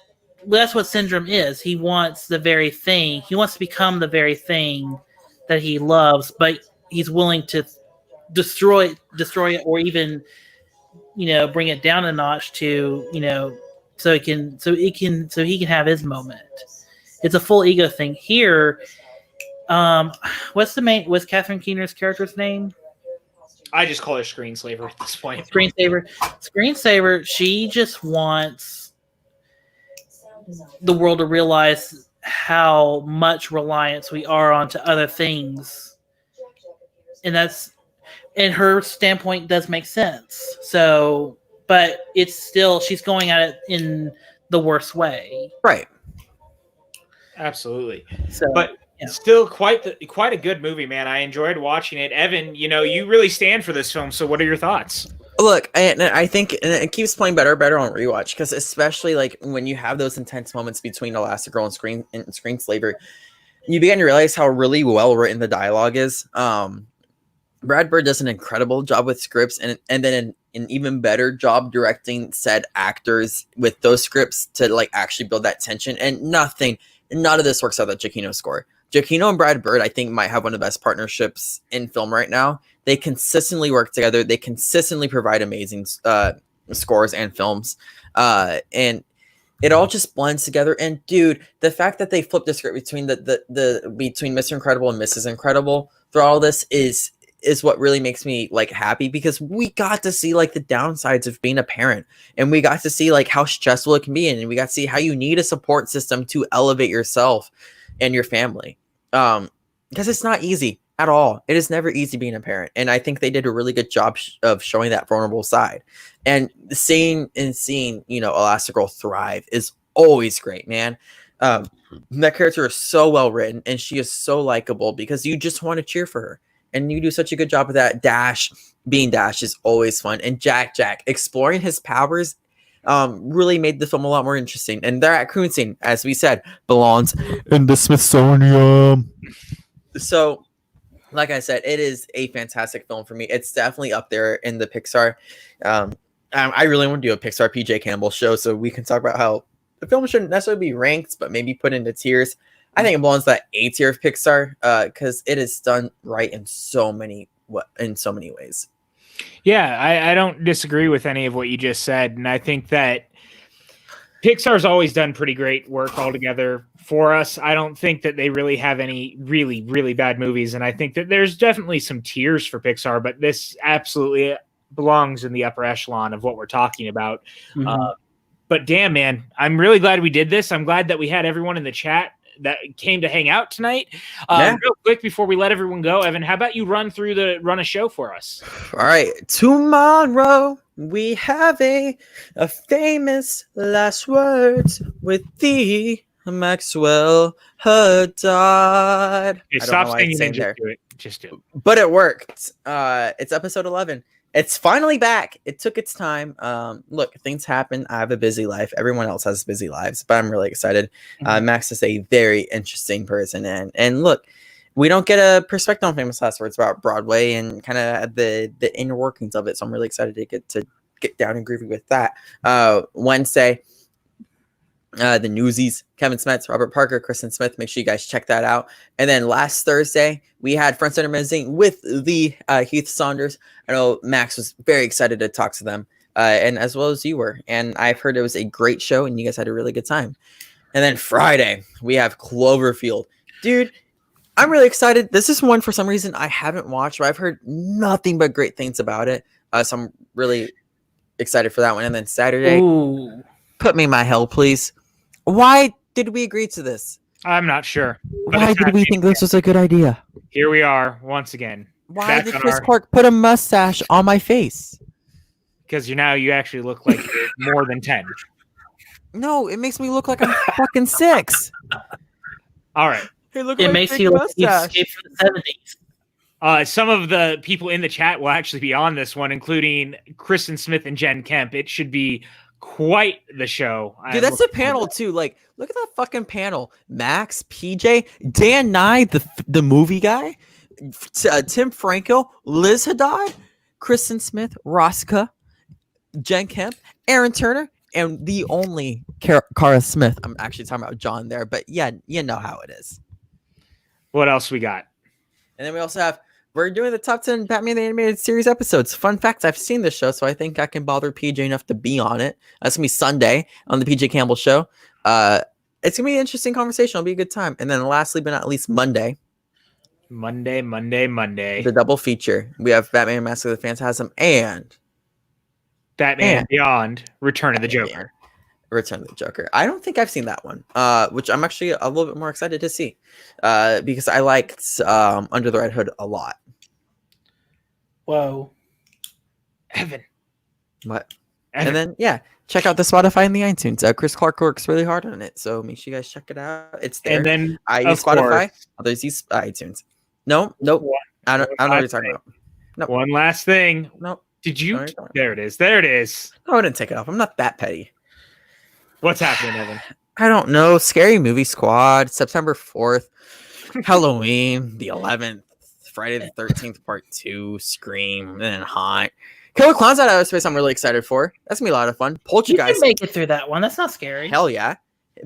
that's what syndrome is. He wants the very thing. He wants to become the very thing that he loves, but he's willing to destroy it, or even bring it down a notch to so he can have his moment. It's a full ego thing here. What's Catherine Keener's character's name? I just call her Screenslaver at this point. Screensaver. She just wants the world to realize how much reliance we are onto other things, and her standpoint does make sense. So, but it's still, she's going at it in the worst way, Right. Absolutely. So, but still quite a good movie, man. I enjoyed watching it. Evan, you really stand for this film. So what are your thoughts? Look, I think it keeps playing better on rewatch, because especially like when you have those intense moments between Elastigirl and Screenslaver, you begin to realize how really well written the dialogue is. Brad Bird does an incredible job with scripts, and then an even better job directing said actors with those scripts to like actually build that tension. And none of this works out that Giacchino score. Giacchino and Brad Bird, I think, might have one of the best partnerships in film right now. They consistently work together. They consistently provide amazing scores and films. And it all just blends together. And dude, the fact that they flipped the script between between Mr. Incredible and Mrs. Incredible through all this is what really makes me like happy, because we got to see like the downsides of being a parent, and we got to see like how stressful it can be, and we got to see how you need a support system to elevate yourself and your family. Because it's not easy at all. It is never easy being a parent. And I think they did a really good job of showing that vulnerable side. And seeing Elastigirl thrive is always great, man. That character is so well written, and she is so likable because you just want to cheer for her. And you do such a good job of that. Being Dash is always fun. And Jack exploring his powers really made the film a lot more interesting. And that raccoon scene, as we said, belongs in the Smithsonian. So, like I said, it is a fantastic film for me. It's definitely up there in the Pixar. I really want to do a Pixar PJ Campbell show, so we can talk about how the film shouldn't necessarily be ranked, but maybe put into tiers. I think it belongs to that A tier of Pixar because it is done right in so many ways. Yeah, I don't disagree with any of what you just said. And I think that Pixar's always done pretty great work altogether for us. I don't think that they really have any really, really bad movies. And I think that there's definitely some tiers for Pixar, but this absolutely belongs in the upper echelon of what we're talking about. Mhm. But damn, man, I'm really glad we did this. I'm glad that we had everyone in the chat that came to hang out tonight. Real quick before we let everyone go, Evan, how about you run a show for us? All right. Tomorrow we have a famous last words with the Maxwell Haddad. Okay, stop singing and just do it. Just do it. But it worked. It's episode 11. It's finally back. It took its time. Look, things happen. I have a busy life. Everyone else has busy lives, but I'm really excited. Max is a very interesting person. And look, we don't get a perspective on famous last words about Broadway and kind of the inner workings of it. So I'm really excited to get down and groovy with that. Wednesday, the Newsies, Kevin Smith, Robert Parker, Kristen Smith. Make sure you guys check that out. And then last Thursday, we had Front Center Magazine with the Heath Saunders. I know Max was very excited to talk to them, and as well as you were. And I've heard it was a great show, and you guys had a really good time. And then Friday, we have Cloverfield. Dude, I'm really excited. This is one for some reason I haven't watched, but I've heard nothing but great things about it. So I'm really excited for that one. And then Saturday, put me in my hell, please. Why did we agree to this? I'm not sure. Why did we think this was a good idea? Here we are once again. Why did Chris Clark put a mustache on my face? Because you actually look like you're more than 10. No, it makes me look like I'm fucking 6. All right. Hey, look, It makes you look like you escaped from the 70s. Some of the people in the chat will actually be on this one, including Kristen Smith and Jen Kemp. It should be quite the show. Dude, that's the panel too. Like, look at that fucking panel. Max, PJ, Dan Nye, the movie guy, Tim Franco, Liz Haddad, Kristen Smith, Rosca, Jen Kemp, Aaron Turner, and the only Cara Smith. I'm actually talking about John there, but yeah, you know how it is. What else we got? And then we also have, we're doing the top 10 Batman the Animated Series episodes. Fun fact, I've seen this show, so I think I can bother PJ enough to be on it. That's going to be Sunday on the PJ Campbell show. It's going to be an interesting conversation. It'll be a good time. And then lastly, but not least, Monday. The double feature. We have Batman Mask of the Phantasm and Batman Beyond Return of the Joker. Return of the Joker. I don't think I've seen that one, which I'm actually a little bit more excited to see because I liked Under the Red Hood a lot. Whoa. Evan. What? Evan. And then, yeah, check out the Spotify and the iTunes. Chris Clark works really hard on it, so make sure you guys check it out. It's there. And then I use Spotify. Others use iTunes. Nope. I don't know what you're talking about. Nope. One last thing. Nope. Did you? There it is. There it is. I wouldn't take it off. I'm not that petty. What's happening, Evan? I don't know. Scary Movie Squad, September 4th, Halloween, the 11th, Friday the 13th, Part 2, Scream, and then Haunt. Killer Clowns Out of Outer Space, I'm really excited for. That's going to be a lot of fun. You Poltergeist. can make it through that one. That's not scary. Hell yeah.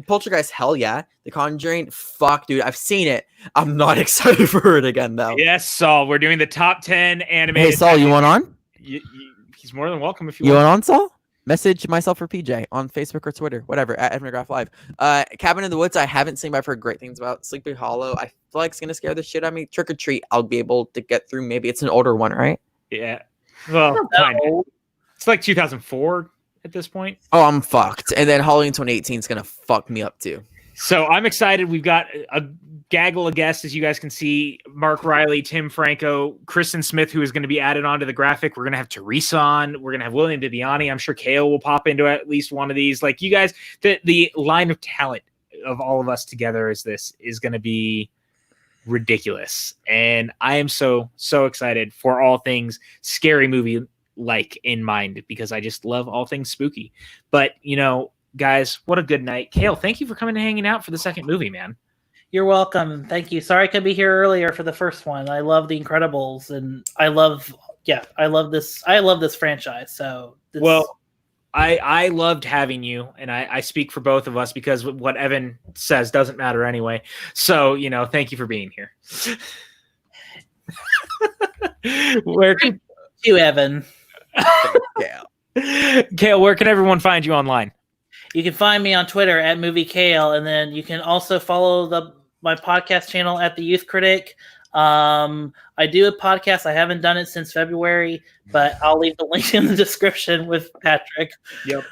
Poltergeist, hell yeah. The Conjuring, fuck, dude. I've seen it. I'm not excited for it again, though. Yes, Saul. We're doing the top 10 animated. Hey, Saul, you want on? He's more than welcome if you want want. On, Saul? Message myself or PJ on Facebook or Twitter, whatever, at Evan Degraff Live. Cabin in the Woods, I haven't seen, but I've heard great things about. Sleepy Hollow, I feel like it's going to scare the shit out of me. Trick or Treat, I'll be able to get through. Maybe it's an older one, right? Yeah. Well, kind of. It's like 2004 at this point. Oh, I'm fucked. And then Halloween 2018 is going to fuck me up too. So I'm excited. We've got a gaggle of guests, as you guys can see. Mark Riley, Tim Franco, Kristen Smith, who is going to be added onto the graphic. We're going to have Theresa on. We're going to have William Bibiani. I'm sure Kale will pop into at least one of these. Like, you guys, the line of talent of all of us together is going to be ridiculous. And I am so excited for all things scary movie like in mind, because I just love all things spooky. But, guys, what a good night. Kale, thank you for coming and hanging out for the second movie, man. You're welcome. Thank you. Sorry I couldn't be here earlier for the first one. I love The Incredibles, and I love this franchise. So I loved having you, and I speak for both of us because what Evan says doesn't matter anyway. So, thank you for being here. Where can you, Evan? Kale, where can everyone find you online? You can find me on Twitter at Movie Kale, and then you can also follow my podcast channel at The Youth Critic. I do a podcast. I haven't done it since February, but I'll leave the link in the description with Patrick. Yep.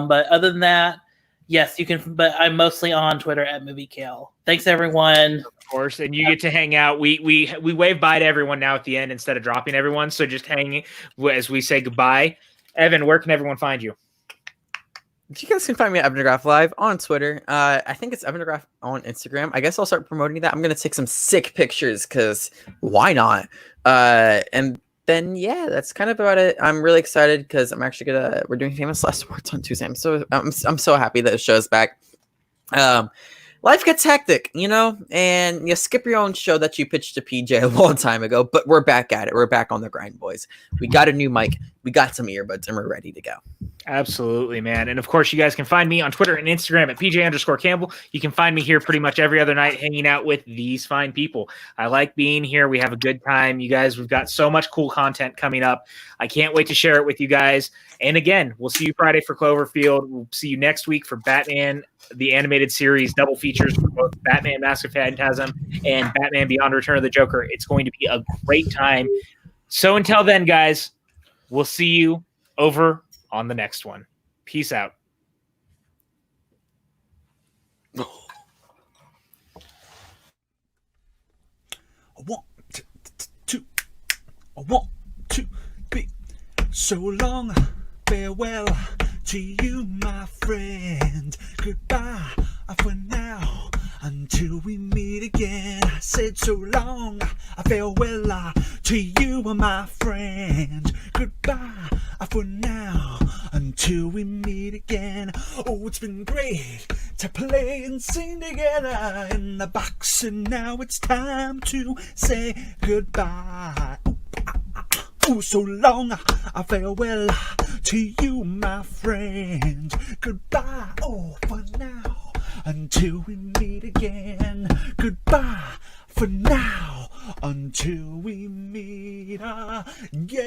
But other than that, yes, you can. But I'm mostly on Twitter at Movie Kale. Thanks, everyone. Of course, and you get to hang out. We wave bye to everyone now at the end instead of dropping everyone. So just hang as we say goodbye. Evan, where can everyone find you? You guys can find me at Evan Degraff Live on Twitter. I think it's Evan Degraff on Instagram. I guess I'll start promoting that. I'm going to take some sick pictures because why not? And then, yeah, that's kind of about it. I'm really excited because I'm actually we're doing Famous Last Words on Tuesday. I'm so happy that the show's back. Life gets hectic, and you skip your own show that you pitched to PJ a long time ago, but we're back at it. We're back on the grind, boys. We got a new mic. We got some earbuds, and we're ready to go. Absolutely, man. And of course, you guys can find me on Twitter and Instagram at PJ_Campbell. You can find me here pretty much every other night hanging out with these fine people. I like being here. We have a good time. You guys, we've got so much cool content coming up. I can't wait to share it with you guys. And again, we'll see you Friday for Cloverfield. We'll see you next week for Batman, the animated series, double features for both Batman Mask of Phantasm and Batman Beyond Return of the Joker. It's going to be a great time. So until then, guys, we'll see you over on the next one. Peace out. I want to be so long. Farewell to you, my friend. Goodbye for now. Until we meet again. I said so long. Farewell to you, my friend. Goodbye for now. Until we meet again. Oh, it's been great to play and sing together in the box, and now it's time to say goodbye. Ooh, ah, ah, ah. Ooh, so long, farewell to you, my friend. Goodbye, oh, for now, until we meet again. Goodbye, for now, until we meet again.